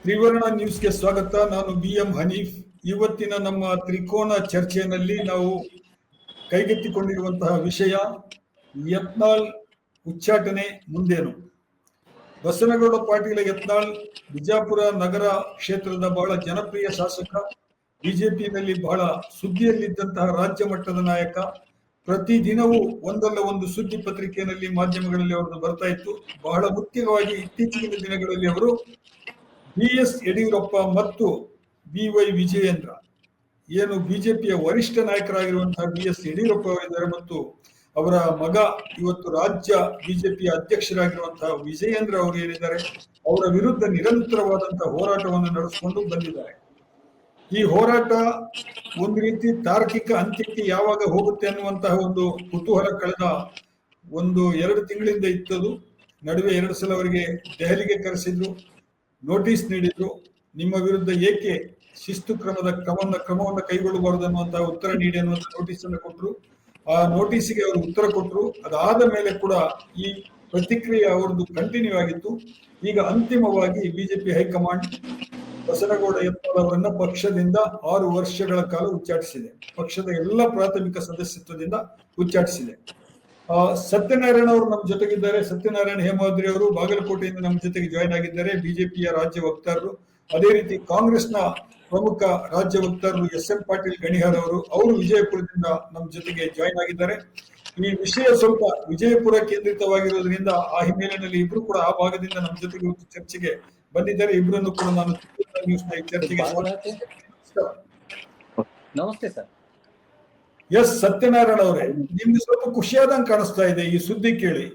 ತ್ರಿವರ್ಣ ನ್ಯೂಸ್ಗೆ ಸ್ವಾಗತ. ನಾನು BM ಹನೀಫ್. ಇವತ್ತಿನ ನಮ್ಮ ತ್ರಿಕೋನ ಚರ್ಚೆಯಲ್ಲಿ ನಾವು ಕೈಗೆತ್ತಿಕೊಂಡಿರುವಂತಹ ವಿಷಯ ಯತ್ನಾಳ್ ಉಚ್ಚಾಟನೆ ಮುಂದೇನು. ಬಸನಗೌಡ ಪಾಟೀಲ ಯತ್ನಾಳ್ ಬಿಜಾಪುರ ನಗರ ಕ್ಷೇತ್ರದ ಬಹಳ ಜನಪ್ರಿಯ ಶಾಸಕ, ಬಿಜೆಪಿಯಲ್ಲಿ ಬಹಳ ಸುದ್ದಿಯಲ್ಲಿದ್ದಂತಹ ರಾಜ್ಯ ಮಟ್ಟದ ನಾಯಕ. ಪ್ರತಿದಿನವೂ ಒಂದಲ್ಲ ಒಂದು ಸುದ್ದಿ ಪತ್ರಿಕೆಯಲ್ಲಿ ಮಾಧ್ಯಮಗಳಲ್ಲಿ ಅವರದ್ದು ಬರ್ತಾ ಇತ್ತು. ಬಹಳ ಮುಖ್ಯವಾಗಿ ಇತ್ತೀಚಿನ ದಿನಗಳಲ್ಲಿ ಅವರು BS ಯಡಿಯೂರಪ್ಪ ಮತ್ತು BY ವಿಜಯೇಂದ್ರ ಏನು ಬಿಜೆಪಿಯ ವರಿಷ್ಠ ನಾಯಕರಾಗಿರುವಂತಹ BS ಯಡಿಯೂರಪ್ಪ ಅವರಿದ್ದಾರೆ ಮತ್ತು ಅವರ ಮಗ ಇವತ್ತು ರಾಜ್ಯ ಬಿಜೆಪಿಯ ಅಧ್ಯಕ್ಷರಾಗಿರುವಂತಹ ವಿಜಯೇಂದ್ರ ಅವರು ಏನಿದ್ದಾರೆ, ಅವರ ವಿರುದ್ಧ ನಿರಂತರವಾದಂತಹ ಹೋರಾಟವನ್ನು ನಡೆಸಿಕೊಂಡು ಬಂದಿದ್ದಾರೆ. ಈ ಹೋರಾಟ ಒಂದು ರೀತಿ ತಾರ್ಕಿಕ ಅಂತ್ಯಕ್ಕೆ ಯಾವಾಗ ಹೋಗುತ್ತೆ ಅನ್ನುವಂತಹ ಒಂದು ಕುತೂಹಲ ಕಳೆದ 1-2 ತಿಂಗಳಿಂದ ಇತ್ತದು. ನಡುವೆ 2 ಸಲ ಅವರಿಗೆ ದೆಹಲಿಗೆ ಕರೆಸಿದ್ರು, ನೋಟಿಸ್ ನೀಡಿದ್ರು. ನಿಮ್ಮ ವಿರುದ್ಧ ಏಕೆ ಶಿಸ್ತು ಕ್ರಮವನ್ನು ಕೈಗೊಳ್ಳಬಾರದು ಅನ್ನುವಂತಹ ಉತ್ತರ ನೀಡಿ ಅನ್ನುವಂಥ ನೋಟಿಸ್ ಅನ್ನು ಕೊಟ್ಟರು. ಆ ನೋಟಿಸ್ಗೆ ಅವರು ಉತ್ತರ ಕೊಟ್ಟರು. ಅದಾದ ಮೇಲೆ ಕೂಡ ಈ ಪ್ರತಿಕ್ರಿಯೆ ಅವರದ್ದು ಕಂಟಿನ್ಯೂ ಆಗಿತ್ತು. ಈಗ ಅಂತಿಮವಾಗಿ ಬಿಜೆಪಿ ಹೈಕಮಾಂಡ್ ಬಸನಗೌಡ ಯತ್ನಾಳ್ ಅವರನ್ನ ಪಕ್ಷದಿಂದ 6 ವರ್ಷಗಳ ಕಾಲ ಉಚ್ಚಾಟಿಸಿದೆ. ಪಕ್ಷದ ಎಲ್ಲ ಪ್ರಾಥಮಿಕ ಸದಸ್ಯತ್ವದಿಂದ ಉಚ್ಚಾಟಿಸಿದೆ. ಸತ್ಯನಾರಾಯಣ ಅವರು ನಮ್ಮ ಜೊತೆಗಿದ್ದಾರೆ. ಸತ್ಯನಾರಾಯಣ ಹೇಮಾದ್ರಿ ಅವರು ಬಾಗಲಕೋಟೆಯಿಂದ ನಮ್ಮ ಜೊತೆಗೆ ಜಾಯ್ನ್ ಆಗಿದ್ದಾರೆ, ಬಿಜೆಪಿಯ ರಾಜ್ಯ ವಕ್ತಾರರು. ಅದೇ ರೀತಿ ಕಾಂಗ್ರೆಸ್ನ ಪ್ರಮುಖ ರಾಜ್ಯ ವಕ್ತಾರರು SM ಪಾಟೀಲ್ ಗಣಿಹಾರ್ ಅವರು ವಿಜಯಪುರದಿಂದ ನಮ್ಮ ಜೊತೆಗೆ ಜಾಯ್ನ್ ಆಗಿದ್ದಾರೆ. ಈ ವಿಷಯ ಸ್ವಲ್ಪ ವಿಜಯಪುರ ಕೇಂದ್ರಿತವಾಗಿರೋದ್ರಿಂದ ಆ ಹಿನ್ನೆಲೆಯಲ್ಲಿ ಇಬ್ರು ಕೂಡ ಆ ಭಾಗದಿಂದ ನಮ್ಮ ಜೊತೆಗೆ ಚರ್ಚೆಗೆ ಬಂದಿದ್ದಾರೆ. ಇಬ್ಬರನ್ನು ಕೂಡ ನಾನು ಚರ್ಚೆಗೆ ನಮಸ್ತೆ ಸರ್. ಎಸ್ ಸತ್ಯನಾರಾಯಣ ಅವರೇ, ನಿಮ್ಗೆ ಸ್ವಲ್ಪ ಖುಷಿಯಾದಂಗೆ ಕಾಣಿಸ್ತಾ ಇದೆ ಈ ಸುದ್ದಿ ಕೇಳಿ.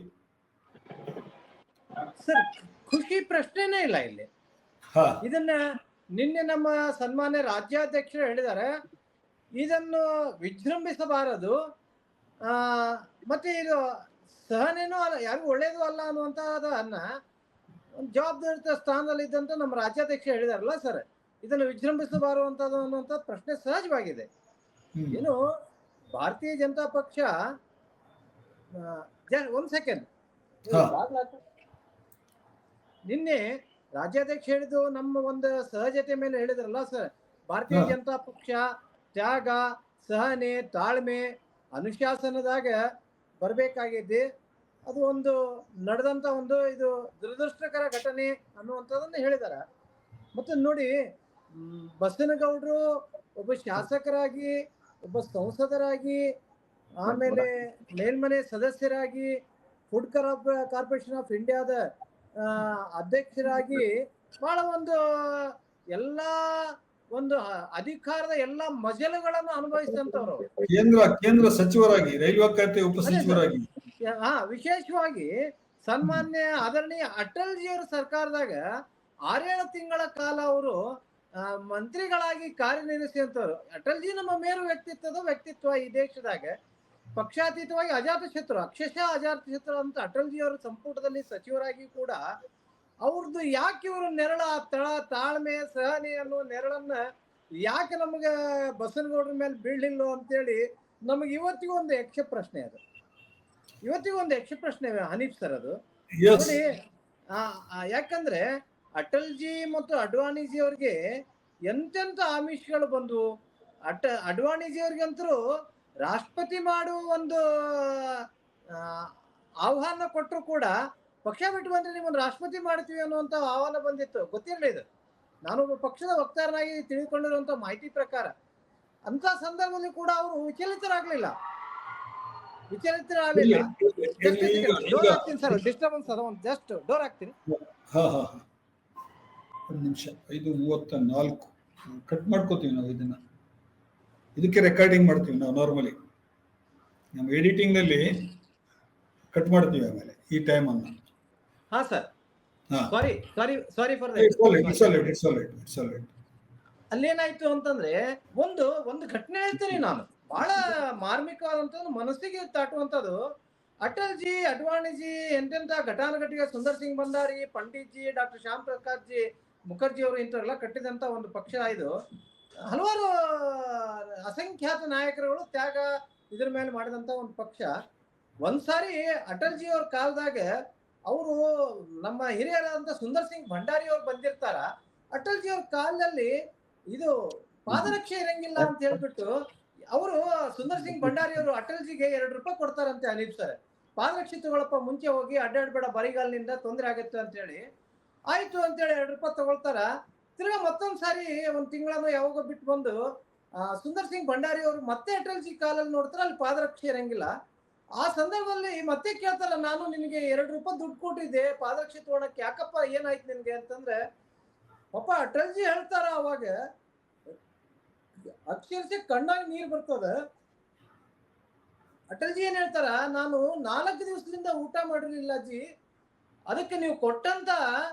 ಸರ್, ಖುಷಿ ಪ್ರಶ್ನೆನೇ ಇಲ್ಲ ಇಲ್ಲಿ. ಇದನ್ನ ನಿನ್ನೆ ನಮ್ಮ ಸನ್ಮಾನ್ಯ ರಾಜ್ಯಾಧ್ಯಕ್ಷರು ಹೇಳಿದ್ದಾರೆ, ಇದನ್ನು ವಿಜೃಂಭಿಸಬಾರದು, ಮತ್ತೆ ಇದು ಸಹನೇನೂ ಅಲ್ಲ, ಯಾರಿಗೂ ಒಳ್ಳೇದು ಅಲ್ಲ ಅನ್ನುವಂತಹದನ್ನ ಒಂದು ಜವಾಬ್ದಾರಿತ ಸ್ಥಾನದಲ್ಲಿ ಇದ್ದಂತ ನಮ್ಮ ರಾಜ್ಯಾಧ್ಯಕ್ಷ ಹೇಳಿದಾರಲ್ಲ ಸರ್, ಇದನ್ನು ವಿಜೃಂಭಿಸಬಾರುವಂತದ್ದು ಅನ್ನುವಂಥ ಪ್ರಶ್ನೆ ಸಹಜವಾಗಿದೆ. ಏನು ಭಾರತೀಯ ಜನತಾ ಪಕ್ಷ ಒಂದ್ ಸೆಕೆಂಡ್, ನಿನ್ನೆ ರಾಜ್ಯಾಧ್ಯಕ್ಷ ಹೇಳಿದ್ದು ನಮ್ಮ ಒಂದು ಸಹಜತೆ ಮೇಲೆ ಹೇಳಿದ್ರಲ್ಲ ಸರ್. ಭಾರತೀಯ ಜನತಾ ಪಕ್ಷ ತ್ಯಾಗ, ಸಹನೆ, ತಾಳ್ಮೆ, ಅನುಶಾಸನದಾಗ ಬರ್ಬೇಕಾಗಿದ್ದೆ. ಅದು ಒಂದು ನಡೆದಂತ ಒಂದು ಇದು ದುರದೃಷ್ಟಕರ ಘಟನೆ ಅನ್ನುವಂಥದ್ದನ್ನು ಹೇಳಿದಾರ. ಮತ್ತೆ ನೋಡಿ, ಬಸನಗೌಡರು ಒಬ್ಬ ಶಾಸಕರಾಗಿ, ಒಬ್ಬ ಸಂಸದರಾಗಿ, ಆಮೇಲೆ ಮೇಲ್ಮನೆ ಸದಸ್ಯರಾಗಿ, ಫುಡ್ ಕಾರ್ಪೊರೇಷನ್ ಆಫ್ ಇಂಡಿಯಾದ ಅಧ್ಯಕ್ಷರಾಗಿ ಬಹಳ ಒಂದು ಎಲ್ಲಾ ಒಂದು ಅಧಿಕಾರದ ಎಲ್ಲಾ ಮಜಲುಗಳನ್ನು ಅನುಭವಿಸಿದಂತವ್ರು. ಕೇಂದ್ರ ಸಚಿವರಾಗಿ, ರೈಲ್ವೆ ಖಾತೆ ಉಪಸಚಿವರಾಗಿ, ವಿಶೇಷವಾಗಿ ಸನ್ಮಾನ್ಯ ಆದರಣೀಯ ಅಟಲ್ ಜಿಯವರ ಸರ್ಕಾರದಾಗ 6-7 ತಿಂಗಳ ಕಾಲ ಅವರು ಮಂತ್ರಿಗಳಾಗಿ ಕಾರ್ಯನಿರ್ವಹಿಸಿದಂತವ್ರು. ಅಟಲ್ ಜಿ ನಮ್ಮ ಮೇರು ವ್ಯಕ್ತಿತ್ವ ಈ ದೇಶದಾಗ. ಪಕ್ಷಾತೀತವಾಗಿ ಅಜಾತಶತ್ರು, ಅಕ್ಷರಶಃ ಅಜಾತಶತ್ರು ಅಂತ ಅಟಲ್ ಜಿ ಅವರ ಸಂಪುಟದಲ್ಲಿ ಸಚಿವರಾಗಿ ಕೂಡ ಅವ್ರದ್ದು ಯಾಕೆ ಇವರು ನೆರಳ ತಾಳ್ಮೆ, ಸಹನೆ ಅನ್ನೋ ನೆರಳನ್ನ ಯಾಕೆ ನಮಗೆ ಬಸನಗೌಡರ ಮೇಲೆ ಬೀಳ್ಲಿಲ್ಲ ಅಂತೇಳಿ ನಮಗೆ ಇವತ್ತಿಗೂ ಒಂದು ಯಕ್ಷ ಪ್ರಶ್ನೆ. ಅದು ಇವತ್ತಿಗೂ ಒಂದು ಯಕ್ಷ ಪ್ರಶ್ನೆ ಹನೀಫ್ ಸರ್. ಅದು ನೋಡಿ, ಯಾಕಂದ್ರೆ ಅಟಲ್ ಜಿ ಮತ್ತು ಅಡ್ವಾಣಿಜಿ ಅವ್ರಿಗೆ ಎಂತೆಂತ ಆಮಿಷಗಳು ಬಂದು, ಅಡ್ವಾಣಿಜಿ ಅವ್ರಿಗಂತರೂ ರಾಷ್ಟ್ರಪತಿ ಮಾಡುವ ಒಂದು ಆಹ್ವಾನ ಕೊಟ್ಟರು ಕೂಡ ಪಕ್ಷ ಬಿಟ್ಟು ಬಂದ್ರೆ ನಿಮ್ಮನ್ನು ರಾಷ್ಟ್ರಪತಿ ಮಾಡ್ತೀವಿ ಅನ್ನುವಂತ ಆಹ್ವಾನ ಬಂದಿತ್ತು. ಗೊತ್ತಿರಲಿಲ್ಲ ಇದು. ನಾನೊಬ್ಬ ಪಕ್ಷದ ವಕ್ತಾರನಾಗಿ ತಿಳಿದುಕೊಂಡಿರುವಂತ ಮಾಹಿತಿ ಪ್ರಕಾರ ಅಂತ ಸಂದರ್ಭದಲ್ಲಿ ಕೂಡ ಅವರು ವಿಚಲಿತರಾಗ್ಲಿಲ್ಲ. ಡೋರ್ ಹಾಕ್ತೀನಿ ಸರ್, ಡಿಸ್ಟರ್ಬೆನ್ಸ್ ಅದ, ಒಂದು ಜಸ್ಟ್ ಡೋರ್ ಹಾಕ್ತೀನಿ. ಒಂದು ನಿಮಿಷ. 5:34 ಕಟ್ ಮಾಡ್ಕೋತೀವಿ ನಾವು. ಇದಕ್ಕೆ ರೆಕಾರ್ಡಿಂಗ್ ಮಾಡ್ತೀವಿ ನಾವು. ನಾರ್ಮಲಿ ನಮ್ಮ ಎಡಿಟಿಂಗ್ ನಲ್ಲಿ ಕಟ್ ಮಾಡ್ತೀವಿ ಆಮೇಲೆ ಈ ಟೈಮ್ ಅನ್ನ. ಹಾ ಸರ್, ಸಾರಿ ಫಾರ್ ಅಲ್ಲೇನಾಯ್ತು ಅಂತಂದ್ರೆ ಒಂದು ಘಟನೆ ಹೇಳ್ತೀನಿ ನಾನು, ಬಹಳ ಮಾರ್ಮಿಕವಾದಂತ ಮನಸ್ಸಿಗೆ ತಾಟುವಂತದ್ದು. ಅಟಲ್ ಜಿ, ಅಡ್ವಾಣಿಜಿ, ಎಂತೆಂತ ಘಟಾನುಘಟಿಗ ಸುಂದರ್ ಸಿಂಗ್ ಭಂಡಾರಿ, ಪಂಡಿತ್ ಜಿ, ಡಾಕ್ಟರ್ ಶ್ಯಾಮ್ ಪ್ರಕಾಶ್ ಜಿ ಮುಖರ್ಜಿ ಅವರು ಇಂಥವ್ರೆಲ್ಲ ಕಟ್ಟಿದಂತ ಒಂದು ಪಕ್ಷ ಇದು. ಹಲವಾರು ಅಸಂಖ್ಯಾತ ನಾಯಕರುಗಳು ತ್ಯಾಗ ಇದ್ರ ಮೇಲೆ ಮಾಡಿದಂತ ಒಂದು ಪಕ್ಷ. ಒಂದ್ಸಾರಿ ಅಟಲ್ ಜಿ ಅವ್ರ ಕಾಲದಾಗ ಅವರು ನಮ್ಮ ಹಿರಿಯರಾದಂತ ಸುಂದರ್ ಸಿಂಗ್ ಭಂಡಾರಿ ಅವ್ರು ಬಂದಿರ್ತಾರ. ಅಟಲ್ ಜಿ ಅವ್ರ ಕಾಲದಲ್ಲಿ ಇದು ಪಾದರಕ್ಷೆ ಇರಂಗಿಲ್ಲ ಅಂತ ಹೇಳ್ಬಿಟ್ಟು ಅವರು ಸುಂದರ್ ಸಿಂಗ್ ಭಂಡಾರಿ ಅವರು ಅಟಲ್ ಜಿಗೆ ₹2 ಕೊಡ್ತಾರಂತೆ ಅನೀಪ್ ಸರ್. ಪಾದರಕ್ಷೆ ತಗೊಳಪ್ಪ, ಮುಂಚೆ ಹೋಗಿ ಅಡ್ಡಾಡ್ಬೇಡ ಬರಿಗಾಲಿನಿಂದ ತೊಂದರೆ ಆಗುತ್ತೆ ಅಂತ ಹೇಳಿ. ಆಯ್ತು ಅಂತೇಳಿ ₹2 ತಗೊಳ್ತಾರ. ತಿರ್ಗಾ ಮತ್ತೊಂದ್ ಸಾರಿ ಒಂದ್ ತಿಂಗಳನ್ನ ಯಾವಾಗ ಬಿಟ್ಟು ಬಂದು ಸುಂದರ್ ಸಿಂಗ್ ಭಂಡಾರಿ ಅವರು ಮತ್ತೆ ಅಟಲ್ ಜಿ ಕಾಲಲ್ಲಿ ನೋಡ್ತಾರೆ, ಅಲ್ಲಿ ಪಾದರಕ್ಷೆ ಇರಂಗಿಲ್ಲ. ಆ ಸಂದರ್ಭದಲ್ಲಿ ಮತ್ತೆ ಕೇಳ್ತಾರ, ನಾನು ನಿನಗೆ ₹2 ದುಡ್ಡು ಕೊಟ್ಟಿದ್ದೆ ಪಾದರಕ್ಷೆ ತಗೊಳಕ್ಕೆ, ಯಾಕಪ್ಪ ಏನಾಯ್ತು ನಿನ್ಗೆ ಅಂತಂದ್ರೆ, ಪಾಪ ಅಟಲ್ ಜಿ ಹೇಳ್ತಾರ ಅವಾಗ ಅಕ್ಷರಶಃ ಕಣ್ಣಾಗಿ ನೀರ್ ಬರ್ತದ. ಅಟಲ್ ಜಿ ಏನ್ ಹೇಳ್ತಾರ, ನಾನು 4 ದಿವಸದಿಂದ ಊಟ ಮಾಡಿರ್ಲಿಲ್ಲ ಅಜ್ಜಿ, ಅದಕ್ಕೆ ನೀವು ಕೊಟ್ಟಂತ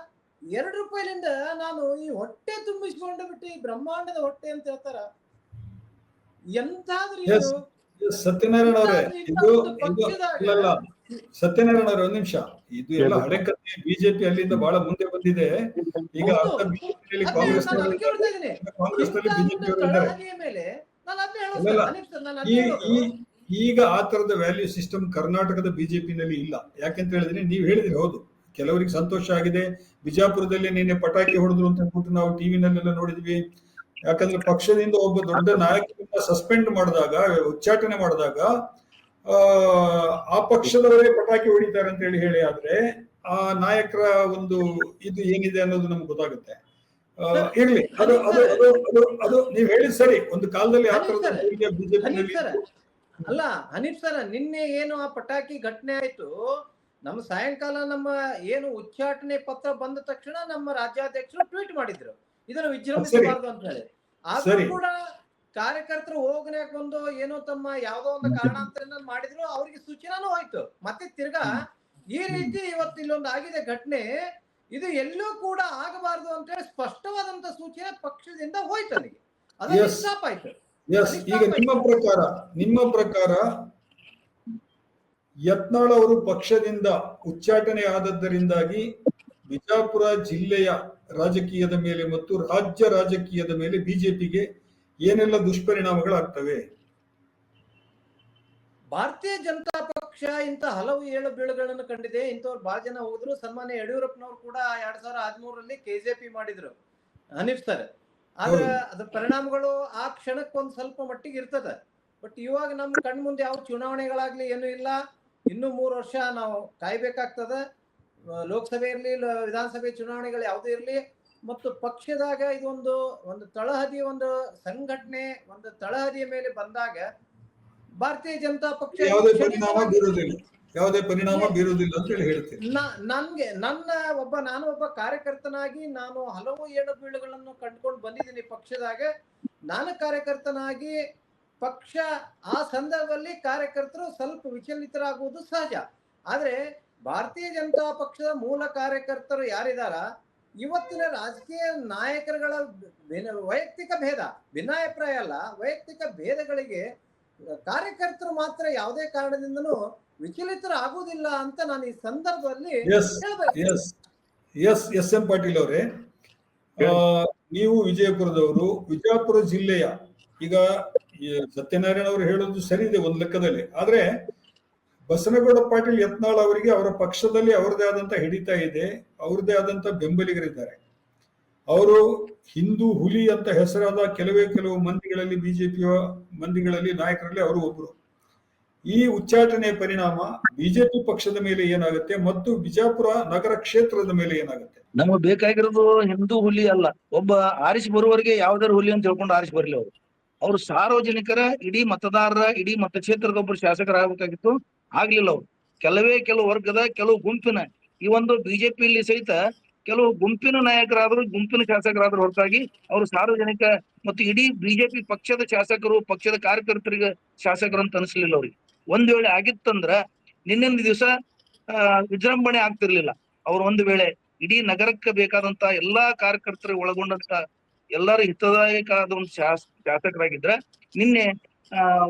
₹2 ನಾನು ಈ ಹೊಟ್ಟೆ ತುಂಬಿಸ್ಕೊಂಡು ಬಿಟ್ಟು ಈ ಬ್ರಹ್ಮಾಂಡದ ಹೊಟ್ಟೆ ಅಂತ ಹೇಳ್ತಾರ. ಎಂತಾದ್ರೂ ಇದು ಸತ್ಯನಾರಾಯಣ ಅವರೇ, ಇಲ್ಲ ಸತ್ಯನಾರಾಯಣ ಅವರೇ, ಒಂದ್ ನಿಮಿಷ. ಇದು ಎಲ್ಲ ಹಳೆ ಕಥೆ. ಬಿಜೆಪಿ ಅಲ್ಲಿಂದ ಬಹಳ ಮುಂದೆ ಬಂದಿದೆ. ಈಗ ಬಿಜೆಪಿಯಲ್ಲಿ ಕಾಂಗ್ರೆಸ್ ಈಗ ಆ ತರದ ವ್ಯಾಲ್ಯೂ ಸಿಸ್ಟಮ್ ಕರ್ನಾಟಕದ ಬಿಜೆಪಿನಲ್ಲಿ ಇಲ್ಲ. ಯಾಕೆಂತ ಹೇಳಿದ್ರೆ, ನೀವ್ ಹೇಳಿದ್ರಿ, ಹೌದು, ಕೆಲವರಿಗೆ ಸಂತೋಷ ಆಗಿದೆ. ಬಿಜಾಪುರದಲ್ಲಿ ನಿನ್ನೆ ಪಟಾಕಿ ಹೊಡೆದ್ರು ಅಂತ ಹೇಳ್ಬಿಟ್ಟು ನಾವು ಟಿವಿನಲ್ಲೆಲ್ಲ ನೋಡಿದ್ವಿ. ಯಾಕಂದ್ರೆ ಪಕ್ಷದಿಂದ ಒಬ್ಬ ದೊಡ್ಡ ನಾಯಕರನ್ನ ಸಸ್ಪೆಂಡ್ ಮಾಡಿದಾಗ, ಉಚ್ಚಾಟನೆ ಮಾಡಿದಾಗ ಆ ಪಕ್ಷದವರೇ ಪಟಾಕಿ ಹೊಡಿತಾರೆ ಅಂತ ಹೇಳಿ ಆದ್ರೆ ಆ ನಾಯಕರ ಒಂದು ಇದು ಏನಿದೆ ಅನ್ನೋದು ನಮ್ಗೆ ಗೊತ್ತಾಗುತ್ತೆ. ಇರ್ಲಿ, ಅದು ಅದು ಅದು ಅದು ಅದು ನೀವ್ ಹೇಳಿದ್ ಸರಿ. ಒಂದು ಕಾಲದಲ್ಲಿ ಆ ತರದ ಬಿಜೆಪಿನಲ್ಲಿ ಅಲ್ಲ ಹನೀಫ್ ಸರ್, ನಿನ್ನೆ ಏನು ಆ ಪಟಾಕಿ ಘಟನೆ ಆಯ್ತು, ನಮ್ಮ ಸಾಯಂಕಾಲ ನಮ್ಮ ಏನು ಉಚ್ಚಾಟನೆ ಪತ್ರ ಬಂದ ತಕ್ಷಣ ನಮ್ಮ ರಾಜ್ಯಾಧ್ಯಕ್ಷರು ಟ್ವೀಟ್ ಮಾಡಿದ್ರು, ಇದನ್ನು ವಿಜೃಂಭಿಸಬಾರದು ಅಂತ ಹೇಳಿ. ಆದ್ರೂ ಕೂಡ ಕಾರ್ಯಕರ್ತರು ಹೋಗ್ನಾಗ ಬಂದು ಏನೋ ತಮ್ಮ ಯಾವ್ದೋ ಒಂದು ಕಾರಣಾಂತರ ಮಾಡಿದ್ರು, ಅವ್ರಿಗೆ ಸೂಚನಾನು ಹೋಯ್ತು. ಮತ್ತೆ ತಿರ್ಗಾ ಈ ರೀತಿ ಇವತ್ತು ಇಲ್ಲೊಂದು ಆಗಿದೆ ಘಟನೆ, ಇದು ಎಲ್ಲೂ ಕೂಡ ಆಗಬಾರದು ಅಂತ ಹೇಳಿ ಸ್ಪಷ್ಟವಾದಂತ ಸೂಚನೆ ಪಕ್ಷದಿಂದ ಹೋಯ್ತು. ನನಗೆ ಅದು ಸ್ಟಾಪ್ ಆಯ್ತು. ಈಗ ನಿಮ್ಮ ಪ್ರಕಾರ ಯತ್ನಾಳ್ ಅವರು ಪಕ್ಷದಿಂದ ಉಚ್ಚಾಟನೆ ಆದದ್ದರಿಂದಾಗಿ ಬಿಜಾಪುರ ಜಿಲ್ಲೆಯ ರಾಜಕೀಯದ ಮೇಲೆ ಮತ್ತು ರಾಜ್ಯ ರಾಜಕೀಯದ ಮೇಲೆ ಬಿಜೆಪಿಗೆ ಏನೆಲ್ಲ ದುಷ್ಪರಿಣಾಮಗಳಾಗ್ತವೆ? ಭಾರತೀಯ ಜನತಾ ಪಕ್ಷ ಇಂತ ಹಲವು ಏಳು ಬೀಳುಗಳನ್ನು ಕಂಡಿದೆ. ಇಂಥವ್ರು ಬಹಳ ಜನ ಹೋದ್ರು. ಸನ್ಮಾನ್ಯ ಯಡಿಯೂರಪ್ಪನವರು ಕೂಡ 2013ರಲ್ಲಿ ಕೆಜೆಪಿ ಮಾಡಿದ್ರು ಹನೀಫ್ ಸರ್. ಆದ್ರೆ ಅದ್ರ ಪರಿಣಾಮಗಳು ಆ ಕ್ಷಣಕ್ಕೊಂದ್ ಸ್ವಲ್ಪ ಮಟ್ಟಿಗೆ ಇರ್ತದೆ. ಬಟ್ ಇವಾಗ ನಮ್ ಕಣ್ ಮುಂದೆ ಯಾವ ಚುನಾವಣೆಗಳಾಗ್ಲಿ ಏನು ಇಲ್ಲ. ಇನ್ನು 3 ವರ್ಷ ನಾವು ಕಾಯ್ಬೇಕಾಗ್ತದ. ಲೋಕಸಭೆ ಇರ್ಲಿ, ವಿಧಾನಸಭೆ ಚುನಾವಣೆಗಳು ಯಾವುದೇ ಇರ್ಲಿ. ಮತ್ತು ಪಕ್ಷದಾಗ ಇದೊಂದು ತಳಹದಿ, ಒಂದು ಸಂಘಟನೆ, ಒಂದು ತಳಹದಿಯ ಮೇಲೆ ಬಂದಾಗ ಭಾರತೀಯ ಜನತಾ ಪಕ್ಷ ಯಾವುದೇ ಪರಿಣಾಮ ಬೀರುವುದಿಲ್ಲ ಅಂತ ಹೇಳಿ ಹೇಳ್ತೀನಿ. ನಾನು ಒಬ್ಬ ಕಾರ್ಯಕರ್ತನಾಗಿ ನಾನು ಹಲವು ಏಳು ಬೀಳುಗಳನ್ನು ಕಂಡುಕೊಂಡು ಬಂದಿದ್ದೀನಿ ಪಕ್ಷದಾಗ. ನಾನು ಕಾರ್ಯಕರ್ತನಾಗಿ ಪಕ್ಷ ಆ ಸಂದರ್ಭದಲ್ಲಿ ಕಾರ್ಯಕರ್ತರು ಸ್ವಲ್ಪ ವಿಚಲಿತರಾಗುವುದು ಸಹಜ. ಆದ್ರೆ ಭಾರತೀಯ ಜನತಾ ಪಕ್ಷದ ಮೂಲ ಕಾರ್ಯಕರ್ತರು ಯಾರಿದಾರ, ಇವತ್ತಿನ ರಾಜಕೀಯ ನಾಯಕರುಗಳ ವೈಯಕ್ತಿಕ ಭೇದ, ಭಿನ್ನಾಭಿಪ್ರಾಯ ಅಲ್ಲ, ವೈಯಕ್ತಿಕ ಭೇದಗಳಿಗೆ ಕಾರ್ಯಕರ್ತರು ಮಾತ್ರ ಯಾವುದೇ ಕಾರಣದಿಂದನೂ ವಿಚಲಿತರಾಗುವುದಿಲ್ಲ ಅಂತ ನಾನು ಈ ಸಂದರ್ಭದಲ್ಲಿ ಎಸ್ ಎಂ ಪಾಟೀಲ್ ಅವರೇ, ನೀವು ವಿಜಯಪುರದವರು, ವಿಜಯಪುರ ಜಿಲ್ಲೆಯ, ಈಗ ಸತ್ಯನಾರಾಯಣ ಅವರು ಹೇಳೋದು ಸರಿ ಇದೆ ಒಂದು ಲೆಕ್ಕದಲ್ಲಿ. ಆದ್ರೆ ಬಸನಗೌಡ ಪಾಟೀಲ್ ಯತ್ನಾಳ್ ಅವರಿಗೆ ಅವರ ಪಕ್ಷದಲ್ಲಿ ಅವರದೇ ಆದಂತ ಹಿಡಿತ ಇದೆ, ಅವರದೇ ಆದಂತ ಬೆಂಬಲಿಗರಿದ್ದಾರೆ. ಅವರು ಹಿಂದೂ ಹುಲಿ ಅಂತ ಹೆಸರಾದ ಕೆಲವು ಮಂದಿಗಳಲ್ಲಿ, ಬಿಜೆಪಿಯ ಮಂದಿಗಳಲ್ಲಿ, ನಾಯಕರಲ್ಲಿ ಅವರು ಒಬ್ಬರು. ಈ ಉಚ್ಚಾಟನೆ ಪರಿಣಾಮ ಬಿಜೆಪಿ ಪಕ್ಷದ ಮೇಲೆ ಏನಾಗುತ್ತೆ ಮತ್ತು ಬಿಜಾಪುರ ನಗರ ಕ್ಷೇತ್ರದ ಮೇಲೆ ಏನಾಗುತ್ತೆ? ನಮಗೆ ಬೇಕಾಗಿರೋದು ಹಿಂದೂ ಹುಲಿ ಅಲ್ಲ. ಒಬ್ಬ ಆರಿಸಿ ಬರುವವರಿಗೆ ಯಾವ್ದಾರು ಹುಲಿ ಅಂತ ಹೇಳ್ಕೊಂಡು ಆರಿಸಿ ಬರ್ಲಿ. ಅವ್ರು ಸಾರ್ವಜನಿಕರ, ಇಡೀ ಮತದಾರರ, ಇಡೀ ಮತಕ್ಷೇತ್ರದ ಒಬ್ಬರು ಶಾಸಕರಾಗಬೇಕಾಗಿತ್ತು. ಆಗ್ಲಿಲ್ಲ. ಅವ್ರು ಕೆಲವು ವರ್ಗದ, ಕೆಲವು ಗುಂಪಿನ, ಈ ಒಂದು ಬಿಜೆಪಿಯಲ್ಲಿ ಸಹಿತ ಕೆಲವು ಗುಂಪಿನ ನಾಯಕರಾದ್ರು, ಗುಂಪಿನ ಶಾಸಕರಾದ್ರು ಹೊರತಾಗಿ ಅವರು ಸಾರ್ವಜನಿಕ ಮತ್ತು ಇಡೀ ಬಿಜೆಪಿ ಪಕ್ಷದ ಶಾಸಕರು, ಪಕ್ಷದ ಕಾರ್ಯಕರ್ತರಿಗೆ ಶಾಸಕರು ಅಂತ ಅನಿಸ್ಲಿಲ್ಲ ಅವ್ರಿಗೆ. ಒಂದ್ ವೇಳೆ ಆಗಿತ್ತಂದ್ರ ನಿನ್ನಿನ ದಿವಸ ವಿಜೃಂಭಣೆ ಆಗ್ತಿರ್ಲಿಲ್ಲ. ಅವ್ರು ಒಂದು ವೇಳೆ ಇಡೀ ನಗರಕ್ಕೆ ಬೇಕಾದಂತ ಎಲ್ಲಾ ಕಾರ್ಯಕರ್ತರಿಗೆ ಒಳಗೊಂಡಂತ ಎಲ್ಲರ ಹಿತದಾಯಕ ಆದ ಒಂದು ಶಾಸಕರಾಗಿದ್ರೆ ನಿನ್ನೆ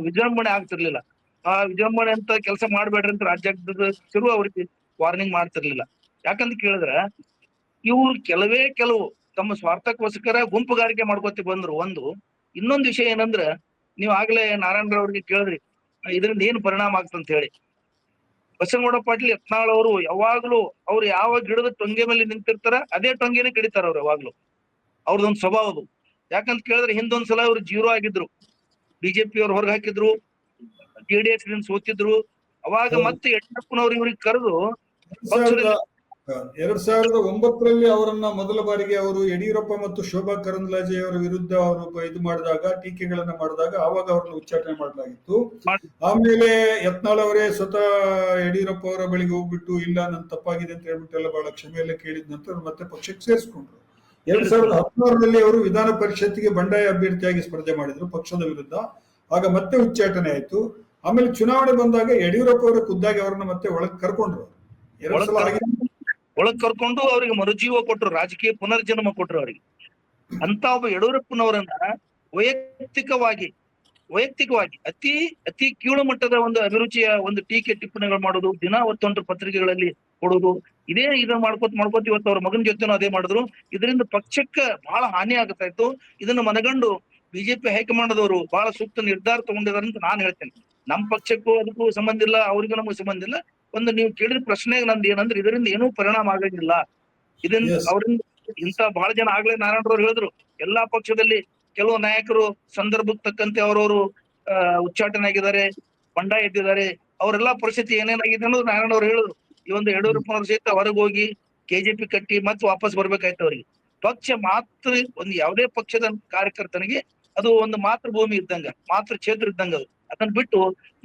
ವಿಜೃಂಭಣೆ ಆಗ್ತಿರ್ಲಿಲ್ಲ. ಆ ವಿಜೃಂಭಣೆ ಅಂತ ಕೆಲಸ ಮಾಡ್ಬೇಡ್ರಿ ಅಂತ ರಾಜ್ಯಾಧ್ಯಕ್ಷರು ಅವ್ರಿಗೆ ವಾರ್ನಿಂಗ್ ಮಾಡ್ತಿರ್ಲಿಲ್ಲ. ಯಾಕಂತ ಕೇಳಿದ್ರೆ ಇವ್ರು ಕೆಲವು ತಮ್ಮ ಸ್ವಾರ್ಥಕ್ಕೋಸ್ಕರ ಗುಂಪುಗಾರಿಕೆ ಮಾಡ್ಕೊತಿ ಬಂದ್ರು. ಇನ್ನೊಂದು ವಿಷಯ ಏನಂದ್ರ, ನೀವು ಆಗ್ಲೇ ನಾರಾಯಣರಾವ್ ಅವ್ರಿಗೆ ಕೇಳಿದ್ರಿ ಇದರಿಂದ ಏನ್ ಪರಿಣಾಮ ಆಗ್ತಂತ ಹೇಳಿ. ಬಸನಗೌಡ ಪಾಟೀಲ್ ಯತ್ನಾಳ್ ಅವರು ಯಾವಾಗ್ಲೂ ಅವ್ರು ಯಾವ ಗಿಡದ ಟೊಂಗೆ ಮೇಲೆ ನಿಂತಿರ್ತಾರ ಅದೇ ಟೊಂಗೆನೆ ಕಡಿತಾರ ಅವ್ರು ಯಾವಾಗ್ಲೂ. ಅವ್ರದೊಂದು ಸ್ವಭಾವ ಅದು. ಯಾಕಂತ ಕೇಳಿದ್ರೆ ಹಿಂದೊಂದ್ಸಲ ಇವ್ರು 0 ಆಗಿದ್ರು, ಬಿಜೆಪಿ ಅವ್ರು ಹೊರಗೆ ಹಾಕಿದ್ರು, JDS ಸೋತಿದ್ರು. ಅವಾಗ ಹೌದು. ಮತ್ತೆ ಯಡಿಯೂರಪ್ಪನವ್ರು ಇವ್ರಿಗೆ ಕರೆದು 2009ರಲ್ಲಿ ಅವರನ್ನ ಮೊದಲ ಬಾರಿಗೆ ಅವರು ಯಡಿಯೂರಪ್ಪ ಮತ್ತು ಶೋಭಾ ಕರಂದ್ಲಾಜೆ ಅವರ ವಿರುದ್ಧ ಅವರು ಇದು ಮಾಡಿದಾಗ, ಟೀಕೆಗಳನ್ನ ಮಾಡಿದಾಗ ಆವಾಗ ಅವ್ರನ್ನ ಉಚ್ಚಾಟನೆ ಮಾಡಲಾಗಿತ್ತು. ಆಮೇಲೆ ಯತ್ನಾಳ್ ಅವರೇ ಸ್ವತಃ ಯಡಿಯೂರಪ್ಪ ಅವರ ಬಳಿಗೆ ಹೋಗ್ಬಿಟ್ಟು ಇಲ್ಲ ನನ್ ತಪ್ಪಾಗಿದೆ ಅಂತ ಹೇಳ್ಬಿಟ್ಟು ಎಲ್ಲ ಬಹಳ ಕ್ಷಮೆ ಎಲ್ಲ ಕೇಳಿದ ನಂತರ ಮತ್ತೆ ಪಕ್ಷಕ್ಕೆ ಸೇರಿಸ್ಕೊಂಡ್ರು. 2016ರಲ್ಲಿ ಅವರು ವಿಧಾನ ಪರಿಷತ್ತಿಗೆ ಬಂಡಾಯ ಅಭ್ಯರ್ಥಿಯಾಗಿ ಸ್ಪರ್ಧೆ ಮಾಡಿದ್ರು ಪಕ್ಷದ ವಿರುದ್ಧ. ಆಗ ಮತ್ತೆ ಉಚ್ಚಾಟನೆ ಆಯ್ತು. ಆಮೇಲೆ ಚುನಾವಣೆ ಬಂದಾಗ ಯಡಿಯೂರಪ್ಪ ಅವರ ಖುದ್ದಾಗಿ ಅವರನ್ನ ಮತ್ತೆ ಒಳಗೆ ಕರ್ಕೊಂಡ್ರು. ಒಳಗ್ ಕರ್ಕೊಂಡು ಅವ್ರಿಗೆ ಮರುಜೀವ ಕೊಟ್ರು, ರಾಜಕೀಯ ಪುನರ್ಜನ್ಮ ಕೊಟ್ರು ಅವ್ರಿಗೆ. ಅಂತ ಒಬ್ಬ ಯಡಿಯೂರಪ್ಪನವರನ್ನ ವೈಯಕ್ತಿಕವಾಗಿ ಅತಿ ಅತಿ ಕೀಳು ಮಟ್ಟದ ಒಂದು ಅಭಿರುಚಿಯ ಒಂದು ಟೀಕೆ ಟಿಪ್ಪಣಿಗಳು ಮಾಡೋದು, ದಿನ ಒತ್ತೊಂದು ಪತ್ರಿಕೆಗಳಲ್ಲಿ ಕೊಡೋದು, ಇದನ್ನ ಮಾಡ್ಕೋತ ಇವತ್ತು ಅವ್ರ ಮಗನ ಜೊತೆನೂ ಅದೇ ಮಾಡಿದ್ರು. ಇದರಿಂದ ಪಕ್ಷಕ್ಕೆ ಬಹಳ ಹಾನಿ ಆಗ್ತಾ ಇತ್ತು. ಇದನ್ನ ಮನಗಂಡು ಬಿಜೆಪಿ ಹೈಕಮಾಂಡ್ದವರು ಬಹಳ ಸೂಕ್ತ ನಿರ್ಧಾರ ತಗೊಂಡಿದ್ದಾರೆ ಅಂತ ನಾನು ಹೇಳ್ತೇನೆ. ನಮ್ಮ ಪಕ್ಷಕ್ಕೂ ಅದಕ್ಕೂ ಸಂಬಂಧ ಇಲ್ಲ, ಅವ್ರಿಗೂ ನಮಗೂ ಸಂಬಂಧ ಇಲ್ಲ. ಒಂದು ನೀವು ಕೇಳಿದ ಪ್ರಶ್ನೆಗೆ ನಂದು ಏನಂದ್ರೆ ಇದರಿಂದ ಏನೂ ಪರಿಣಾಮ ಆಗಂಗಿಲ್ಲ. ಇದರಿಂದ ಅವರಿಂದ ಇಂತ ಬಹಳ ಜನ ಆಗ್ಲೇ ನಾರಾಯಣರವ್ರು ಹೇಳಿದ್ರು, ಎಲ್ಲಾ ಪಕ್ಷದಲ್ಲಿ ಕೆಲವು ನಾಯಕರು ಸಂದರ್ಭಕ್ಕೆ ತಕ್ಕಂತೆ ಅವರವರು ಉಚ್ಚಾಟನೆ ಆಗಿದ್ದಾರೆ, ಬಂಡಾಯ ಎದ್ದಿದ್ದಾರೆ. ಅವರೆಲ್ಲಾ ಪರಿಸ್ಥಿತಿ ಏನೇನಾಗಿದೆ ಅನ್ನೋದು ನಾರಾಯಣವ್ರು ಹೇಳಿದ್ರು. ಈ ಒಂದು ಯಡಿಯೂರಪ್ಪನವ್ರ ಸಹಿತ ಹೊರಗೆ ಹೋಗಿ KJP ಕಟ್ಟಿ ಮತ್ತೆ ವಾಪಸ್ ಬರ್ಬೇಕಾಯ್ತು ಅವ್ರಿಗೆ. ಪಕ್ಷ ಮಾತ್ರ ಒಂದು ಯಾವುದೇ ಪಕ್ಷದ ಕಾರ್ಯಕರ್ತನಿಗೆ ಅದು ಒಂದು ಮಾತೃಭೂಮಿ ಇದ್ದಂಗ, ಮಾತೃ ಕ್ಷೇತ್ರ ಇದ್ದಂಗ. ಅದನ್ನ ಬಿಟ್ಟು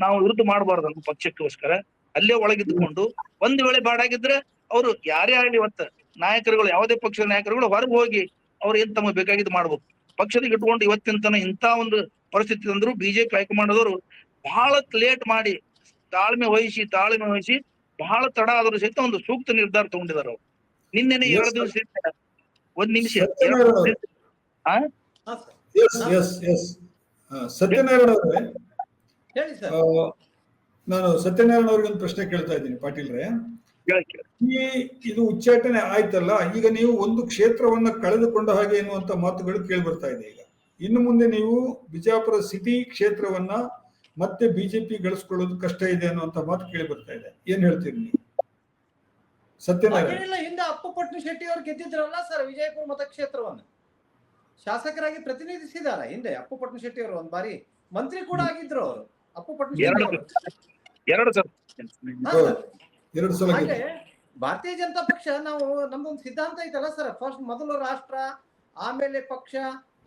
ನಾವು ವಿರುದ್ಧ ಮಾಡಬಾರ್ದು ನಮ್ಮ ಪಕ್ಷಕ್ಕೋಸ್ಕರ. ಅಲ್ಲೇ ಒಳಗಿದ್ದುಕೊಂಡು ಒಂದ್ ವೇಳೆ ಬಾಡಾಗಿದ್ರೆ ಅವರು ಯಾರೇ ಆಗಲಿ ಇವತ್ತ ನಾಯಕರುಗಳು, ಯಾವುದೇ ಪಕ್ಷದ ನಾಯಕರುಗಳು ಹೊರಗೆ ಹೋಗಿ ಅವ್ರು ಏನ್ ತಮಗೆ ಬೇಕಾಗಿದ್ದು ಮಾಡ್ಬೇಕು. ಪಕ್ಷದ ಇಟ್ಕೊಂಡು ಇವತ್ತಿನ ತನ ಇಂತ ಒಂದು ಪರಿಸ್ಥಿತಿ ಅಂದ್ರು ಬಿಜೆಪಿ ಹೈಕಮಾಂಡ್ದವರು ಬಹಳ ಲೇಟ್ ಮಾಡಿ ತಾಳ್ಮೆ ವಹಿಸಿ ಬಹಳ ತಡ ಆದ್ರೂ ಸಹಿತ ಒಂದು ಸೂಕ್ತ ನಿರ್ಧಾರ ತಗೊಂಡಿದ್ದಾರೆ ಅವ್ರು. ನಿನ್ನೆನೆ 2 ದಿವಸ ಒಂದ್ ನಿಮಿಷ ಸತ್ಯನಾರಾಯಣ ಅವರೇ, ಹೇಳಿ ಸರ್. ನಾನು ಸತ್ಯನಾರಾಯಣ ಅವ್ರಿಗೆ ಒಂದು ಪ್ರಶ್ನೆ ಕೇಳ್ತಾ ಇದ್ದೀನಿ ಪಾಟೀಲ್ರೆ. ಇದು ಉಚ್ಚಾಟನೆ ಆಯ್ತಲ್ಲ, ಈಗ ನೀವು ಒಂದು ಕ್ಷೇತ್ರವನ್ನ ಕಳೆದುಕೊಂಡ ಹಾಗೆ ಎನ್ನುವಂತ ಮಾತುಗಳು ಕೇಳಿ ಬರ್ತಾ ಇದೆ. ಈಗ ಇನ್ನು ಮುಂದೆ ನೀವು ಬಿಜಾಪುರ ಸಿಟಿ ಕ್ಷೇತ್ರವನ್ನ ಮತ್ತೆ ಬಿಜೆಪಿ ಗಳಿಸ್ಕೊಳ್ಳೋದು ಕಷ್ಟ ಇದೆ ಅನ್ನುವಂತ ಮಾತು ಕೇಳಿ ಬರ್ತಾ ಇದೆ. ಏನ್ ಹೇಳ್ತೀರಿ ನೀವು ಸತ್ಯನಾರಾಯಣ? ಹಿಂದೆ ಅಪ್ಪು ಪಟ್ನಶೆಟ್ಟಿ ಅವರು ಗೆದ್ದಿದ್ರಲ್ಲ ಸರ್ ವಿಜಯಪುರ ಮತಕ್ಷೇತ್ರವನ್ನು, ಶಾಸಕರಾಗಿ ಪ್ರತಿನಿಧಿಸಿದಾರ ಹಿಂದೆ. ಅಪ್ಪು ಪಟ್ನಶೆಟ್ಟಿ ಅವರು ಒಂದ್ ಬಾರಿ ಮಂತ್ರಿ ಕೂಡ ಆಗಿದ್ರು ಅವರು. ಅಪ್ಪು ಪಟ್ನಶೆಟ್ಟಿ ಅವರು 2 ಸಲ. ಹಾಗೆ ಭಾರತೀಯ ಜನತಾ ಪಕ್ಷ ನಾವು ನಮ್ದೊಂದು ಸಿದ್ಧಾಂತ ಐತಲ್ಲ ಸರ್, ಫಸ್ಟ್ ಮೊದಲು ರಾಷ್ಟ್ರ, ಆಮೇಲೆ ಪಕ್ಷ,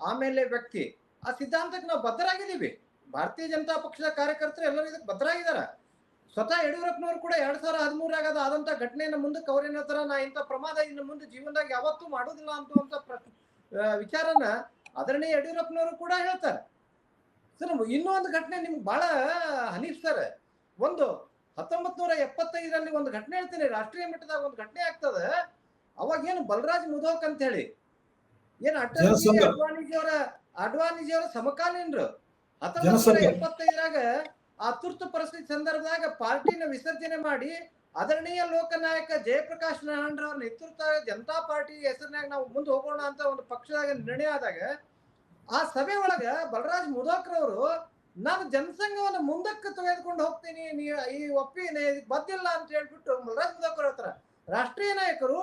ಆಮೇಲೆ ವ್ಯಕ್ತಿ. ಆ ಸಿದ್ಧಾಂತಕ್ಕೆ ನಾವು ಬದ್ಧರಾಗಿದ್ದೀವಿ. ಭಾರತೀಯ ಜನತಾ ಪಕ್ಷದ ಕಾರ್ಯಕರ್ತರು ಎಲ್ಲರೂ ಇದಕ್ಕೆ ಬದ್ಧರಾಗಿದ್ದಾರೆ. ಸ್ವತಃ ಯಡಿಯೂರಪ್ಪನವರು ಕೂಡ 2013 ಆದಂತ ಘಟನೆಯನ್ನ ಮುಂದಕ್ಕೆ ಅವ್ರೇನ್ ಹೇಳ್ತಾರ, ನಾ ಇಂಥ ಪ್ರಮಾದ ಇನ್ನು ಮುಂದೆ ಜೀವನದಾಗ ಯಾವತ್ತೂ ಮಾಡೋದಿಲ್ಲ ಅಂತುವಂತ ವಿಚಾರನ ಆದರಣೀಯ ಯಡಿಯೂರಪ್ಪನವರು ಕೂಡ ಹೇಳ್ತಾರೆ. ಸರ್ ಇನ್ನೂ ಒಂದು ಘಟನೆ ನಿಮ್ಗೆ ಬಹಳ ಹನೀಫ್ ಸರ್, ಒಂದು 1975ರಲ್ಲಿ ಒಂದು ಘಟನೆ ಹೇಳ್ತೀನಿ. ರಾಷ್ಟ್ರೀಯ ಮಟ್ಟದಾಗ ಒಂದು ಘಟನೆ ಆಗ್ತದೆ. ಅವಾಗ ಏನು ಬಲರಾಜ್ ಮುಧೋಕ್ ಅಂತ ಹೇಳಿ ಏನು ಅಡ್ವಾಣಿಜಿಯವರ ಸಮಕಾಲೀನರು 1975ರಾಗ ಆ ತುರ್ತು ಪರಿಸ್ಥಿತಿ ಸಂದರ್ಭದಾಗ ಪಾರ್ಟಿನ ವಿಸರ್ಜನೆ ಮಾಡಿ ಆದರಣೀಯ ಲೋಕನಾಯಕ ಜಯಪ್ರಕಾಶ್ ನಾರಾಯಣ್ ಅವರ ನೇತೃತ್ವ ಜನತಾ ಪಾರ್ಟಿ ಹೆಸರಿನಾಗ ನಾವು ಮುಂದೆ ಹೋಗೋಣ ಅಂತ ಒಂದು ಪಕ್ಷದಾಗ ನಿರ್ಣಯ ಆದಾಗ ಆ ಸಭೆ ಒಳಗ ಬಲರಾಜ್ ಮುಧೋಕ್ರವರು ನಾನು ಜನಸಂಘವನ್ನು ಮುಂದಕ್ಕೆ ತೆಗೆದುಕೊಂಡು ಹೋಗ್ತೀನಿ, ಈ ಒಪ್ಪಿಗೆ ಬದ್ದಿಲ್ಲ ಅಂತ ಹೇಳ್ಬಿಟ್ಟು ಬಲರಾಜ್ ಮುಧೋಕ್ರ ಹೇಳ್ತಾರ. ರಾಷ್ಟ್ರೀಯ ನಾಯಕರು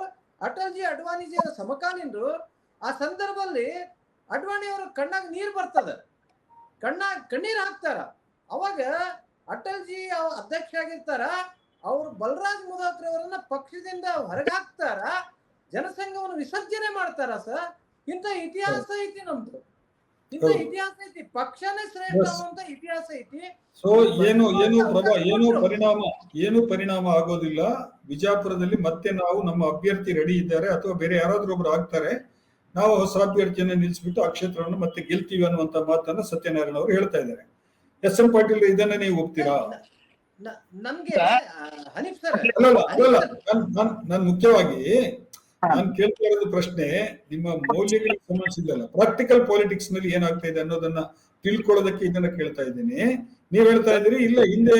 ಅಟಲ್ಜಿ ಅಡ್ವಾಣಿಜಿಯವರ ಸಮಕಾಲೀನರು. ಆ ಸಂದರ್ಭದಲ್ಲಿ ಅಡ್ವಾಣಿಯವರು ಕಣ್ಣಾಗ ನೀರು ಬರ್ತದ, ಕಣ್ಣೀರ್ ಹಾಕ್ತಾರ. ಅವಾಗ ಅಟಲ್ಜಿ ಅಧ್ಯಕ್ಷ ಆಗಿರ್ತಾರ, ಅವರು ಬಲರಾಜ್ ಮುಧೋಕ್ರವರನ್ನ ಪಕ್ಷದಿಂದ ಹೊರಗೆ ಹಾಕ್ತಾರ, ಜನಸಂಘವನ್ನು ವಿಸರ್ಜನೆ ಮಾಡ್ತಾರ. ಸರ್ ಇಂಥ ಇತಿಹಾಸ ಐತಿ ನಮ್ದು, ಇಂಥ ಇತಿಹಾಸ ಐತಿ. ಪಕ್ಷನೇ ಶ್ರೇಷ್ಠ ಅನ್ನುವಂತ ಇತಿಹಾಸ ಐತಿ. ಸೊ ಏನು ಪರಿಣಾಮ ಆಗೋದಿಲ್ಲ. ಬಿಜಾಪುರದಲ್ಲಿ ಮತ್ತೆ ನಾವು ನಮ್ಮ ಅಭ್ಯರ್ಥಿ ರೆಡಿ ಇದ್ದಾರೆ ಅಥವಾ ಬೇರೆ ಯಾರಾದ್ರೂ ಒಬ್ರು ಆಗ್ತಾರೆ, ನಾವು ಹೊಸ ಅಭ್ಯರ್ಥಿಯನ್ನ ನಿಲ್ಲಿಸ್ಬಿಟ್ಟು ಆ ಕ್ಷೇತ್ರವನ್ನು ಮತ್ತೆ ಗೆಲ್ತೀವಿ ಅನ್ನುವಂತ ಮಾತನ್ನ ಸತ್ಯನಾರಾಯಣ ಅವರು ಹೇಳ್ತಾ ಇದ್ದಾರೆ. ಎಸ್.ಎಂ. ಪಾಟೀಲ್ ಇದನ್ನ ನೀವು ಒಪ್ತೀರಾ? ನಮ್ಗೆ ಹನೀಫ್ ಸರ್, ನಾನು ಮುಖ್ಯವಾಗಿ ನಾನು ಕೇಳ್ತಾ ಇರೋದು ಪ್ರಶ್ನೆ ನಿಮ್ಮ ಮೌಲ್ಯಗಳಿಗೆ ಸಂಬಂಧಿಸಿದಲ್ಲ, ಪ್ರಾಕ್ಟಿಕಲ್ ಪಾಲಿಟಿಕ್ಸ್ ನಲ್ಲಿ ಏನಾಗ್ತಾ ಇದೆ ಅನ್ನೋದನ್ನ ತಿಳ್ಕೊಳ್ಳೋದಕ್ಕೆ ಇದನ್ನ ಕೇಳ್ತಾ ಇದ್ದೀನಿ. ನೀವ್ ಹೇಳ್ತಾ ಇದ್ದೀರಿ ಇಲ್ಲ ಹಿಂದೆ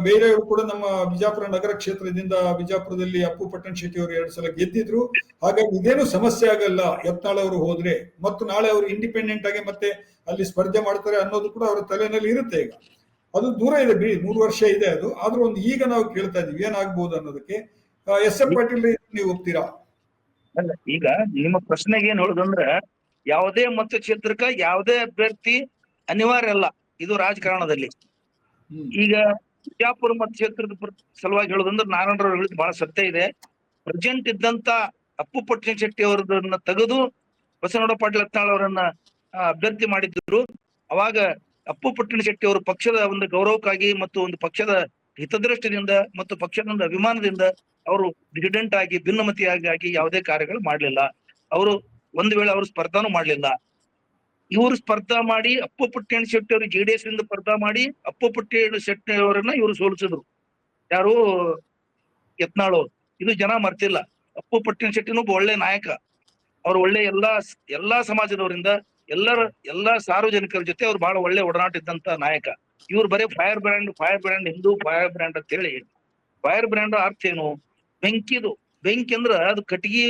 ಬೇರೆಯವರು ಕೂಡ ನಮ್ಮ ಬಿಜಾಪುರ ನಗರ ಕ್ಷೇತ್ರದಿಂದ ಬಿಜಾಪುರದಲ್ಲಿ ಅಪ್ಪು ಪಟ್ಟಣಶೆಟ್ಟಿ ಅವರು 2 ಸಲ ಗೆದ್ದಿದ್ರು, ಹಾಗಾಗಿ ಇದೇನು ಸಮಸ್ಯೆ ಆಗಲ್ಲ ಯತ್ನಾಳ್ ಅವರು ಹೋದ್ರೆ, ಮತ್ತು ನಾಳೆ ಅವರು ಇಂಡಿಪೆಂಡೆಂಟ್ ಆಗಿ ಮತ್ತೆ ಅಲ್ಲಿ ಸ್ಪರ್ಧೆ ಮಾಡ್ತಾರೆ ಅನ್ನೋದು ಕೂಡ ಅವರ ತಲೆಯಲ್ಲಿ ಇರುತ್ತೆ. ಈಗ ಅದು ದೂರ ಇದೆ ಬಿಡಿ, 3 ವರ್ಷ ಇದೆ ಅದು. ಆದ್ರೂ ಒಂದು ಈಗ ನಾವು ಕೇಳ್ತಾ ಇದೀವಿ ಏನಾಗ್ಬೋದು ಅನ್ನೋದಕ್ಕೆ. ಎಸ್.ಎಂ. ಪಾಟೀಲ್ ನೀವು ಒಪ್ತೀರಾ? ಅಲ್ಲ, ಈಗ ನಿಮ್ಮ ಪ್ರಶ್ನೆಗೆ ಏನ್ ಹೇಳುದಂದ್ರ ಯಾವುದೇ ಮತಕ್ಷೇತ್ರಕ್ಕ ಯಾವುದೇ ಅಭ್ಯರ್ಥಿ ಅನಿವಾರ್ಯ ಅಲ್ಲ ಇದು ರಾಜಕಾರಣದಲ್ಲಿ. ಹ್ಮ್ ಈಗ ಬಿಜಾಪುರ ಮತಕ್ಷೇತ್ರದ ಸಲುವಾಗಿ ಹೇಳುದಂದ್ರೆ ನಾರಾಯಣರಾವ್ ಹೇಳಿದ್ ಬಹಳ ಸತ್ಯ ಇದೆ. ಪ್ರೆಸೆಂಟ್ ಇದ್ದಂತ ಅಪ್ಪು ಪಟ್ಟಣ ಶೆಟ್ಟಿ ಅವರನ್ನ ತೆಗೆದು ಬಸವನಗೌಡ ಪಾಟೀಲ್ ಯತ್ನಾಳ್ ಅವರನ್ನ ಅಭ್ಯರ್ಥಿ ಮಾಡಿದ್ರು. ಅವಾಗ ಅಪ್ಪು ಪಟ್ಟಣ ಶೆಟ್ಟಿ ಅವರು ಪಕ್ಷದ ಒಂದು ಗೌರವಕ್ಕಾಗಿ ಮತ್ತು ಒಂದು ಪಕ್ಷದ ಹಿತದೃಷ್ಟಿಯಿಂದ ಮತ್ತು ಪಕ್ಷದ ಒಂದು ಅಭಿಮಾನದಿಂದ ಅವರು ಡಿಸಿಡೆಂಟ್ ಆಗಿ ಭಿನ್ನಮತಿಯಾಗಿ ಯಾವುದೇ ಕಾರ್ಯಗಳು ಮಾಡ್ಲಿಲ್ಲ. ಅವರು ಒಂದು ವೇಳೆ ಅವರು ಸ್ಪರ್ಧಾನು ಮಾಡ್ಲಿಲ್ಲ. ಇವರು ಸ್ಪರ್ಧಾ ಮಾಡಿ ಅಪ್ಪು ಪುಟ್ಟಣ ಶೆಟ್ಟಿ ಅವರು JDS ಇಂದ ಸ್ಪರ್ಧಾ ಮಾಡಿ ಅಪ್ಪು ಪುಟ್ಟಣ ಶೆಟ್ಟಿ ಅವರನ್ನ ಇವರು ಸೋಲಿಸಿದ್ರು. ಯಾರು? ಯತ್ನಾಳ್ ಅವರು. ಇದು ಜನ ಮರ್ತಿಲ್ಲ. ಅಪ್ಪು ಪುಟ್ಟಣ ಶೆಟ್ಟಿನೂ ಒಬ್ಬ ಒಳ್ಳೆ ನಾಯಕ. ಅವ್ರು ಒಳ್ಳೆ ಎಲ್ಲಾ ಸಮಾಜದವರಿಂದ ಎಲ್ಲಾ ಸಾರ್ವಜನಿಕರ ಜೊತೆ ಅವ್ರು ಬಹಳ ಒಳ್ಳೆ ಒಡನಾಟ ಇದ್ದಂತ ನಾಯಕ. ಇವ್ರು ಬರೀ fire brand Hindu fire brand ಅಂತ ಹೇಳಿ. ಫೈರ್ ಬ್ರ್ಯಾಂಡ್ ಅರ್ಥ ಏನು? ಬೆಂಕಿ ಅಂದ್ರ ಅದು ಕಟ್ಟಿಗೆ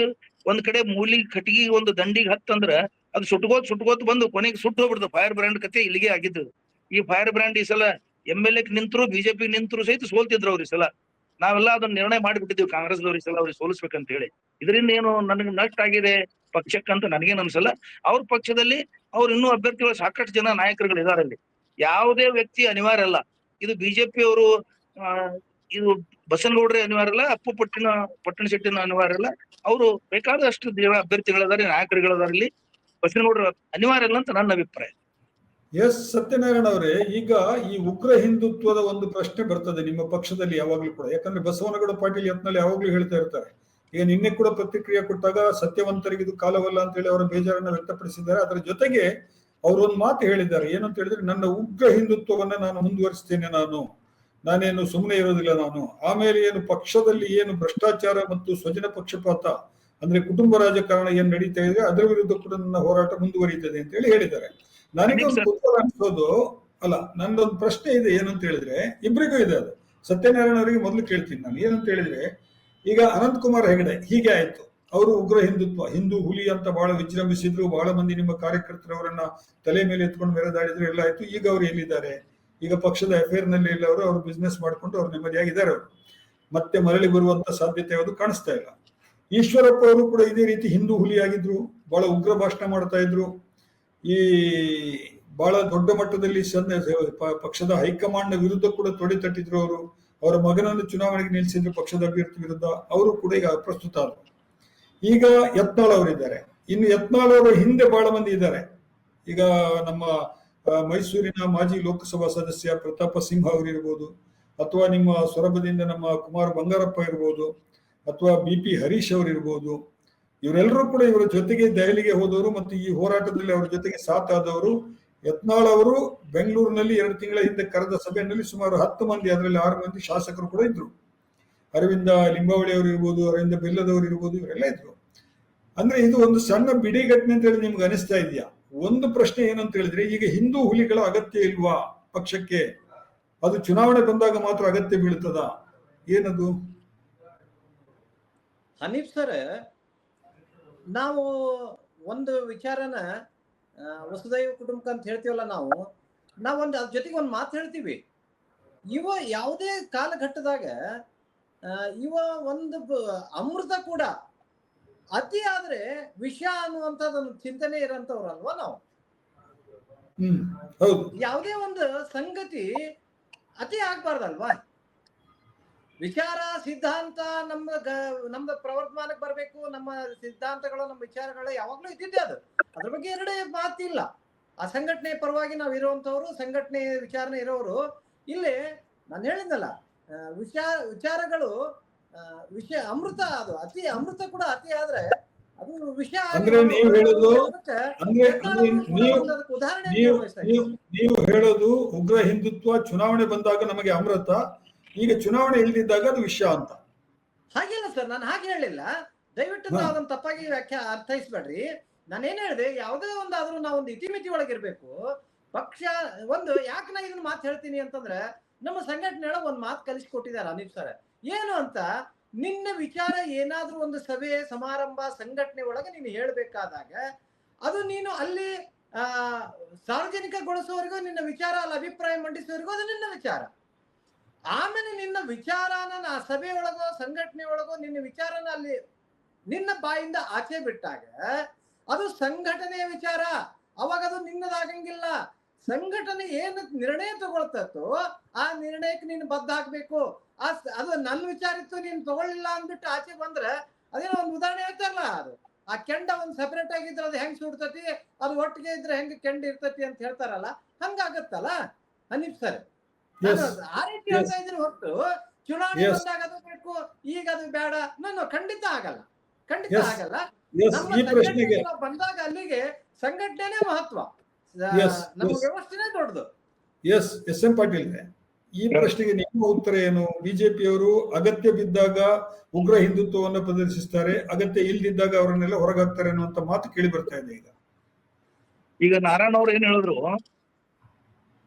ಒಂದ್ ಕಡೆ ಮೂಲಿ ಕಟ್ಟಿಗೆ ಒಂದು ದಂಡಿಗೆ ಹತ್ತಂದ್ರ ಅದು ಸುಟ್ಕೋತ್ ಬಂದು ಕೊನೆಗೆ ಸುಟ್ಟು ಹೋಗ್ಬಿಡ್ದು. ಫೈರ್ ಬ್ರ್ಯಾಂಡ್ ಕತೆ ಇಲ್ಲಿಗೆ ಆಗಿದ್ದು. ಈ ಫೈರ್ ಬ್ರ್ಯಾಂಡ್ ಈ ಸಲ MLA ನಿಂತರು, ಬಿಜೆಪಿ ನಿಂತರು ಸಹಿತ ಸೋಲ್ತಿದ್ರು ಅವ್ರ ಈ ಸಲ. ನಾವೆಲ್ಲ ಅದನ್ನ ನಿರ್ಣಯ ಮಾಡಿಬಿಟ್ಟಿದ್ದೀವಿ ಕಾಂಗ್ರೆಸ್ದವ್ರು ಈ ಸಲ ಅವ್ರಿಗೆ ಸೋಲಿಸ್ಬೇಕಂತ ಹೇಳಿ. ಇದರಿಂದ ಏನು ನನಗೆ ನಷ್ಟ ಆಗಿದೆ ಪಕ್ಷಕ್ಕಂತ ನನಗೇನು ಅನ್ಸಲ್ಲ. ಅವ್ರ ಪಕ್ಷದಲ್ಲಿ ಅವ್ರು ಇನ್ನೂ ಅಭ್ಯರ್ಥಿಗಳು ಸಾಕಷ್ಟು ಜನ ನಾಯಕರುಗಳು ಇದಾರಲ್ಲಿ. ಯಾವುದೇ ವ್ಯಕ್ತಿ ಅನಿವಾರ್ಯ ಅಲ್ಲ. ಇದು ಬಿಜೆಪಿ ಅವರು ಇದು ಬಸನಗೌಡ್ರೆ ಅನಿವಾರ್ಯ ಅಲ್ಲ, ಅಪ್ಪು ಪಟ್ಟಣ ಶೆಟ್ಟಿನ ಅನಿವಾರ್ಯ ಅಲ್ಲ. ಅವರು ಬೇಕಾದಷ್ಟು ಜನ ಅಭ್ಯರ್ಥಿಗಳಿದಾರೆ, ನಾಯಕರುಗಳಿದಾರಲ್ಲಿ. ಬಸನಗೌಡ್ರ ಅನಿವಾರ್ಯ ಅಲ್ಲ ಅಂತ ನನ್ನ ಅಭಿಪ್ರಾಯ. ಎಸ್ ಸತ್ಯನಾರಾಯಣ ಅವರೇ, ಈಗ ಈ ಉಗ್ರ ಹಿಂದುತ್ವದ ಒಂದು ಪ್ರಶ್ನೆ ಬರ್ತದೆ ನಿಮ್ಮ ಪಕ್ಷದಲ್ಲಿ ಯಾವಾಗ್ಲೂ ಕೂಡ. ಯಾಕಂದ್ರೆ ಬಸವನಗೌಡ ಪಾಟೀಲ್ ಯತ್ನಾಳ್ ಯಾವಾಗ್ಲೂ ಹೇಳ್ತಾ ಇರ್ತಾರೆ. ಈಗ ನಿನ್ನೆ ಕೂಡ ಪ್ರತಿಕ್ರಿಯೆ ಕೊಟ್ಟಾಗ ಸತ್ಯವಂತರಿಗೆ ಇದು ಕಾಲವಲ್ಲ ಅಂತ ಹೇಳಿ ಅವರ ಬೇಜಾರನ್ನ ವ್ಯಕ್ತಪಡಿಸಿದ್ದಾರೆ. ಅದರ ಜೊತೆಗೆ ಅವರೊಂದು ಮಾತು ಹೇಳಿದ್ದಾರೆ. ಏನಂತ ಹೇಳಿದ್ರೆ, ನನ್ನ ಉಗ್ರ ಹಿಂದುತ್ವವನ್ನ ನಾನು ಮುಂದುವರಿಸ್ತೇನೆ, ನಾನೇನು ಸುಮ್ಮನೆ ಇರೋದಿಲ್ಲ ನಾನು. ಆಮೇಲೆ ಏನು ಪಕ್ಷದಲ್ಲಿ ಏನು ಭ್ರಷ್ಟಾಚಾರ ಮತ್ತು ಸ್ವಜನ ಪಕ್ಷಪಾತ ಅಂದ್ರೆ ಕುಟುಂಬ ರಾಜಕಾರಣ ಏನ್ ನಡೀತಾ ಇದೆ ಅದರ ವಿರುದ್ಧ ಕೂಡ ನನ್ನ ಹೋರಾಟ ಮುಂದುವರಿಯುತ್ತದೆ ಅಂತ ಹೇಳಿ ಹೇಳಿದ್ದಾರೆ. ನನಗೆ ಒಂದು ಕುತೂಹಲ ಅನ್ಸೋದು ಅಲ್ಲ, ನಂದೊಂದು ಪ್ರಶ್ನೆ ಇದೆ. ಏನಂತ ಹೇಳಿದ್ರೆ, ಇಬ್ಬರಿಗೂ ಇದೆ ಅದು. ಸತ್ಯನಾರಾಯಣ ಅವರಿಗೆ ಮೊದಲು ಕೇಳ್ತೀನಿ ನಾನು. ಏನಂತ ಹೇಳಿದ್ರೆ, ಈಗ ಅನಂತಕುಮಾರ್ ಹೆಗಡೆ ಹೀಗೆ ಆಯ್ತು, ಅವರು ಉಗ್ರ ಹಿಂದುತ್ವ, ಹಿಂದೂ ಹುಲಿ ಅಂತ ಬಹಳ ವಿಜೃಂಭಿಸಿದ್ರು. ಬಹಳ ಮಂದಿ ನಿಮ್ಮ ಕಾರ್ಯಕರ್ತರು ಅವರನ್ನ ತಲೆ ಮೇಲೆ ಎತ್ಕೊಂಡು ಮೆರೆದಾಡಿದ್ರು, ಎಲ್ಲ ಆಯ್ತು. ಈಗ ಅವ್ರು ಎಲ್ಲಿದ್ದಾರೆ? ಈಗ ಪಕ್ಷದ ಅಫೇರ್ ನಲ್ಲಿ ಇಲ್ಲ. ಅವರು ಬಿಸ್ನೆಸ್ ಮಾಡ್ಕೊಂಡು ಅವ್ರು ನೆಮ್ಮದಿಯಾಗಿದ್ದಾರೆ. ಅವರು ಮತ್ತೆ ಮರಳಿ ಬರುವಂತ ಸಾಧ್ಯತೆ ಯಾವುದು ಕಾಣಿಸ್ತಾ ಇಲ್ಲ. ಈಶ್ವರಪ್ಪ ಅವರು ಕೂಡ ಇದೇ ರೀತಿ ಹಿಂದೂ ಹುಲಿ ಆಗಿದ್ರು, ಬಹಳ ಉಗ್ರ ಭಾಷಣ ಮಾಡ್ತಾ ಇದ್ರು. ಈ ಬಹಳ ದೊಡ್ಡ ಮಟ್ಟದಲ್ಲಿ ಪಕ್ಷದ ಹೈಕಮಾಂಡ್ ವಿರುದ್ಧ ಕೂಡ ತೊಡೆ ತಟ್ಟಿದ್ರು. ಅವರ ಮಗನನ್ನು ಚುನಾವಣೆಗೆ ನಿಲ್ಲಿಸಿದ್ರು ಪಕ್ಷದ ಅಭ್ಯರ್ಥಿ ವಿರುದ್ಧ. ಅವರು ಕೂಡ ಈಗ ಅಪ್ರಸ್ತುತ ಆದ್ರು. ಈಗ ಯತ್ನಾಳ್ ಅವರಿದ್ದಾರೆ. ಇನ್ನು ಯತ್ನಾಳ್ ಅವರ ಹಿಂದೆ ಬಹಳ ಮಂದಿ ಇದ್ದಾರೆ. ಈಗ ನಮ್ಮ ಮೈಸೂರಿನ ಮಾಜಿ ಲೋಕಸಭಾ ಸದಸ್ಯ ಪ್ರತಾಪ ಸಿಂಹ ಅವರಿರ್ಬೋದು, ಅಥವಾ ನಿಮ್ಮ ಸೊರಬದಿಂದ ನಮ್ಮ ಕುಮಾರ್ ಬಂಗಾರಪ್ಪ ಇರ್ಬೋದು, ಅಥವಾ BP ಹರೀಶ್ ಅವರಿರ್ಬೋದು. ಇವರೆಲ್ಲರೂ ಕೂಡ ಇವರ ಜೊತೆಗೆ ದೆಹಲಿಗೆ ಹೋದವರು ಮತ್ತು ಈ ಹೋರಾಟದಲ್ಲಿ ಅವರ ಜೊತೆಗೆ ಸಾಥ್ ಆದವರು. ಯತ್ನಾಳ್ ಅವರು ಬೆಂಗಳೂರಿನಲ್ಲಿ 2 ತಿಂಗಳ ಹಿಂದೆ ಕರೆದ ಸಭೆಯಲ್ಲಿ ಸುಮಾರು 10 ಮಂದಿ, ಅದರಲ್ಲಿ 6 ಮಂದಿ ಶಾಸಕರು ಕೂಡ ಇದ್ರು. ಅರವಿಂದ ಲಿಂಬಾವಳಿ ಅವರು ಇರ್ಬೋದು, ಅರವಿಂದ ಬೆಲ್ಲದವರು ಇರ್ಬೋದು, ಇವರೆಲ್ಲ ಇದ್ರು. ಅಂದ್ರೆ ಇದು ಒಂದು ಸಣ್ಣ ಬಿಡಿ ಘಟನೆ ಅಂತ ಹೇಳಿ ನಿಮ್ಗೆ ಅನಿಸ್ತಾ ಇದೆಯಾ? ಒಂದು ಪ್ರಶ್ನೆ ಏನಂತ ಹೇಳಿದ್ರೆ, ಈಗ ಹಿಂದೂ ಹುಲಿಗಳ ಅಗತ್ಯ ಇಲ್ವಾ ಪಕ್ಷಕ್ಕೆ? ಅದು ಚುನಾವಣೆ ಬಂದಾಗ ಮಾತ್ರ ಅಗತ್ಯ ಬೀಳ್ತದ? ಏನದು? ಹನೀಫ್ ಸರ್, ನಾವು ಒಂದು ವಿಚಾರನ ವಸುದೈವ ಕುಟುಂಬ ಅಂತ ಹೇಳ್ತೀವಲ್ಲ, ನಾವೊಂದು ಅದ್ರ ಜೊತೆಗೆ ಒಂದು ಮಾತು ಹೇಳ್ತೀವಿ. ಇವ ಯಾವುದೇ ಕಾಲಘಟ್ಟದಾಗ ಇವ ಒಂದು ಅಮೃತ ಕೂಡ ಅತಿ ಆದ್ರೆ ವಿಷ ಅನ್ನುವಂಥದ್ದೊಂದು ಚಿಂತನೆ ಇರೋಂಥವ್ರಲ್ವಾ ನಾವು. ಯಾವುದೇ ಒಂದು ಸಂಗತಿ ಅತಿ ಆಗ್ಬಾರ್ದಲ್ವಾ? ವಿಚಾರ ಸಿದ್ಧಾಂತ ನಮ್ದು ಪ್ರವರ್ಧಮಾನಕ್ಕೆ ಬರ್ಬೇಕು. ನಮ್ಮ ಸಿದ್ಧಾಂತಗಳು, ನಮ್ಮ ವಿಚಾರಗಳು ಯಾವಾಗ್ಲೂ ಇದ್ದಿದ್ದೆ. ಅದ್ರ ಬಗ್ಗೆ ಎರಡೇ ಮಾತಿಲ್ಲ. ಆ ಸಂಘಟನೆ ಪರವಾಗಿ ನಾವು ಇರುವಂತವ್ರು, ಸಂಘಟನೆ ವಿಚಾರಣೆ ಇರೋರು. ಇಲ್ಲಿ ನಾನು ಹೇಳಿದ್ನಲ್ಲ, ವಿಚಾರಗಳು ವಿಷಯ ಅಮೃತ. ಅದು ಅತಿ ಅಮೃತ ಕೂಡ ಅತಿ ಆದ್ರೆ ಅದು ವಿಷಯ. ನೀವು ಹೇಳೋದು ಉಗ್ರ ಹಿಂದುತ್ವ ಚುನಾವಣೆ ಬಂದಾಗ ನಮಗೆ ಅಮೃತ, ಈಗ ಚುನಾವಣೆ ಇಲ್ದಿದ್ದಾಗ ಅದು ವಿಷಯ ಅಂತ. ಹಾಗಿಲ್ಲ ಸರ್, ನಾನು ಹಾಗೆ ಹೇಳಿಲ್ಲ. ದಯವಿಟ್ಟು ನಾವು ಅದನ್ನ ತಪ್ಪಾಗಿ ಅರ್ಥೈಸ್ಬೇಡ್ರಿ. ನಾನೇನ್ ಹೇಳಿದೆ, ಯಾವುದೇ ಒಂದಾದ್ರೂ ನಾವೊಂದು ಇತಿಮಿತಿ ಒಳಗಿರ್ಬೇಕು. ಪಕ್ಷ ಒಂದು ಯಾಕೆ ನಾ ಇದನ್ನ ಮಾತು ಹೇಳ್ತೀನಿ ಅಂತಂದ್ರೆ, ನಮ್ಮ ಸಂಘಟನೆ ಒಂದ್ ಮಾತು ಕಲಿಸ್ಕೊಟ್ಟಿದ್ದಾರೆ ಅನೀಫ್ ಸರ್. ಏನು ಅಂತ, ನಿನ್ನ ವಿಚಾರ ಏನಾದ್ರೂ ಒಂದು ಸಭೆ ಸಮಾರಂಭ ಸಂಘಟನೆ ಒಳಗೆ ನೀನು ಹೇಳ್ಬೇಕಾದಾಗ ಅದು ನೀನು ಅಲ್ಲಿ ಸಾರ್ವಜನಿಕಗೊಳಿಸುವವರೆಗೂ ನಿನ್ನ ವಿಚಾರ, ಅಲ್ಲಿ ಅಭಿಪ್ರಾಯ ಮಂಡಿಸುವವರೆಗೂ ಅದು ನಿನ್ನ ವಿಚಾರ. ಆಮೇಲೆ ನಿನ್ನ ವಿಚಾರನ ಆ ಸಭೆ ಒಳಗೋ ಸಂಘಟನೆ ಒಳಗೋ ನಿನ್ನ ವಿಚಾರನ ಅಲ್ಲಿ ನಿನ್ನ ಬಾಯಿಂದ ಆಚೆ ಬಿಟ್ಟಾಗ ಅದು ಸಂಘಟನೆಯ ವಿಚಾರ, ಅವಾಗ ಅದು ನಿನ್ನದಾಗಂಗಿಲ್ಲ. ಸಂಘಟನೆ ಏನು ನಿರ್ಣಯ ತಗೊಳ್ತೋ ಆ ನಿರ್ಣಯಕ್ಕೆ ನೀನು ಬದ್ಧ ಹಾಕ್ಬೇಕು. ಅದು ನನ್ನ ವಿಚಾರ ಇತ್ತು, ನೀನ್ ತಗೊಳ್ಳಿಲ್ಲ ಅಂದ್ಬಿಟ್ಟು ಆಚೆ ಬಂದ್ರೆ ಅದೇನೋ ಒಂದು ಉದಾಹರಣೆ ಹೇಳ್ತಾರಲ್ಲ, ಅದು ಆ ಕೆಂಡ ಒಂದು ಸಪರೇಟ್ ಆಗಿದ್ರೆ ಅದು ಹೆಂಗ್ ಸುಡ್ತತಿ, ಅದು ಒಟ್ಟಿಗೆ ಇದ್ರೆ ಹೆಂಗ್ ಕೆಂಡ ಇರ್ತತಿ ಅಂತ ಹೇಳ್ತಾರಲ್ಲ, ಹಂಗಾಗತ್ತಲ್ಲ ಹನೀಫ್ ಸರ್. ಆ ರೀತಿ ಹೇಳ್ತಾ ಇದ್ರೆ ಹೊರತು ಚುನಾವಣೆ ಬಂದಾಗ ಅದು ಬೇಕು, ಈಗ ಅದು ಬೇಡ, ನಾನು ಖಂಡಿತ ಆಗಲ್ಲ, ಖಂಡಿತ ಆಗಲ್ಲ. ನಮ್ಮ ಬಂದಾಗ ಅಲ್ಲಿಗೆ ಸಂಘಟನೆ ಮಹತ್ವ, ನಮ್ಮ ವ್ಯವಸ್ಥೆನೇ ದೊಡ್ಡದು. ಎಸ್ ಎಂ ಪಾಟೀಲ್, ಈ ಪ್ರಶ್ನೆಗೆ ನಿಮ್ಮ ಉತ್ತರ ಏನು? ಬಿಜೆಪಿಯವರು ಅಗತ್ಯ ಬಿದ್ದಾಗ ಉಗ್ರ ಹಿಂದುತ್ವವನ್ನು ಪ್ರದರ್ಶಿಸ್ತಾರೆ, ಅಗತ್ಯ ಇಲ್ದಿದ್ದಾಗ ಅವರನ್ನೆಲ್ಲ ಹೊರಗಾಗ್ತಾರೆ ಅನ್ನುವಂತ ಮಾತು ಕೇಳಿ ಬರ್ತಾ ಇದೆ. ಈಗ ನಾರಾಯಣ ಅವ್ರು ಏನ್ ಹೇಳಿದ್ರು,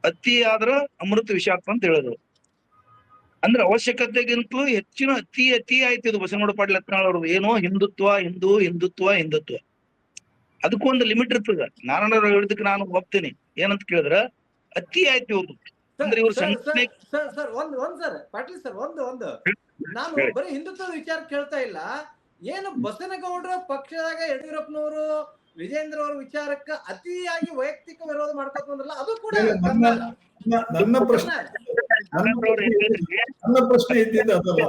ಅತಿ ಆದ್ರ ಅಮೃತ ವಿಷಾಕ್ತ ಅಂತ ಹೇಳಿದ್ರು. ಅಂದ್ರೆ ಅವಶ್ಯಕತೆಗಿಂತಲೂ ಹೆಚ್ಚಿನ ಅತಿ ಆಯ್ತು ಇದು. ಬಸವನಗೌಡ ಪಾಟೀಲ್ ಯತ್ನಾಳ್ ಅವ್ರದ್ದು ಏನೋ ಹಿಂದುತ್ವ ಹಿಂದುತ್ವ ಅದಕ್ಕೂ ಒಂದು ಲಿಮಿಟ್ ಇರ್ತದ. ನಾರಾಯಣ ಅವ್ರು ಹೇಳಿದಕ್ಕೆ ನಾನು ಒಪ್ತೀನಿ. ಏನಂತ ಕೇಳಿದ್ರ ಅತಿ ಆಯ್ತು ಇವ್ರದ್ದು. ಅಂದ್ರೆ ಇವ್ರು ಸಂಘಟನೆ ಸರ್ ಪಾಟೀಲ್ ಸರ್ ಒಂದು ನಾನು ಬರೀ ಹಿಂದುತ್ವದ ವಿಚಾರ ಕೇಳ್ತಾ ಇಲ್ಲ. ಏನು ಬಸನಗೌಡರ ಪಕ್ಷದಾಗ ಯಡಿಯೂರಪ್ಪನವರು ವಿಜೇಂದ್ರ ಅವರ ವಿಚಾರಕ್ಕ ಅತಿಯಾಗಿ ವೈಯಕ್ತಿಕ ವಿರೋಧ ಮಾಡ್ಕೊತ ಬಂದ್ರಲ್ಲ, ಅದು ಕೂಡ ನನ್ನ ಪ್ರಶ್ನೆ ಇದ್ದಿದ್ದ ಅದಲ್ಲ.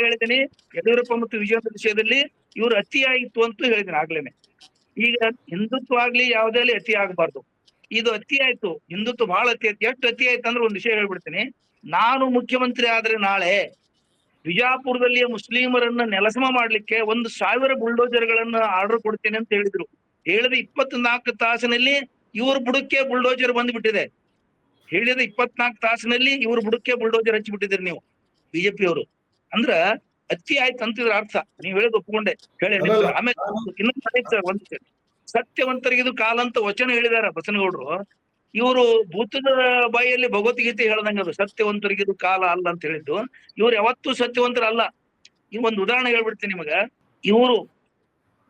ಹೇಳಿದ್ದೀನಿ ಯಡಿಯೂರಪ್ಪ ಮತ್ತು ವಿಜಯೇಂದ್ರ ವಿಷಯದಲ್ಲಿ ಇವ್ರು ಅತಿ ಆಯಿತು ಅಂತ ಹೇಳಿದ್ದೀನಿ ಆಗ್ಲೇನೆ. ಈಗ ಹಿಂದುತ್ವ ಆಗ್ಲಿ ಯಾವ್ದೇ ಅತಿ ಆಗ್ಬಾರ್ದು. ಇದು ಅತಿ ಆಯ್ತು, ಹಿಂದುತ್ವ ಬಹಳ ಅತಿ ಆಯ್ತು. ಎಷ್ಟು ಅತಿ ಆಯ್ತು ಅಂದ್ರೆ ಒಂದ್ ವಿಷಯ ಹೇಳ್ಬಿಡ್ತೀನಿ. ನಾನು ಮುಖ್ಯಮಂತ್ರಿ ಆದ್ರೆ ನಾಳೆ ಬಿಜಾಪುರದಲ್ಲಿ ಮುಸ್ಲಿಮರನ್ನ ನೆಲಸಮ ಮಾಡ್ಲಿಕ್ಕೆ 1,000 ಬುಲ್ಡೋಜರ್ಗಳನ್ನ ಆರ್ಡರ್ ಕೊಡ್ತೇನೆ ಅಂತ ಹೇಳಿದ್ರು. ಹೇಳಿದ 24 ತಾಸಿನಲ್ಲಿ ಇವ್ರ ಬುಡಕ್ಕೆ ಬುಲ್ಡೋಜರ್ ಬಂದ್ಬಿಟ್ಟಿದೆ. ಹೇಳಿದ 24 ತಾಸಿನಲ್ಲಿ ಇವ್ರ ಬುಡಕ್ಕೆ ಬುಲ್ಡೋಜರ್ ಹಚ್ಚಿಬಿಟ್ಟಿದ್ರಿ ನೀವು ಬಿಜೆಪಿ ಅವರು. ಅಂದ್ರ ಅತಿ ಆಯ್ತು ಅಂತಿದ್ರ ಅರ್ಥ. ನೀವ್ ಹೇಳಿದ್ ಒಪ್ಕೊಂಡೆ ಹೇಳಿ. ಆಮೇಲೆ ಇನ್ನೊಂದು ಸತ್ಯವಂತರಿಗೆ ಇದು ಕಾಲ ಅಂತ ವಚನ ಹೇಳಿದಾರ ಬಸನಗೌಡ್ರು. ಇವರು ಭೂತದ ಬಾಯಿಯಲ್ಲಿ ಭಗವದ್ಗೀತೆ ಹೇಳ್ದಂಗ ಅದು ಸತ್ಯವಂತರಿಗೆ ಇದು ಕಾಲ ಅಲ್ಲ ಅಂತ ಹೇಳಿದ್ದು. ಇವ್ರು ಯಾವತ್ತೂ ಸತ್ಯವಂತರಲ್ಲ. ಈ ಒಂದು ಉದಾಹರಣೆ ಹೇಳ್ಬಿಡ್ತೀನಿ ನಿಮಗ. ಇವರು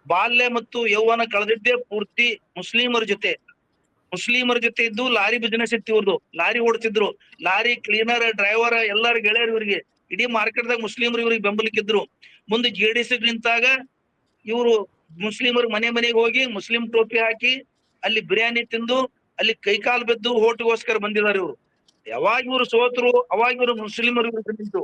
ಬಾಲ್ಯ ಮತ್ತು ಯೌವನ ಕಳೆದಿದ್ದೇ ಪೂರ್ತಿ ಮುಸ್ಲಿಮರ ಜೊತೆ ಇದ್ದು ಲಾರಿ ಬಿಸಿನೆಸ್ ಇತ್ತು ಇವ್ರದ್ದು. ಲಾರಿ ಓಡ್ತಿದ್ರು, ಲಾರಿ ಕ್ಲೀನರ್, ಡ್ರೈವರ್, ಎಲ್ಲಾರು ಗೆಳೆಯರು ಇವ್ರಿಗೆ. ಇಡೀ ಮಾರ್ಕೆಟ್ದಾಗ ಮುಸ್ಲಿಮರು ಇವ್ರಿಗೆ ಬೆಂಬಲಿಕ್ಕಿದ್ರು. ಮುಂದೆ JDS ನಿಂತಾಗ ಇವರು ಮುಸ್ಲಿಮರು ಮನೆಗೆ ಹೋಗಿ ಮುಸ್ಲಿಂ ಟೋಪಿ ಹಾಕಿ ಅಲ್ಲಿ ಬಿರಿಯಾನಿ ತಿಂದು ಅಲ್ಲಿ ಕೈಕಾಲು ಬೆದ್ದು ಓಟ್ಗೋಸ್ಕರ ಬಂದಿದ್ದಾರೆ ಇವರು. ಯಾವಾಗ ಇವರು ಸೋತರು ಅವಾಗ ಇವರು ಮುಸ್ಲಿಮರು ನಿಂತು.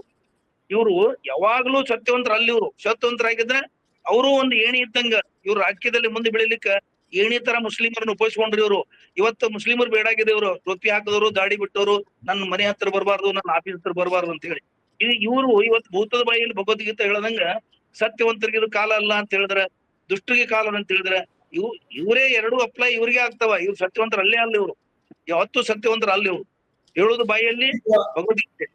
ಇವರು ಯಾವಾಗ್ಲೂ ಸತ್ಯವಂತರ ಅಲ್ಲಿ. ಇವರು ಸತ್ಯವಂತರಾಗಿದ್ರೆ ಅವರು ಒಂದು ಏಣಿ ಇದ್ದಂಗ ಇವ್ರು ರಾಜಕೀಯದಲ್ಲಿ ಮುಂದೆ ಬೆಳಿಲಿಕ್ಕ ಏಣಿ ತರ ಮುಸ್ಲಿಮರನ್ನ ಉಪಯೋಗಿಸ್ಕೊಂಡ್ರಿ ಇವರು. ಇವತ್ತು ಮುಸ್ಲಿಮರು ಬೇಡಾಗಿದೆ. ಇವರು ಟೋಪಿ ಹಾಕಿದವರು, ದಾಡಿ ಬಿಟ್ಟವರು, ನನ್ನ ಮನೆ ಹತ್ರ ಬರಬಾರ್ದು, ನನ್ನ ಆಫೀಸ್ ಹತ್ರ ಬರಬಾರ್ದು ಅಂತ ಹೇಳಿ ಇವರು ಇವತ್ತು ಭೂತದ ಬಾಯಿಯಲ್ಲಿ ಭಗವದ್ಗೀತೆ ಹೇಳದಂಗ ಸತ್ಯವಂತರಿಗೆ ಇದು ಕಾಲ ಅಲ್ಲ ಅಂತ ಹೇಳಿದ್ರೆ, ದುಷ್ಟರಿಗೆ ಕಾಲ ಅಂತ ಹೇಳಿದ್ರೆ ಇವರೇ ಎರಡೂ ಅಪ್ಲೈ ಇವ್ರಿಗೆ ಆಗ್ತಾವ. ಇವ್ರು ಸತ್ಯವಂತರ ಅಲ್ಲೇ ಅಲ್ಲ. ಇವರು ಯಾವತ್ತೂ ಸತ್ಯವಂತರ ಅಲ್ಲಿ. ಇವ್ರು ಹೇಳೋದು ಬಾಯಲ್ಲಿ ಭಗವದ್ಗೀತೆ.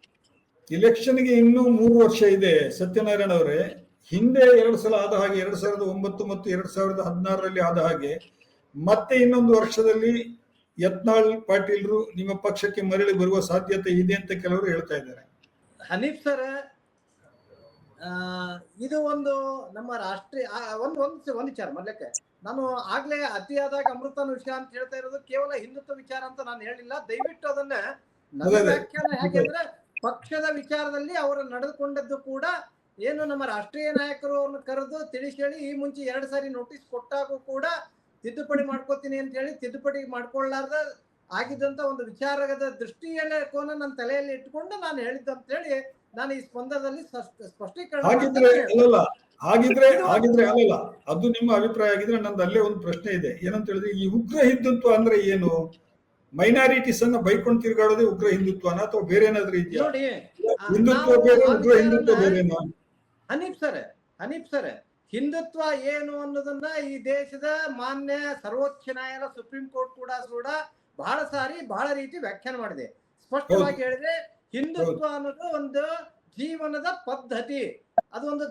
ಇಲೆಕ್ಷನ್ಗೆ ಇನ್ನೂ 3 ವರ್ಷ ಇದೆ ಸತ್ಯನಾರಾಯಣ ಅವರೇ. ಹಿಂದೆ 2 ಸಲ ಆದ ಹಾಗೆ 2009 ಮತ್ತು 2016ರಲ್ಲಿ ಆದ ಹಾಗೆ ಮತ್ತೆ ಇನ್ನೊಂದು ವರ್ಷದಲ್ಲಿ ಯತ್ನಾಳ್ ಪಾಟೀಲ್ರು ನಿಮ್ಮ ಪಕ್ಷಕ್ಕೆ ಮರಳಿ ಬರುವ ಸಾಧ್ಯತೆ ಇದೆ ಅಂತ ಕೆಲವರು ಹೇಳ್ತಾ ಇದ್ದಾರೆ. ಹನೀಫ್ ಸರ್, ಇದು ಒಂದು ನಮ್ಮ ರಾಷ್ಟ್ರೀಯ ಒಂದು ವಿಚಾರ ಮೊದಲಕ್ಕೆ ನಾನು ಆಗ್ಲೇ ಅತಿಯಾದಾಗ ಅಮೃತನ ವಿಷಯ ಅಂತ ಹೇಳ್ತಾ ಇರೋದು ಕೇವಲ ಹಿಂದುತ್ವ ವಿಚಾರ ಅಂತ ನಾನು ಹೇಳಿಲ್ಲ. ದಯವಿಟ್ಟು ಅದನ್ನ ನನ್ನ ವ್ಯಾಖ್ಯಾನ ಹೇಗೆಂದ್ರೆ ಪಕ್ಷದ ವಿಚಾರದಲ್ಲಿ ಅವರು ನಡೆದುಕೊಂಡದ್ದು ಕೂಡ ಏನು ನಮ್ಮ ರಾಷ್ಟ್ರೀಯ ನಾಯಕರು ಅವ್ರನ್ನ ಕರೆದು ತಿಳಿಸಿ ಹೇಳಿ ಈ ಮುಂಚೆ 2 ಸಾರಿ ನೋಟಿಸ್ ಕೊಟ್ಟಾಗೂ ಕೂಡ ತಿದ್ದುಪಡಿ ಮಾಡ್ಕೋತೀನಿ ಅಂತ ಹೇಳಿ ತಿದ್ದುಪಡಿ ಮಾಡ್ಕೊಳ್ಳಾರ್ದ ಆಗಿದ್ದಂತ ಒಂದು ವಿಚಾರದ ದೃಷ್ಟಿಯಲ್ಲೇ ಕೋನ ನನ್ನ ತಲೆಯಲ್ಲಿ ಇಟ್ಕೊಂಡು ನಾನು ಹೇಳಿದ್ದಂತ ಹೇಳಿ ನಾನು ಈ ಸ್ಪಂದನದಲ್ಲಿ ಸ್ಪಷ್ಟೀಕರಣ. ಹಾಗಿದ್ರೆ ಅಲ್ಲಲ್ಲ, ಅದು ನಿಮ್ಮ ಅಭಿಪ್ರಾಯ ಆಗಿದ್ರೆ ನಂದು ಅಲ್ಲೇ ಒಂದು ಪ್ರಶ್ನೆ ಇದೆ. ಏನಂತ ಹೇಳಿದ್ರೆ, ಈ ಉಗ್ರ ಹಿಂದುತ್ವ ಅಂದ್ರೆ ಏನು? ಮೈನಾರಿಟೀಸ್ ಅನ್ನ ಬೈಕೊಂಡು ತಿರುಗಾಡೋದೇ ಉಗ್ರ ಹಿಂದುತ್ವನ ಅಥವಾ ಬೇರೆ ಏನಾದ್ರೂ ಇದೆಯಾ? ನೋಡಿ, ಹಿಂದುತ್ವ ಬೇರೆ, ಉಗ್ರ ಹಿಂದುತ್ವ ಬೇರೆನಾ? ಹನೀಫ್ ಸರ್, ಹಿಂದುತ್ವ ಏನು ಅನ್ನೋದನ್ನ ಈ ದೇಶದ ಮಾನ್ಯ ಸರ್ವೋಚ್ಚ ನ್ಯಾಯಾಲಯ ಸುಪ್ರೀಂ ಕೋರ್ಟ್ ಕೂಡ ಬಹಳ ಸಾರಿ ಬಹಳ ರೀತಿ ವ್ಯಾಖ್ಯಾನ ಮಾಡಿದೆ. ಸ್ಪಷ್ಟವಾಗಿ ಹೇಳಿದ್ರೆ ಹಿಂದುತ್ವ ಅನ್ನೋದು ಒಂದು ಜೀವನದ ಪದ್ಧತಿ, ಅದು ಒಂದು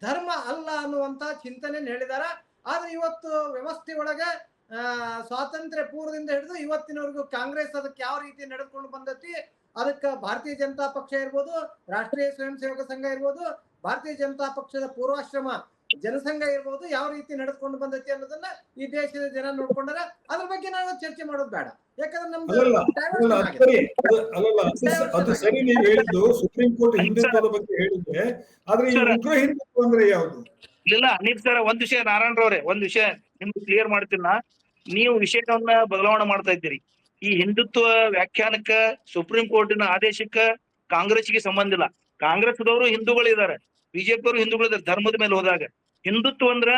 ಧರ್ಮ ಅಲ್ಲ ಅನ್ನುವಂತ ಚಿಂತನೆ ಹೇಳಿದಾರ. ಆದ್ರೆ ಇವತ್ತು ವ್ಯವಸ್ಥೆ ಒಳಗೆ ಸ್ವಾತಂತ್ರ್ಯ ಪೂರ್ವದಿಂದ ಹಿಡಿದು ಇವತ್ತಿನವರೆಗೂ ಕಾಂಗ್ರೆಸ್ ಅದಕ್ಕೆ ಯಾವ ರೀತಿ ನಡೆದುಕೊಂಡು ಬಂದತಿ, ಅದಕ್ಕೆ ಭಾರತೀಯ ಜನತಾ ಪಕ್ಷ ಇರ್ಬೋದು, ರಾಷ್ಟ್ರೀಯ ಸ್ವಯಂ ಸೇವಕ ಸಂಘ ಇರ್ಬೋದು, ಭಾರತೀಯ ಜನತಾ ಪಕ್ಷದ ಪೂರ್ವಾಶ್ರಮ ಜನಸಂಘ ಇರ್ಬೋದು ಯಾವ ರೀತಿ ನಡೆದುಕೊಂಡು ಬಂದೈತಿ ಅನ್ನೋದನ್ನ ಈ ದೇಶದ ಜನ ನೋಡ್ಕೊಂಡಾರ. ಅದ್ರ ಬಗ್ಗೆ ನಾವು ಚರ್ಚೆ ಮಾಡೋದು ಬೇಡ, ಯಾಕಂದ್ರೆ ನಮ್ದು ಅಲ್ಲಲ್ಲ ಅದು ಸರಿ. ನೀವು ಹೇಳಿದ್ದು ಸುಪ್ರೀಂ ಕೋರ್ಟ್ ಅನಿಲ್ ಸರ್, ಹಿಂದುತ್ವದ ಬಗ್ಗೆ ಹೇಳಿದ್ರೆ, ಆದ್ರೆ ಈ ಸರ್, ಉಗ್ರ ಹಿಂದುತ್ವ ಅಂದ್ರೆ ಯಾವುದು? ಇಲ್ಲ ಅನಿಲ್ ಸರ್, ಒಂದ್ ವಿಷಯ ನಾರಾಯಣರವ್ರೆ, ಒಂದ್ ವಿಷಯ ನಿಮ್ಗೆ ಕ್ಲಿಯರ್ ಮಾಡ್ತೀನ. ನೀವು ವಿಷಯವನ್ನ ಬದಲಾವಣೆ ಮಾಡ್ತಾ ಇದ್ದೀರಿ. ಈ ಹಿಂದುತ್ವ ವ್ಯಾಖ್ಯಾನಕ್ಕ ಸುಪ್ರೀಂ ಕೋರ್ಟಿನ ಆದೇಶಕ್ಕ ಕಾಂಗ್ರೆಸ್ಗೆ ಸಂಬಂಧ ಇಲ್ಲ. ಕಾಂಗ್ರೆಸ್ದವರು ಹಿಂದೂಗಳಿದ್ದಾರೆ, ಬಿಜೆಪಿ ಅವರು ಹಿಂದೂಗಳಿದ್ದಾರೆ. ಧರ್ಮದ ಮೇಲೆ ಹೋದಾಗ ಹಿಂದುತ್ವ ಅಂದ್ರ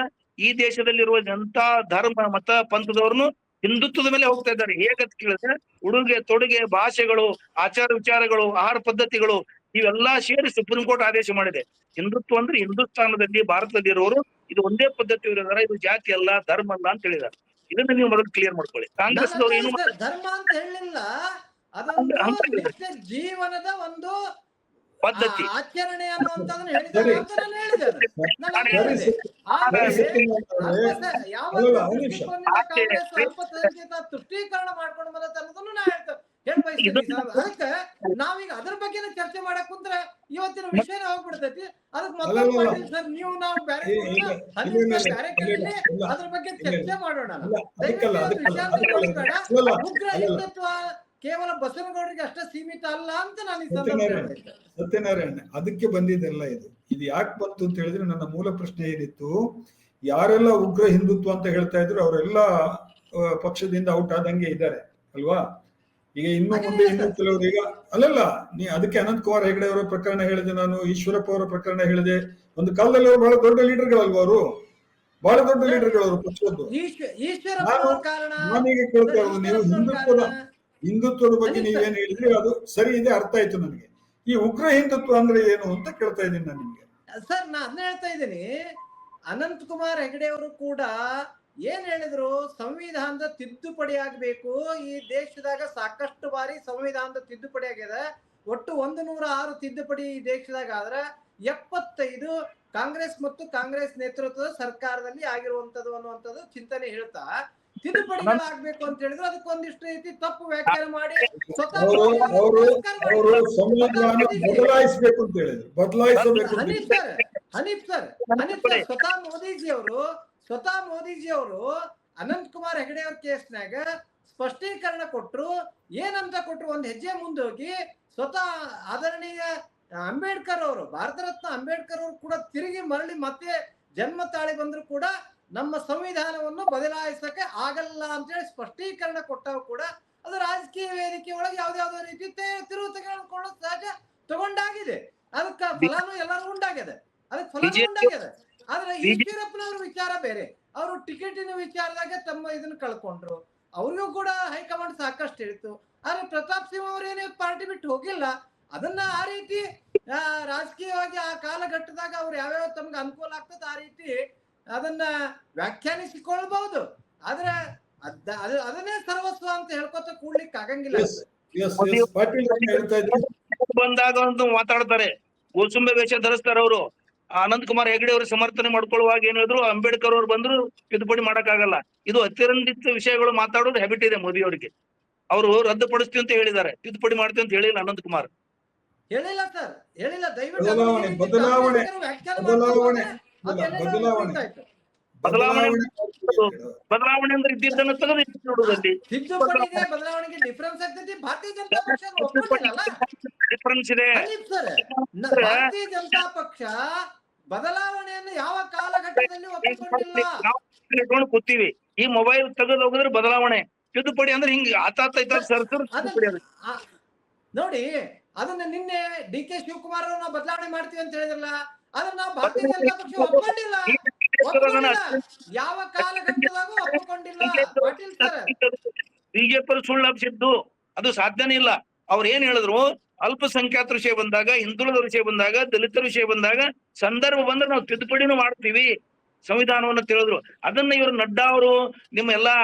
ಈ ದೇಶದಲ್ಲಿರುವ ಜನತಾ ಧರ್ಮ ಮತ ಪಂಥದವ್ರನ್ನು ಹಿಂದುತ್ವದ ಮೇಲೆ ಹೋಗ್ತಾ ಇದ್ದಾರೆ. ಹೇಗಂತ ಕೇಳಿದ್ರೆ ಉಡುಗೆ ತೊಡುಗೆ, ಭಾಷೆಗಳು, ಆಚಾರ ವಿಚಾರಗಳು, ಆಹಾರ ಪದ್ಧತಿಗಳು ಇವೆಲ್ಲಾ ಸೇರಿ ಸುಪ್ರೀಂ ಕೋರ್ಟ್ ಆದೇಶ ಮಾಡಿದೆ. ಹಿಂದುತ್ವ ಅಂದ್ರೆ ಹಿಂದೂಸ್ತಾನದಲ್ಲಿ ಭಾರತದಲ್ಲಿ ಇರೋರು ಇದು ಒಂದೇ ಪದ್ಧತಿ ಇರೋದಾರ, ಇದು ಜಾತಿ ಅಲ್ಲ, ಧರ್ಮ ಅಲ್ಲ ಅಂತ ಹೇಳಿದಾರೆ. ಇದನ್ನ ನೀವು ಮೊದಲು ಕ್ಲಿಯರ್ ಮಾಡ್ಕೊಳ್ಳಿ. ಕಾಂಗ್ರೆಸ್ದವ್ರು ಏನು ಧರ್ಮ ಅಂತ ಹೇಳಿಲ್ಲ, ಅದೊಂದು ನಿತ್ಯ ಜೀವನದ ಒಂದು ಪದ್ಧತಿ ಆಚರಣೆ ಅನ್ನುವಂಥದ್ದನ್ನ ಹೇಳಿದ್ದಾರೆ ಅಂತ ನಾನು ಹೇಳಿದೆ. ನಾನು ಹೇಳಿದೆ ಯಾವ ದೃಷ್ಟಿಕೋನದಿಂದ ಕಾಂಗ್ರೆಸ್ ಅಲ್ಪಸಂಖ್ಯಾತ ತುಷ್ಟೀಕರಣ ಮಾಡ್ಕೊಂಡು ಬರುತ್ತೆ ಅನ್ನೋದನ್ನು ನಾ ಹೇಳಿ ಬಯಸ್ತೀನಿ. ಅದಕ್ಕೆ ನಾವೀಗ ಅದ್ರ ಬಗ್ಗೆ ಚರ್ಚೆ ಮಾಡಕ್ ಕುಂತ್ರೆ ಇವತ್ತಿನ ವಿಷಯನೇ ಹೋಗ್ಬಿಡ್ತೈತಿ. ಅದಕ್ಕೆ ಮೊದಲು ಸರ್ ನೀವು ನಾವು ಬೇರೆ ಅದ್ರ ಬಗ್ಗೆ ಚರ್ಚೆ ಮಾಡೋಣ. ಉಗ್ರ ಹಿಂದುತ್ವ ಕೇವಲ ಬಸವನಗೌಡರಿಗೆ ಅಷ್ಟೇ ಸೀಮಿತ ಅಲ್ಲ ಅಂತ ನಾನು ಈ ಸಂದರ್ಭದಲ್ಲಿ ಸತ್ಯನಾರಾಯಣ ಅದಕ್ಕೆ ಬಂದಿದ್ದೆಲ್ಲ. ಇದು ಯಾಕೆ ಬಂತು ಅಂತ ಹೇಳಿದ್ರೆ, ನನ್ನ ಮೂಲ ಪ್ರಶ್ನೆ ಏನಿತ್ತು, ಯಾರೆಲ್ಲ ಉಗ್ರ ಹಿಂದುತ್ವ ಅಂತ ಹೇಳ್ತಾ ಇದ್ರು ಅವರೆಲ್ಲ ಪಕ್ಷದಿಂದ ಔಟ್ ಆದಂಗೆ ಇದ್ದಾರೆ ಅಲ್ವಾ? ಈಗ ಇನ್ನು ಮುಂದೆ ಇನ್ನು ಕೆಲವರು ಈಗ ಅದಕ್ಕೆ ಅನಂತ್ ಕುಮಾರ್ ಹೆಗಡೆ ಅವರ ಪ್ರಕರಣ ಹೇಳಿದೆ, ನಾನು ಈಶ್ವರಪ್ಪ ಅವರ ಪ್ರಕರಣ ಹೇಳಿದೆ. ಒಂದು ಕಾಲದಲ್ಲಿ ಅವರು ಬಹಳ ದೊಡ್ಡ ಲೀಡರ್ಗಳಲ್ವಾ, ಅವರು ಬಹಳ ದೊಡ್ಡ ಲೀಡರ್ಗಳು ಅವರು ಪಕ್ಷದ್ದು. ನಾನೀಗ ಕೇಳ್ತಾ ಇರೋದು, ನೀವು ಹಿಂದುತ್ವದ ಬಗ್ಗೆ ನೀವೇನ್ ಹೇಳಿದ್ರಿ ಅದು ಸರಿ ಇದೆ, ಅರ್ಥ ಆಯ್ತು ನನಗೆ. ಈ ಉಗ್ರ ಹಿಂದುತ್ವ ಅಂದ್ರೆ ಏನು ಅಂತ ಕೇಳ್ತಾ ಇದ್ದೀನಿ ನಾನು ನಿಮ್ಗೆ. ಸರ್ ನಾನು ಅದನ್ನ ಹೇಳ್ತಾ ಇದ್ದೀನಿ. ಅನಂತ್ ಕುಮಾರ್ ಹೆಗಡೆ ಅವರು ಕೂಡ ಏನ್ ಹೇಳಿದ್ರು, ಸಂವಿಧಾನದ ತಿದ್ದುಪಡಿ ಆಗ್ಬೇಕು. ಈ ದೇಶದಾಗ ಸಾಕಷ್ಟು ಬಾರಿ ಸಂವಿಧಾನದ ತಿದ್ದುಪಡಿ ಆಗಿದೆ. ಒಟ್ಟು 106 ತಿದ್ದುಪಡಿ ಈ ದೇಶದಾಗ ಆದ್ರೆ 75 ಕಾಂಗ್ರೆಸ್ ಮತ್ತು ಕಾಂಗ್ರೆಸ್ ನೇತೃತ್ವದ ಸರ್ಕಾರದಲ್ಲಿ ಆಗಿರುವಂತದ್ದು ಅನ್ನುವಂಥದ್ದು ಚಿಂತನೆ ಹೇಳ್ತಾ ತಿದ್ದುಪಡಿಗಳಾಗ್ಬೇಕು ಅಂತ ಹೇಳಿದ್ರು. ಅದಕ್ಕೊಂದಿಷ್ಟು ರೀತಿ ತಪ್ಪು ವ್ಯಾಖ್ಯಾನ ಮಾಡಿ ಸ್ವತಃ ಬದಲಾಯಿಸಬೇಕು ಅಂತ ಹೇಳಿದ್ರು. ಬದಲಾಯಿಸಬೇಕು. ಹನೀಫ್ ಸರ್ ಸ್ವತಃ ಮೋದಿಜಿ ಅವರು ಅನಂತ್ ಕುಮಾರ್ ಹೆಗಡೆ ಅವ್ರ ಕೇಸ್ನಾಗ ಸ್ಪಷ್ಟೀಕರಣ ಕೊಟ್ರು. ಏನಂತ ಕೊಟ್ರು, ಒಂದ್ ಹೆಜ್ಜೆ ಮುಂದೋಗಿ ಸ್ವತಃ ಆದರಣೀಯ ಅಂಬೇಡ್ಕರ್ ಅವರು, ಭಾರತ ರತ್ನ ಅಂಬೇಡ್ಕರ್ ಅವರು ಕೂಡ ತಿರುಗಿ ಮರಳಿ ಮತ್ತೆ ಜನ್ಮ ತಾಳಿ ಬಂದ್ರು ಕೂಡ ನಮ್ಮ ಸಂವಿಧಾನವನ್ನು ಬದಲಾಯಿಸಕ್ಕೆ ಆಗಲ್ಲ ಅಂತೇಳಿ ಸ್ಪಷ್ಟೀಕರಣ ಕೊಟ್ಟವು ಕೂಡ ಅದು ರಾಜಕೀಯ ವೇದಿಕೆ ಒಳಗೆ ಯಾವ್ದಾವ್ದೋ ರೀತಿ ತಿರುವು ತೆಗೆದುಕೊಳ್ಳೋ ಸಹಜ ತಗೊಂಡಾಗಿದೆ. ಅದಕ್ಕೆ ಫಲಾನು ಎಲ್ಲರೂ ಉಂಟಾಗಿದೆ, ಅದಕ್ಕೆ ಫಲಾನು ಉಂಟಾಗಿದೆ. ಆದ್ರೆ ಈಶ್ವರಪ್ಪನವ್ರ ವಿಚಾರ ಬೇರೆ. ಅವರು ಟಿಕೆಟಿನ ವಿಚಾರದಾಗ ತಮ್ಮ ಇದನ್ನ ಕಳ್ಕೊಂಡ್ರು. ಅವ್ರಿಗೂ ಕೂಡ ಹೈಕಮಾಂಡ್ ಸಾಕಷ್ಟು ಹೇಳಿತ್ತು. ಆದ್ರೆ ಪ್ರತಾಪ್ ಸಿಂಹ ಅವ್ರೇನೇ ಪಾರ್ಟಿ ಬಿಟ್ಟು ಹೋಗಿಲ್ಲ. ಅದನ್ನ ಆ ರೀತಿ ರಾಜಕೀಯವಾಗಿ ಆ ಕಾಲಘಟ್ಟದಾಗ ಅವ್ರು ಯಾವ್ಯಾವ ತಮ್ಗೆ ಅನುಕೂಲ ಆಗ್ತದೆ ಆ ರೀತಿ ಅದನ್ನ ವ್ಯಾಖ್ಯಾನಿಸಿಕೊಳ್ಬಹುದು. ಆದ್ರೆ ಅದನ್ನೇ ಸರ್ವಸ್ವ ಅಂತ ಹೇಳ್ಕೊತ ಕೂಡ್ಲಿಕ್ಕೆ ಆಗಂಗಿಲ್ಲ. ಬಂದಾಗ ಒಂದು ಮಾತಾಡ್ತಾರೆ, ಗೋಸುಂಬೆ ವೇಷ ಧರಿಸ್ತಾರೆ ಅವರು. ಅನಂತ್ ಕುಮಾರ್ ಹೆಗಡೆ ಅವರು ಸಮರ್ಥನೆ ಮಾಡ್ಕೊಳ್ಳುವಾಗ ಏನ್ ಹೇಳಿದ್ರು, ಅಂಬೇಡ್ಕರ್ ಅವ್ರು ಬಂದ್ರು ತಿದ್ದುಪಡಿ ಮಾಡಕ್ಕಾಗಲ್ಲ. ಇದು ಅತಿರಂಜಿತ ವಿಷಯಗಳು ಮಾತಾಡೋದು ಹ್ಯಾಬಿಟ್ ಇದೆ ಮೋದಿ ಅವರಿಗೆ. ಅವರು ರದ್ದುಪಡಿಸ್ತೀವಿ ಅಂತ ಹೇಳಿದ್ದಾರೆ, ತಿದ್ದುಪಡಿ ಮಾಡ್ತೀವಿ ಅಂತ ಹೇಳಿಲ್ಲ ಅನಂತ್ ಕುಮಾರ್. ಹೇಳಿಲ್ಲ ಸರ್, ಹೇಳಿಲ್ಲ. ಬದಲಾವಣೆ ಅಂದ್ರೆ ಇದ್ದಿದ್ದನ್ನು ತೆಗೆದು ಇಡುವುದಲ್ಲಿ ತಿದ್ದುಪಡಿಗೆ ಬದಲಾವಣೆಗೆ ಡಿಫರೆನ್ಸ್ ಆಗ್ತೈತಿ. ಭಾರತೀಯ ಜನತಾ ಪಕ್ಷ ಡಿಫರೆನ್ಸ್ ಇದೆ. ಭಾರತೀಯ ಜನತಾ ಪಕ್ಷ ಬದಲಾವಣೆಯನ್ನು ಯಾವ ಕಾಲಘಟ್ಟದಲ್ಲಿ ಒಪ್ಪಿಕೊಂಡಿಲ್ಲ. ಕೂತೀವಿ, ಈ ಮೊಬೈಲ್ ತೆಗೆದು ಹೋಗಿದ್ರೆ ಬದಲಾವಣೆ. ತಿದ್ದುಪಡಿ ಅಂದ್ರೆ ಹಿಂಗ ಆತಾತ ಸರ್ಕಾರ ನೋಡಿ. ಅದನ್ನ ನಿನ್ನೆ ಡಿ ಕೆ ಶಿವಕುಮಾರ್ ಅವ್ರನ್ನ ಬದಲಾವಣೆ ಮಾಡ್ತೀವಿ ಅಂತ ಹೇಳಿದ್ರಲ್ಲ, ಅದನ್ನ ನಾವು ಭಾರತೀಯ ಜನತಾ ಪಕ್ಷ ಒಪ್ಕೊಂಡಿಲ್ಲ. ಯಾವ ಕಾಲಘಟ್ಟದಾಗೂ ಒಪ್ಪಿಕೊಂಡಿಲ್ಲ. ಪಾಟೀಲ್ ಸರ್, ಬಿಜೆಪಿ ಸುಳ್ಳು ಹಬ್ಸಿದ್ದು ಅದು ಸಾಧ್ಯನೇ ಇಲ್ಲ. ಅವ್ರು ಏನ್ ಹೇಳಿದ್ರು, ಅಲ್ಪಸಂಖ್ಯಾತರ ವಿಷಯ ಬಂದಾಗ, ಹಿಂದುಳಿದ ವಿಷಯ ಬಂದಾಗ, ದಲಿತರ ವಿಷಯ ಬಂದಾಗ ಸಂದರ್ಭ ಬಂದ್ರೆ ನಾವು ತಿದ್ದುಪಡಿನೂ ಮಾಡ್ತೀವಿ ಸಂವಿಧಾನವನ್ನು ತಿಳಿದ್ರು. ಅದನ್ನ ಇವರು ನಡ್ಡಾ ಅವರು, ನಿಮ್ಮ ಎಲ್ಲಾ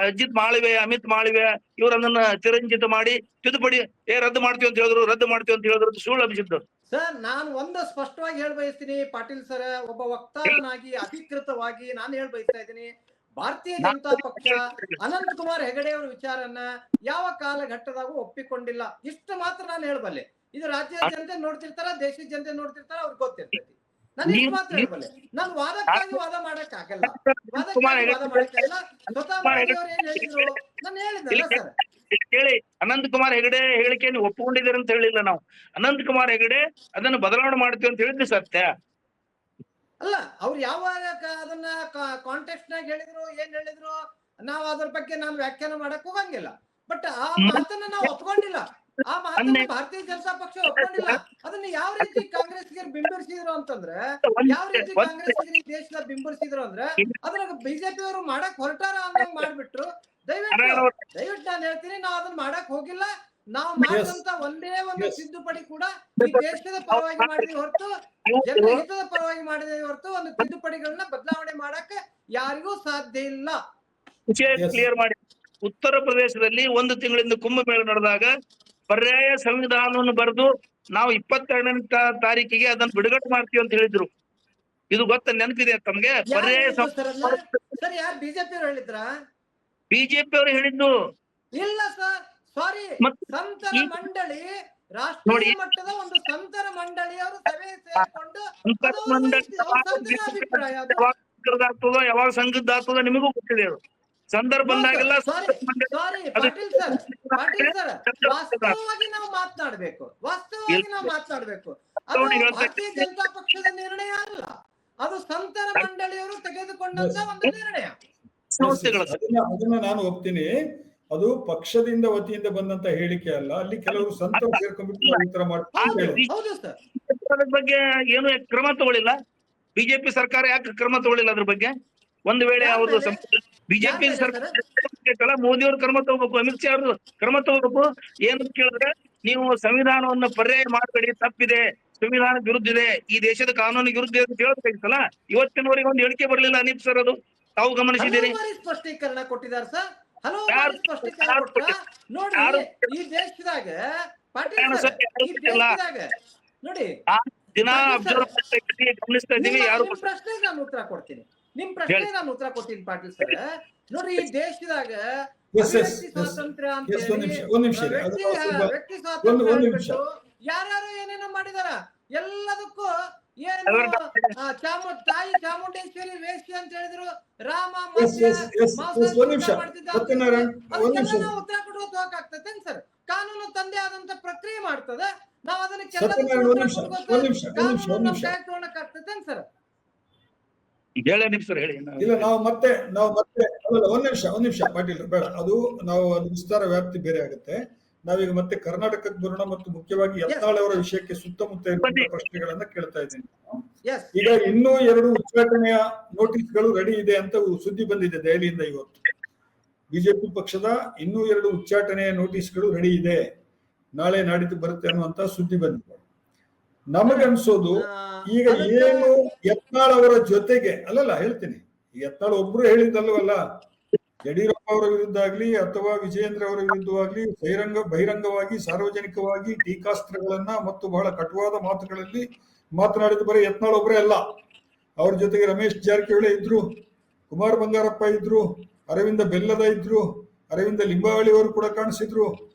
ಅಜಿತ್ ಮಾಳಿವೆ, ಅಮಿತ್ ಮಾಳಿವೆ ಇವ್ರು ಅದನ್ನ ಚಿರಂಜಿತ ಮಾಡಿ ತಿದ್ದುಪಡಿ ರದ್ದು ಮಾಡ್ತೀವಿ ಅಂತ ಹೇಳಿದ್ರು, ರದ್ದು ಮಾಡ್ತೀವಿ ಅಂತ ಹೇಳಿದ್ರು. ಸುಳ್ಳು ಹಬ್ಸಿದ್ದು. ಸರ್ ನಾನು ಒಂದು ಸ್ಪಷ್ಟವಾಗಿ ಹೇಳ ಬಯಸ್ತೀನಿ ಪಾಟೀಲ್ ಸರ್, ಒಬ್ಬ ವಕ್ತಾರನಾಗಿ ಅಧಿಕೃತವಾಗಿ ನಾನು ಹೇಳ ಬಯಸ್ತಾ ಇದ್ದೀನಿ. ಭಾರತೀಯ ಜನತಾ ಪಕ್ಷ ಅನಂತ್ ಕುಮಾರ್ ಹೆಗಡೆ ಅವರ ವಿಚಾರನ್ನ ಯಾವ ಕಾಲಘಟ್ಟದಾಗೂ ಒಪ್ಪಿಕೊಂಡಿಲ್ಲ. ಇಷ್ಟು ಮಾತ್ರ ನಾನು ಹೇಳಬಲ್ಲೆ. ಇದು ರಾಜ್ಯದ ಜನತೆ ನೋಡ್ತಿರ್ತಾರ, ದೇಶದ ಜನತೆ ನೋಡ್ತಿರ್ತಾರ, ಅವ್ರಿಗೆ ಗೊತ್ತಿರ್ತೈತಿ. ನಾನು ಇಷ್ಟು ಮಾತ್ರ ಹೇಳ್ಬಲ್ಲೆ. ನಾನು ವಾದಕ್ಕಾಗಿ ವಾದ ಮಾಡಕ್ ಆಗಲ್ಲ, ವಾದಕ್ಕಾಗಿ ವಾದ ಮಾಡಕ್ ಆಗಲ್ಲ. ಸ್ವತಃ ಮೋದಿ ಅವ್ರು ಏನ್ ಹೇಳಿದ್ರು ನಾನು ಹೇಳಿದ್ನಲ್ಲ ಸರ್. ಕೇಳಿ, ಅನಂತ್ ಕುಮಾರ್ ಹೆಗಡೆ ಹೇಳಿಕೆ ನೀವು ಒಪ್ಪಿಕೊಂಡಿದ್ದೀರಿ ಅಂತ ಹೇಳಿಲ್ಲ ನಾವು. ಅನಂತ್ ಕುಮಾರ್ ಹೆಗಡೆ ಅದನ್ನು ಬದಲಾವಣೆ ಮಾಡ್ತೀವಿ ಅಂತ ಹೇಳಿದ್ವಿ ಸತ್ಯ. ಅಲ್ಲ, ಅವ್ರು ಯಾವಾಗ ಅದನ್ನ ಕಾಂಟೆಕ್ಸ್ಟ್ ನಾಗ ಹೇಳಿದ್ರು, ಏನ್ ಹೇಳಿದ್ರು, ನಾವು ಅದ್ರ ಬಗ್ಗೆ ನಾನು ವ್ಯಾಖ್ಯಾನ ಮಾಡಕ್ ಹೋಗಂಗಿಲ್ಲ. ಬಟ್ ಆ ಮಾತನ್ನ ನಾವು ಒಪ್ಕೊಂಡಿಲ್ಲ, ಆ ಮಾತನ್ನ ಭಾರತೀಯ ಜನತಾ ಪಕ್ಷ ಒಪ್ಕೊಂಡಿಲ್ಲ. ಅದನ್ನ ಯಾವ ರೀತಿ ಕಾಂಗ್ರೆಸ್ಗೆ ಬಿಂಬಿಸಿದ್ರು ಅಂತಂದ್ರೆ, ಯಾವ ರೀತಿ ಕಾಂಗ್ರೆಸ್ಗೆ ಈ ದೇಶದ ಬಿಂಬಿಸಿದ್ರು ಅಂದ್ರೆ, ಅದನ್ನ ಬಿಜೆಪಿ ಅವರು ಮಾಡಕ್ ಹೊರಟಾರ ಅನ್ನಂಗ್ ಮಾಡ್ಬಿಟ್ರು. ದಯವಿಟ್ಟು ನಾನು ಹೇಳ್ತೀನಿ, ನಾವು ಅದನ್ನ ಮಾಡಕ್ ಹೋಗಿಲ್ಲ. ನಾವು ಮಾಡಿದಂತ ಒಂದೇ ಒಂದು ತಿದ್ದುಪಡಿ ಕೂಡ ಈ ದೇಶದ ಪರವಾಗಿ ಮಾಡಿದೀವಿ ಹೊರತು, ಜನಹಿತದ ಪರವಾಗಿ ಮಾಡಿದೀವಿ ಹೊರತು, ಒಂದು ತಿದ್ದುಪಡಿಗಳನ್ನ ಬದಲಾವಣೆ ಮಾಡಕ್ ಯಾರಿಗೂ ಸಾಧ್ಯ ಇಲ್ಲ. ಕ್ಲಿಯರ್ ಮಾಡಿ. ಉತ್ತರ ಪ್ರದೇಶದಲ್ಲಿ 1 ತಿಂಗಳಿಂದ ಕುಂಭಮೇಳ ನಡೆದಾಗ ಪರ್ಯಾಯ ಸಂವಿಧಾನವನ್ನು ಬರೆದು ನಾವು 22ನೇ ತಾರೀಕಿಗೆ ಅದನ್ನು ಬಿಡುಗಡೆ ಮಾಡ್ತೀವಿ ಅಂತ ಹೇಳಿದ್ರು. ಇದು ಗೊತ್ತ, ನೆನಪಿದೆ ತಮ್ಗೆ? ಪರ್ಯಾಯ ಸರ್, ಯಾರು ಬಿಜೆಪಿ ಅವರು ಹೇಳಿದ್ರ? ಬಿಜೆಪಿ ಅವರು ಹೇಳಿದ್ದು ಇಲ್ಲ ಸರ್, ಸಾರಿ. ಸಂತರ ಮಂಡಳಿ, ರಾಷ್ಟ್ರೀಯ ಮಟ್ಟದ ಒಂದು ಸಂತರ ಮಂಡಳಿ ಅವರು ಸಭೆ ಸೇರಿಕೊಂಡು ಆಗ್ತದೋ ಯಾವಾಗ ಸಂಘದ್ದಾಗ್ತದೋ ನಿಮಗೂ ಗೊತ್ತಿದೆ. ಅದು ಸಂದರ್ಭ ಬಂದಾಗೆಲ್ಲ ಪಾಟೀಲ್ ಸರ್, ವಾಸ್ತವವಾಗಿ ನಾವು ಮಾತನಾಡ್ಬೇಕು, ವಾಸ್ತವವಾಗಿ ನಾವು ಮಾತನಾಡ್ಬೇಕು. ಅದು ಭಾರತೀಯ ಜನತಾ ಪಕ್ಷದ ನಿರ್ಣಯ ಅಲ್ಲ, ಅದು ಸಂತರ ಮಂಡಳಿಯವರು ತೆಗೆದುಕೊಂಡಂತ ಒಂದು ನಿರ್ಣಯ. ಅದನ್ನ ನಾನು ಒಪ್ತೀನಿ. ಅದು ಪಕ್ಷದಿಂದ ವತಿಯಿಂದ ಬಂದಂತ ಹೇಳಿಕೆ ಅಲ್ಲ. ಅಲ್ಲಿ ಕೆಲವರು ಸಂತರು ಸೇರ್ಕೊಂಡ್ಬಿಟ್ಟು ಈ ತರ ಮಾಡ್ತಾರೆ. ಅದ್ರ ಬಗ್ಗೆ ಏನು ಕ್ರಮ ತಗೊಳ್ಳಿಲ್ಲ ಬಿಜೆಪಿ ಸರ್ಕಾರ. ಯಾಕೆ ಕ್ರಮ ತಗೊಳ್ಳಿಲ್ಲ ಅದ್ರ ಬಗ್ಗೆ? ಒಂದು ವೇಳೆ ಅವರು ಬಿಜೆಪಿ ಸರ್ಕಾರ ಮೋದಿ ಅವರು ಕ್ರಮ ತಗೋಬೇಕು, ಅಮಿತ್ ಶಾ ಅವರು ಕ್ರಮ ತಗೋಬೇಕು. ಏನು ಕೇಳಿದ್ರೆ, ನೀವು ಸಂವಿಧಾನವನ್ನು ಪರ್ಯಾಯ ಮಾಡಬೇಡಿ, ತಪ್ಪಿದೆ, ಸಂವಿಧಾನ ವಿರುದ್ಧ ಇದೆ, ಈ ದೇಶದ ಕಾನೂನಿಗೆ ವಿರುದ್ಧ ಇದೆ ಅಂತ ಹೇಳ್ಬೇಕಲ್ಲ. ಇವತ್ತಿನವರೆಗೆ ಒಂದು ಹೇಳಿಕೆ ಬರಲಿಲ್ಲ ಅನೀಪ್ ಸರ್. ಅದು ತಾವು ಗಮನಿಸಿದ್ದೀರಿ? ಸ್ಪಷ್ಟೀಕರಣ ಕೊಟ್ಟಿದ್ದಾರೆ ಸರ್, ಹಲವು ಬಾರಿ ಸ್ಪಷ್ಟೀಕರಣ ಕೊಟ್ಟ. ನೋಡಿ, ಈ ದೇಶದಾಗ ಪಾಟೀಲ್ ಸರ್, ಈ ದೇಶದಾಗ ನೋಡಿ ದಿನ ಗಮನಿಸ್ತಾ ಇದ್ದೀವಿ. ಯಾರು ಪ್ರಶ್ನೆಗೆ ನಾನು ಉತ್ತರ ಕೊಡ್ತೀನಿ, ನಿಮ್ ಪ್ರಶ್ನೆಗೆ ನಾನು ಉತ್ತರ ಕೊಡ್ತೀನಿ ಪಾಟೀಲ್ ಸರ್. ನೋಡ್ರಿ, ಈ ದೇಶದಾಗ ವ್ಯಕ್ತಿ ಸ್ವಾತಂತ್ರ್ಯ ಅಂತ ವ್ಯಕ್ತಿ ಸ್ವಾತಂತ್ರ್ಯ ಯಾರ್ಯಾರು ಏನೇನೋ ಮಾಡಿದಾರ. ಎಲ್ಲದಕ್ಕೂ ಏನು ತಾಯಿ ಚಾಮುಂಡೇಶ್ವರಿ ವೇಶ್ಯ ಅಂತ ಹೇಳಿದ್ರು, ರಾಮ ಮಾಡ್ತಿದ್ದಾರೆ. ಉತ್ತರ ಕೊಡುವ ಹೋಗಾಗ್ತದೆ ಸರ್. ಕಾನೂನು ತಂದೆ ಆದಂತ ಪ್ರಕ್ರಿಯೆ ಮಾಡ್ತದೆ. ನಾವ್ ಅದನ್ನ ಆಗ್ತದೆ ಸರ್. ಇಲ್ಲ, ನಾವು ಮತ್ತೆ ಒಂದ್ ನಿಮಿಷ ಪಾಟೀಲ್ ಬೇಡ, ಅದು ನಾವು ಅದು ವಿಸ್ತಾರ ವ್ಯಾಪ್ತಿ ಬೇರೆ ಆಗುತ್ತೆ. ನಾವೀಗ ಮತ್ತೆ ಕರ್ನಾಟಕಕ್ಕೆ ಬರೋಣ ಮತ್ತು ಮುಖ್ಯವಾಗಿ ಯತ್ನಾಳ್ ಅವರ ವಿಷಯಕ್ಕೆ ಸುತ್ತಮುತ್ತ ಇರುವಂತಹ ಪ್ರಶ್ನೆಗಳನ್ನ ಕೇಳ್ತಾ ಇದ್ದೀನಿ. ಈಗ ಇನ್ನೂ 2 ಉಚ್ಚಾಟನೆಯ ನೋಟಿಸ್ಗಳು ರೆಡಿ ಇದೆ ಅಂತ ಸುದ್ದಿ ಬಂದಿದೆ ದೆಹಲಿಯಿಂದ ಇವತ್ತು. ಬಿಜೆಪಿ ಪಕ್ಷದ ಇನ್ನೂ 2 ಉಚ್ಚಾಟನೆಯ ನೋಟಿಸ್ಗಳು ರೆಡಿ ಇದೆ, ನಾಳೆ ನಾಡಿದ್ದು ಬರುತ್ತೆ ಅನ್ನುವಂತ ಸುದ್ದಿ ಬಂದಿದೆ. ನಮಗನ್ಸೋದು ಈಗ ಏನು ಯತ್ನಾಳ್ ಅವರ ಜೊತೆಗೆ ಅಲ್ಲಲ್ಲ ಹೇಳ್ತೀನಿ, ಯತ್ನಾಳ್ ಒಬ್ರು ಹೇಳಿದ್ದಲ್ವಲ್ಲ, ಯಡಿಯೂರಪ್ಪ ಅವರ ವಿರುದ್ಧ ಆಗ್ಲಿ ಅಥವಾ ವಿಜಯೇಂದ್ರ ಅವರ ವಿರುದ್ಧವಾಗ್ಲಿ ಬಹಿರಂಗವಾಗಿ ಸಾರ್ವಜನಿಕವಾಗಿ ಟೀಕಾಸ್ತ್ರಗಳನ್ನ ಮತ್ತು ಬಹಳ ಕಟುವಾದ ಮಾತುಗಳಲ್ಲಿ ಮಾತನಾಡಿದ ಬರೀ ಯತ್ನಾಳ್ ಒಬ್ಬರೇ ಅಲ್ಲ. ಅವ್ರ ಜೊತೆಗೆ ರಮೇಶ್ ಜಾರಕಿಹೊಳಿ ಇದ್ರು, ಕುಮಾರ್ ಬಂಗಾರಪ್ಪ ಇದ್ರು, ಅರವಿಂದ ಬೆಲ್ಲದ ಇದ್ರು, ಅರವಿಂದ ಲಿಂಬಾವಳಿ ಅವರು ಕೂಡ ಕಾಣಿಸಿದ್ರು,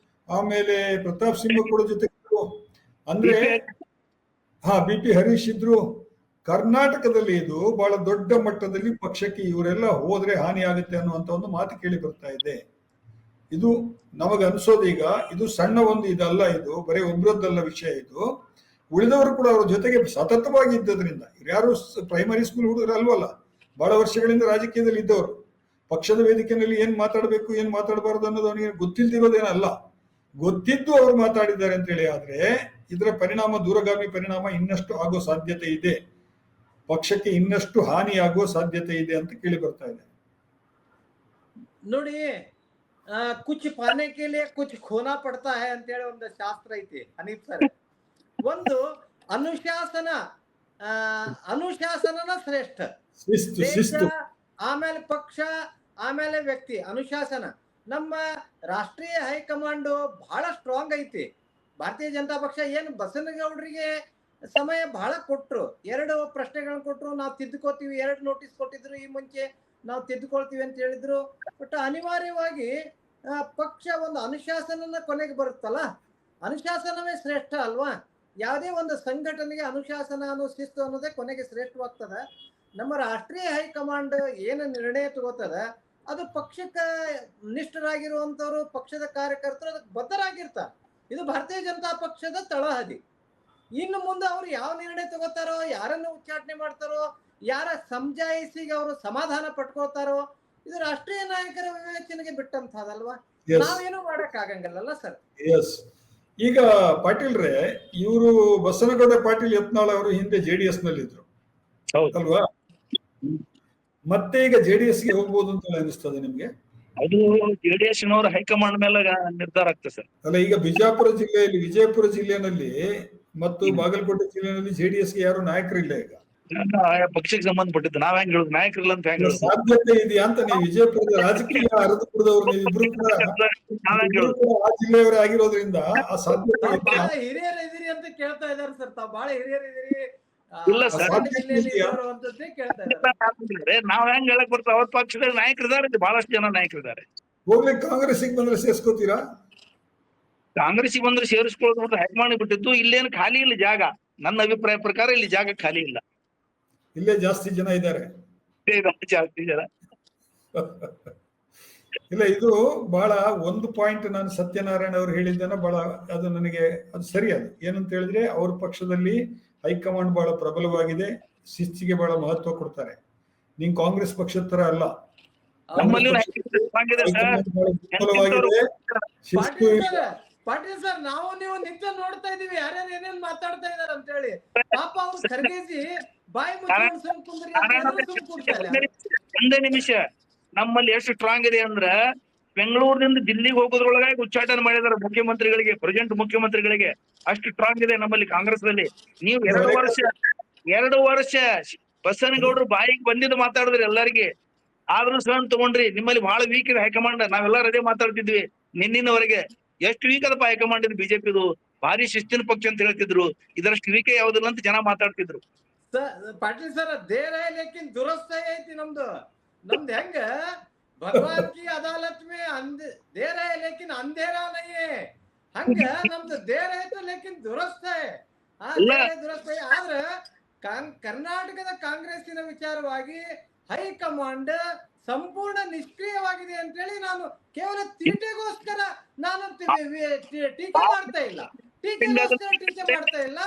ಆಮೇಲೆ ಪ್ರತಾಪ್ ಸಿಂಹ ಕೂಡ ಜೊತೆಗಿದ್ರು, ಅಂದ್ರೆ ಬಿ.ಪಿ. ಹರೀಶ್ ಇದ್ರು. ಕರ್ನಾಟಕದಲ್ಲಿ ಇದು ಬಹಳ ದೊಡ್ಡ ಮಟ್ಟದಲ್ಲಿ ಪಕ್ಷಕ್ಕೆ ಇವರೆಲ್ಲ ಹೋದ್ರೆ ಹಾನಿ ಆಗುತ್ತೆ ಅನ್ನುವಂತ ಒಂದು ಮಾತು ಕೇಳಿ ಬರ್ತಾ ಇದೆ. ಇದು ನಮಗೆ ಅನ್ಸೋದೀಗ ಇದು ಸಣ್ಣ ಒಂದು ಇದಲ್ಲ, ಇದು ಬರೀ ಒಬ್ರದ್ದಲ್ಲ ವಿಷಯ. ಇದು ಉಳಿದವರು ಕೂಡ ಅವ್ರ ಜೊತೆಗೆ ಸತತವಾಗಿ ಇದ್ದದ್ರಿಂದ, ಯಾರು ಪ್ರೈಮರಿ ಸ್ಕೂಲ್ ಹುಡುಗರು ಅಲ್ವಲ್ಲ, ಬಹಳ ವರ್ಷಗಳಿಂದ ರಾಜಕೀಯದಲ್ಲಿ ಇದ್ದವರು. ಪಕ್ಷದ ವೇದಿಕೆಯಲ್ಲಿ ಏನ್ ಮಾತಾಡಬೇಕು ಏನ್ ಮಾತಾಡಬಾರದು ಅನ್ನೋದು ಅವನಿಗೆ ಗೊತ್ತಿಲ್ದಿರೋದೇನಲ್ಲ, ಗೊತ್ತಿದ್ದು ಅವರು ಮಾತಾಡಿದ್ದಾರೆ ಅಂತ ಹೇಳಿ. ಆದ್ರೆ ಇದರ ಪರಿಣಾಮ, ದೂರಗಾಮಿ ಪರಿಣಾಮ ಇನ್ನಷ್ಟು ಆಗೋ ಸಾಧ್ಯತೆ ಇದೆ, ಪಕ್ಷಕ್ಕೆ ಇನ್ನಷ್ಟು ಹಾನಿ ಆಗುವ ಸಾಧ್ಯತೆ ಇದೆ ಅಂತ ಕೇಳಿ ಬರ್ತಾ ಇದೆ. ನೋಡಿ, ಕುಚ್ ಪಾನೆ ಕೆ ಲಿಯೆ ಕುಚ್ ಖೋನಾ ಪಡ್ತಾ ಹೈ ಅಂತ ಹೇಳಿ ಒಂದು ಶಾಸ್ತ್ರ ಐತಿ ಅನೀಪ್ ಸರ್. ಒಂದು ಅನುಶಾಸನನ ಶ್ರೇಷ್ಠ, ಆಮೇಲೆ ಪಕ್ಷ, ಆಮೇಲೆ ವ್ಯಕ್ತಿ. ಅನುಶಾಸನ ನಮ್ಮ ರಾಷ್ಟ್ರೀಯ ಹೈಕಮಾಂಡ್ ಬಹಳ ಸ್ಟ್ರಾಂಗ್ ಐತಿ. ಭಾರತೀಯ ಜನತಾ ಪಕ್ಷ ಏನು ಬಸನಗೌಡರಿಗೆ ಸಮಯ ಬಹಳ ಕೊಟ್ರು, 2 ಪ್ರಶ್ನೆಗಳನ್ನ ಕೊಟ್ರು, ನಾವು ತಿದ್ದುಕೋತೀವಿ, 2 ನೋಟಿಸ್ ಕೊಟ್ಟಿದ್ರು, ಈ ಮುಂಚೆ ನಾವು ತಿದ್ದುಕೊಳ್ತೀವಿ ಅಂತ ಹೇಳಿದ್ರು. ಬಟ್ ಅನಿವಾರ್ಯವಾಗಿ ಪಕ್ಷ ಒಂದು ಅನುಶಾಸನ ಕೊನೆಗೆ ಬರುತ್ತಲ್ಲ, ಅನುಶಾಸನವೇ ಶ್ರೇಷ್ಠ ಅಲ್ವಾ? ಯಾವುದೇ ಒಂದು ಸಂಘಟನೆಗೆ ಅನುಶಾಸನ ಅನ್ನೋ ಶಿಸ್ತು ಅನ್ನೋದೇ ಕೊನೆಗೆ ಶ್ರೇಷ್ಠವಾಗ್ತದೆ. ನಮ್ಮ ರಾಷ್ಟ್ರೀಯ ಹೈಕಮಾಂಡ್ ಏನು ನಿರ್ಣಯ ತಗೋತದ ಅದು ಪಕ್ಷಕ್ಕೆ ನಿಷ್ಠರಾಗಿರುವಂತವ್ರು, ಪಕ್ಷದ ಕಾರ್ಯಕರ್ತರು ಅದಕ್ಕೆ ಬದ್ಧರಾಗಿರ್ತಾರೆ. ಇದು ಭಾರತೀಯ ಜನತಾ ಪಕ್ಷದ ತಳಹದಿ. ಇನ್ನು ಮುಂದೆ ಅವ್ರು ಯಾವ ನಿರ್ಣಯ ತಗೋತಾರೋ, ಯಾರನ್ನು ಉಚ್ಚಾಟನೆ ಮಾಡ್ತಾರೋ, ಯಾರ ಸಮಜಾಯಿಸಿಗೆ ಅವರು ಸಮಾಧಾನ ಪಟ್ಕೋತಾರೋ, ಇದು ರಾಷ್ಟ್ರೀಯ ನಾಯಕರ ವಿವೇಚನೆಗೆ ಬಿಟ್ಟಂತಹದಲ್ವಾ. ನಾವೇನು ಮಾಡಕ್ ಆಗಂಗಿಲ್ಲಲ್ಲ ಸರ್. ಎಸ್. ಈಗ ಪಾಟೀಲ್ರೆ, ಇವರು ಬಸನಗೌಡ ಪಾಟೀಲ್ ಯತ್ನಾಳ್ ಅವರು ಹಿಂದೆ ಜೆಡಿಎಸ್ ನಲ್ಲಿ ಇದ್ರು ಅಲ್ವಾ? ಮತ್ತೆ ಈಗ ಜೆಡಿಎಸ್ ಗೆ ಹೋಗ್ಬೋದು ಅಂತ ಅನಿಸ್ತದೆ ನಿಮ್ಗೆ? ಅದು ಜೆಡಿಎಸ್ ನವರ ಹೈಕಮಾಂಡ್ ಮೇಲೆ ನಿರ್ಧಾರ ಆಗ್ತದೆ ಸರ್. ಅಲ್ಲ, ಈಗ ಬಿಜಾಪುರ ಜಿಲ್ಲೆಯಲ್ಲಿ, ವಿಜಯಪುರ ಜಿಲ್ಲೆನಲ್ಲಿ ಮತ್ತು ಬಾಗಲಕೋಟೆ ಜಿಲ್ಲೆಯಲ್ಲಿ ಜೆಡಿಎಸ್ ಗೆ ಯಾರು ನಾಯಕರಿಲ್ಲ. ಈಗ ಪಕ್ಷಕ್ಕೆ ಸಂಬಂಧಪಟ್ಟಿದ್ದು ನಾವ್ ಹೆಂಗ್ ಹೇಳುದು, ನಾಯಕರಿಲ್ಲ ಅಂತ ಹೆಂಗ್ ಹೇಳುದು? ಸಾಧ್ಯತೆ ಇದೆಯಾ ಅಂತ ನೀವು ವಿಜಯಪುರದ ರಾಜಕೀಯ ಅರಿದುಕೊಂಡವ್ರು ನೀವಿಬ್ರು ಕೂಡ ಆ ಜಿಲ್ಲೆಯವರೇ ಆಗಿರೋದ್ರಿಂದ ಆ ಸಾಧ್ಯತೆ ಬಹಳ ಹಿರಿಯರು ಇದೀರಿ ಅಂತ ಕೇಳ್ತಾ ಇದಾರೆ ಸರ್. ತಾವ್ ಬಹಳ ಹಿರಿಯರು ಇದೀರಿ, ಇಲ್ಲ ಸರ್, ಕೇಳ್ತಾ ಇದ್ದಾರೆ. ನಾವ್ ಹೆಂಗ್ ಹೇಳಕ್ ಬರ್ತಾವ? ಅವ್ರ ಪಕ್ಷದಲ್ಲಿ ನಾಯಕರಿದ್ದಾರೆ, ಬಹಳಷ್ಟು ಜನ ನಾಯಕರಿದ್ದಾರೆ. ಹೋಗ್ಲಿ, ಕಾಂಗ್ರೆಸ್ಗೆ ಬಂದ್ರೆ ಸೇರ್ಸ್ಕೋತೀರಾ? ಕಾಂಗ್ರೆಸ್ಗೆ ಬಂದ್ರೆ ಸೇರಿಸ್ಕೊಳ್ಳೋದು ಹೈಕಮಾಂಡ್ ಬಿಟ್ಟಿದ್ದು. ಇಲ್ಲೇನು ಖಾಲಿ ಇಲ್ಲ ಜಾಗ. ನನ್ನ ಅಭಿಪ್ರಾಯ ಪ್ರಕಾರ ಇಲ್ಲಿ ಜಾಗ ಖಾಲಿ ಇಲ್ಲ. ಇಲ್ಲೇ ಜಾಸ್ತಿ ಜನ ಇದ್ದಾರೆ. ಜಾಸ್ತಿ ಜನ ಇಲ್ಲ, ಇದು ಬಹಳ ಒಂದು ಪಾಯಿಂಟ್ ನಾನು ಸತ್ಯನಾರಾಯಣ ಅವರು ಹೇಳಿದ್ದೇನೆ, ಬಹಳ ಅದು ನನಗೆ ಅದು ಸರಿಯಾದ. ಏನಂತ ಹೇಳಿದ್ರೆ, ಅವ್ರ ಪಕ್ಷದಲ್ಲಿ ಹೈಕಮಾಂಡ್ ಬಹಳ ಪ್ರಬಲವಾಗಿದೆ, ಶಿಸ್ತಿಗೆ ಬಹಳ ಮಹತ್ವ ಕೊಡ್ತಾರೆ. ನೀನ್ ಕಾಂಗ್ರೆಸ್ ಪಕ್ಷದ ತರ ಅಲ್ಲ. ಶಿಸ್ತು ಪಾಟೀಲ್ ಸರ್, ನಾವು ನೀವು ನಿತ್ಯ ನೋಡ್ತಾ ಇದೀವಿ ಯಾರ್ಯಾರು ಏನೇನ್ ಮಾತಾಡ್ತಾ ಇದಾರೆ ಅಂತ ಹೇಳಿ. ಪಾಪ ಅವ್ರು ಖರ್ಗೆಜಿ ಬಾಯಿ ಒಂದೇ ನಿಮಿಷ. ನಮ್ಮಲ್ಲಿ ಎಷ್ಟು ಸ್ಟ್ರಾಂಗ್ ಇದೆ ಅಂದ್ರ, ಬೆಂಗಳೂರಿನಿಂದ ದಿಲ್ಲಿಗೆ ಹೋಗೋದ್ರೊಳಗಾಗಿ ಉಚ್ಚಾಟನೆ ಮಾಡಿದಾರೆ ಮುಖ್ಯಮಂತ್ರಿಗಳಿಗೆ, ಪ್ರೆಸೆಂಟ್ ಮುಖ್ಯಮಂತ್ರಿಗಳಿಗೆ. ಅಷ್ಟು ಸ್ಟ್ರಾಂಗ್ ಇದೆ ನಮ್ಮಲ್ಲಿ ಕಾಂಗ್ರೆಸ್ ನಲ್ಲಿ. ನೀವು 2 ವರ್ಷ ಬಸನಗೌಡರು ಬಾಯಿಗೆ ಬಂದಿದ್ದು ಮಾತಾಡಿದ್ರಿ ಎಲ್ಲರಿಗೆ, ಆದ್ರೂ ಸಹ ತಗೊಂಡ್ರಿ. ನಿಮ್ಮಲ್ಲಿ ಬಹಳ ವೀಕ್ ಇದೆ ಹೈಕಮಾಂಡ್. ನಾವೆಲ್ಲರೂ ಅದೇ ಮಾತಾಡ್ತಿದ್ವಿ ನಿನ್ನಿನವರೆಗೆ. ಎಷ್ಟು ವೀಕ್ ಅದಪ್ಪ ಹೈಕಮಾಂಡ್ ಇದು ಬಿಜೆಪಿದು, ಭಾರಿ ಶಿಸ್ತಿನ ಪಕ್ಷ ಅಂತ ಹೇಳ್ತಿದ್ರು. ಇದರಷ್ಟು ವೀಕೆ ಯಾವ್ದಿಲ್ಲ ಅಂತ ಜನ ಮಾತಾಡ್ತಿದ್ರು. ಪಾಟೀಲ್ ಸರ್, ದೇರ ಲೇಕಿನ್ ದುರಸ್ತ ಐತಿ ನಮ್ದು. ಹೆಂಗ ಭಗವಾನ್ ಕಿ ಅದಾಲತ್ ಮೇ ದೇರ ಲೇಕಿನ್ ಅಂಧೇರಾ ನಹೀ ಹೈ, ಹಂಗ ನಮ್ದು ದೇರ ಐತೆ ಲೇಕಿನ್ ದುರಸ್ತ ದುರಸ್ತ. ಆದ್ರ ಕರ್ನಾಟಕದ ಕಾಂಗ್ರೆಸ್ಸಿನ ವಿಚಾರವಾಗಿ ಹೈಕಮಾಂಡ್ ಸಂಪೂರ್ಣ ನಿಷ್ಕ್ರಿಯವಾಗಿದೆ ಅಂತ ಹೇಳಿ ನಾನು ಕೇವಲ ತೀಟೆಗೋಸ್ಕರ ನಾನು ಟೀಕೆ ಮಾಡ್ತಾ ಇಲ್ಲ. ಟೀಕೆ ಮಾಡ್ತಾ ಇಲ್ಲ.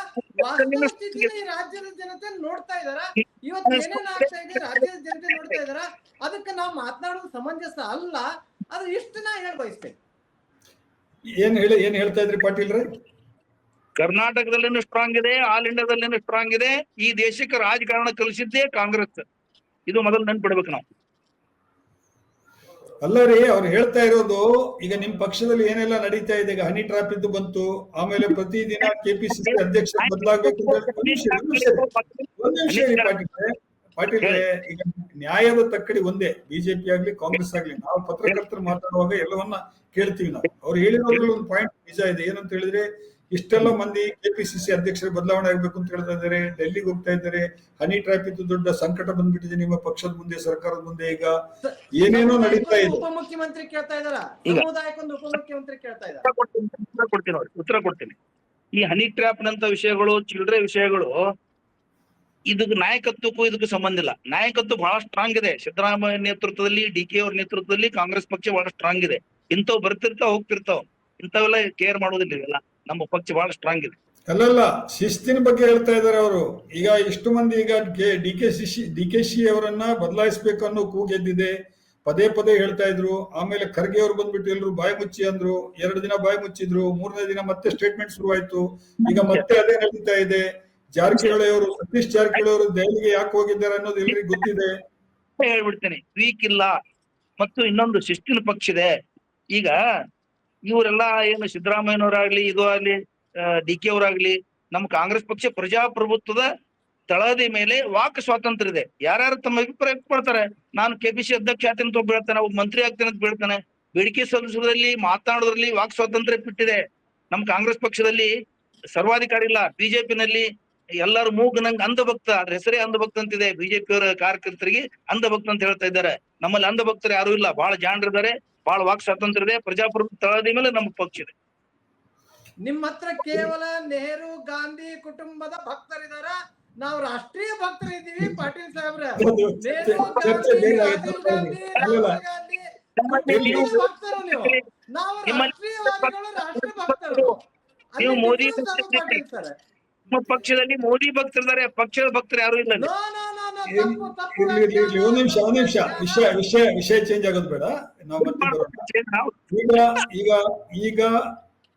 ವಾಸ್ತವ ಸ್ಥಿತಿನ ಈ ರಾಜ್ಯದ ಜನತೆ ನೋಡ್ತಾ ಇದಾರ. ಇವತ್ತು ಏನೇನ್ ಆಗ್ತಾ ಇದೆ ರಾಜ್ಯದ ಜನತೆ ನೋಡ್ತಾ ಇದಾರ. ಅದಕ್ಕೆ ನಾವು ಮಾತನಾಡೋದು ಸಮಂಜಸ ಅಲ್ಲ. ಅದು ಇಷ್ಟು ನಾ ಹೇಳ ಬಯಸ್ತೇನೆ. ಏನ್ ಹೇಳ್ತಾ ಇದ್ರಿ ಪಾಟೀಲ್ ರೇ? ಕರ್ನಾಟಕದಲ್ಲಿನೂ ಸ್ಟ್ರಾಂಗ್ ಇದೆ, ಆಲ್ ಇಂಡಿಯಾದಲ್ಲಿನೂ ಸ್ಟ್ರಾಂಗ್ ಇದೆ. ಈ ದೇಶಕ್ಕೆ ರಾಜಕಾರಣ ಕಲಿಸಿದ್ದೇ ಕಾಂಗ್ರೆಸ್. ಇದು ಮೊದಲು ನೆನ್ಪಿಡ್ಬೇಕು ನಾವು. ಅಲ್ಲ ರೀ, ಅವ್ರು ಹೇಳ್ತಾ ಇರೋದು ಈಗ ನಿಮ್ ಪಕ್ಷದಲ್ಲಿ ಏನೆಲ್ಲ ನಡೀತಾ ಇದೆ. ಈಗ ಹನಿ ಟ್ರಾಪ್ ಇದ್ದು ಬಂತು, ಆಮೇಲೆ ಪ್ರತಿದಿನ ಕೆಪಿಸಿಸಿ ಅಧ್ಯಕ್ಷ ಬದಲಾಗಬೇಕು. ಒಂದ್ ನಿಮಿಷ ಪಾಟೀಲ್ ಈಗ ನ್ಯಾಯದ ತಕ್ಕಡಿ ಒಂದೇ, ಬಿಜೆಪಿ ಆಗ್ಲಿ ಕಾಂಗ್ರೆಸ್ ಆಗ್ಲಿ. ನಾವು ಪತ್ರಕರ್ತರು ಮಾತಾಡುವಾಗ ಎಲ್ಲವನ್ನ ಕೇಳ್ತೀವಿ ನಾವು. ಅವ್ರು ಹೇಳಿರೋದ್ರಲ್ಲಿ ಒಂದು ಪಾಯಿಂಟ್ ನಿಜ ಇದೆ. ಏನಂತ ಹೇಳಿದ್ರೆ, ಇಷ್ಟೆಲ್ಲ ಮಂದಿ ಕೆಪಿಸಿಸಿ ಅಧ್ಯಕ್ಷರ ಬದಲಾವಣೆ ಆಗ್ಬೇಕು ಅಂತ ಹೇಳ್ತಾ ಇದ್ದಾರೆ, ಡೆಲ್ಲಿಗೆ ಹೋಗ್ತಾ ಇದ್ದಾರೆ. ಹನಿ ಟ್ರಾಪ್ ಇದ್ದು ದೊಡ್ಡ ಸಂಕಟ ಬಂದ್ಬಿಟ್ಟಿದೆ ನಿಮ್ಮ ಪಕ್ಷದ ಮುಂದೆ, ಸರ್ಕಾರದ ಮುಂದೆ. ಈಗ ಏನೇನೋ ನಡೀತಾ ಇದೆ. ಉಪಮುಖ್ಯಮಂತ್ರಿ ಕೇಳ್ತಾ ಇದಾರ, ಸಮುದಾಯಕ್ಕೊಂದು ಉಪಮುಖ್ಯಮಂತ್ರಿ ಕೇಳ್ತಾ ಇದ್ದಾರೆ. ಉತ್ತರ ಕೊಡ್ತೀನಿ. ಈ ಹನಿ ಟ್ರಾಪ್ ನಂತ ವಿಷಯಗಳು, ಚಿಲ್ಲರೆ ವಿಷಯಗಳು, ಇದಕ್ಕೆ ನಾಯಕತ್ವಕ್ಕೂ ಇದಕ್ಕೂ ಸಂಬಂಧ ಇಲ್ಲ. ನಾಯಕತ್ವ ಬಹಳ ಸ್ಟ್ರಾಂಗ್ ಇದೆ. ಸಿದ್ದರಾಮಯ್ಯ ನೇತೃತ್ವದಲ್ಲಿ, ಡಿ.ಕೆ. ಅವ್ರ ನೇತೃತ್ವದಲ್ಲಿ ಕಾಂಗ್ರೆಸ್ ಪಕ್ಷ ಬಹಳ ಸ್ಟ್ರಾಂಗ್ ಇದೆ. ಇಂಥವ್ ಬರ್ತಿರ್ತಾವ ಹೋಗ್ತಿರ್ತಾವ, ಇಂಥವೆಲ್ಲ ಕೇರ್ ಮಾಡೋದಿಲ್ಲ. ಇವೆಲ್ಲ ನಮ್ಮ ಪಕ್ಷ ಬಹಳ ಸ್ಟ್ರಾಂಗ್ ಇದೆ. ಅಲ್ಲಲ್ಲ, ಶಿಸ್ತಿನ ಬಗ್ಗೆ ಹೇಳ್ತಾ ಇದ್ದಾರೆ ಅವರು. ಈಗ ಇಷ್ಟು ಮಂದಿ ಈಗ ಡಿ.ಕೆ.ಶಿ ಅವರನ್ನ ಬದಲಾಯಿಸಬೇಕು ಅನ್ನೋ ಕೂಗೆದ್ದಿದೆ. ಪದೇ ಪದೇ ಹೇಳ್ತಾ ಇದ್ರು. ಆಮೇಲೆ ಖರ್ಗೆ ಅವರು ಬಂದ್ಬಿಟ್ಟು ಎಲ್ರು ಬಾಯಿ ಮುಚ್ಚಿ ಅಂದ್ರು. 2 ದಿನ ಬಾಯಿ ಮುಚ್ಚಿದ್ರು, 3ನೇ ದಿನ ಮತ್ತೆ ಸ್ಟೇಟ್ಮೆಂಟ್ ಶುರುವಾಯ್ತು. ಈಗ ಮತ್ತೆ ಅದೇ ನಡೀತಾ ಇದೆ. ಜಾರಕಿಹೊಳಿ ಅವರು, ಸತೀಶ್ ಜಾರಕಿಹೊಳಿ ಅವರು ದೆಹಲಿಗೆ ಯಾಕೆ ಹೋಗಿದ್ದಾರೆ ಅನ್ನೋದು ಎಲ್ರಿಗೂ ಗೊತ್ತಿದೆ. ಹೇಳ್ಬಿಡ್ತೇನೆ, ವೀಕ್ ಇಲ್ಲ. ಮತ್ತು ಇನ್ನೊಂದು ಶಿಸ್ತಿನ ಪಕ್ಷ ಇದೆ. ಈಗ ಇವರೆಲ್ಲ ಏನು ಸಿದ್ದರಾಮಯ್ಯನವರಾಗ್ಲಿ, ಇದು ಆಗ್ಲಿ, ಡಿ.ಕೆ. ಅವರಾಗ್ಲಿ, ನಮ್ಮ ಕಾಂಗ್ರೆಸ್ ಪಕ್ಷ ಪ್ರಜಾಪ್ರಭುತ್ವದ ತಳಹದಿ ಮೇಲೆ ವಾಕ್ ಸ್ವಾತಂತ್ರ್ಯ ಇದೆ. ಯಾರ್ಯಾರು ತಮ್ಮ ಅಭಿಪ್ರಾಯ ಕೊಡ್ತಾರೆ. ನಾನು ಕೆಪಿಸಿ ಅಧ್ಯಕ್ಷ ಆಗ್ತೇನೆ ಅಂತ ಹೇಳ್ತಾನೆ, ಒಬ್ಬ ಮಂತ್ರಿ ಆಗ್ತೇನೆ ಅಂತ ಹೇಳ್ತಾನೆ. ಬೇಡಿಕೆ ಸಲ್ಲಿಸುವುದರಲ್ಲಿ, ಮಾತನಾಡೋದ್ರಲ್ಲಿ ವಾಕ್ ಸ್ವಾತಂತ್ರ್ಯ ಬಿಟ್ಟಿದೆ. ನಮ್ಮ ಕಾಂಗ್ರೆಸ್ ಪಕ್ಷದಲ್ಲಿ ಸರ್ವಾಧಿಕಾರಿ ಇಲ್ಲ. ಬಿಜೆಪಿನಲ್ಲಿ ಎಲ್ಲರೂ ಮೂಗನಂಗ್ ಅಂಧಭಕ್ತ, ಅದ್ರ ಹೆಸರೇ ಅಂಧಭಕ್ತ ಅಂತಿದೆ. ಬಿಜೆಪಿಯವರ ಕಾರ್ಯಕರ್ತರಿಗೆ ಅಂಧಭಕ್ತ ಅಂತ ಹೇಳ್ತಾ ಇದ್ದಾರೆ. ನಮ್ಮಲ್ಲಿ ಅಂಧಭಕ್ತರು ಯಾರು ಇಲ್ಲ. ಬಹಳ ಜಾಣರಿದ್ದಾರೆ, ಬಹಳ ವಾಕ್ ಸ್ವಾತಂತ್ರ್ಯ ಇದೆ. ಪ್ರಜಾಪ್ರಭುತ್ವ ತಳಹದಿ ಮೇಲೆ ನಮ್ಮ ಪಕ್ಷ ಇದೆ. ನಿಮ್ಮ ಹತ್ರ ಕೇವಲ ನೆಹರು ಗಾಂಧಿ ಕುಟುಂಬದ ಭಕ್ತರಿದಾರ, ನಾವು ರಾಷ್ಟ್ರೀಯ ಭಕ್ತರಿದ್ದೀವಿ ಪಾಟೀಲ್ ಸಾಹೇಬ್ರ. ನೆಹರು ಚರ್ಚೆ ಗಾಂಧಿ, ಬೇಗ ರಾಜೀವ್ ಗಾಂಧಿ, ರಾಹುಲ್ ಗಾಂಧಿ ಕುಟುಂಬದ ಭಕ್ತರು ನೀವು. ನಾವು ರಾಷ್ಟ್ರೀಯವಾದಿಗಳು, ರಾಷ್ಟ್ರ ಭಕ್ತರು. ನೀವು ಅಲ್ಲಿ ಮೋದಿ difference ಅದು ಪಾಟೀಲ್ ಸರ್. ನಿಮ್ಮ ಪಕ್ಷದಲ್ಲಿ ಮೋದಿ ಭಕ್ತರಿದ್ದಾರೆ, ಪಕ್ಷದ ಭಕ್ತರು ಯಾರು ಇಲ್ಲ. ನೋ ನೋ ನೋ ನೋ, ತಪ್ಪು ತಪ್ಪು ಇರ್ಲಿ ಒಂದ್ ನಿಮಿಷ ವಿಷಯ ಚೇಂಜ್ ಆಗೋದು ಬೇಡ, ನಾವು ಮತ್ತೆ ಬರೋಣ. ಈಗ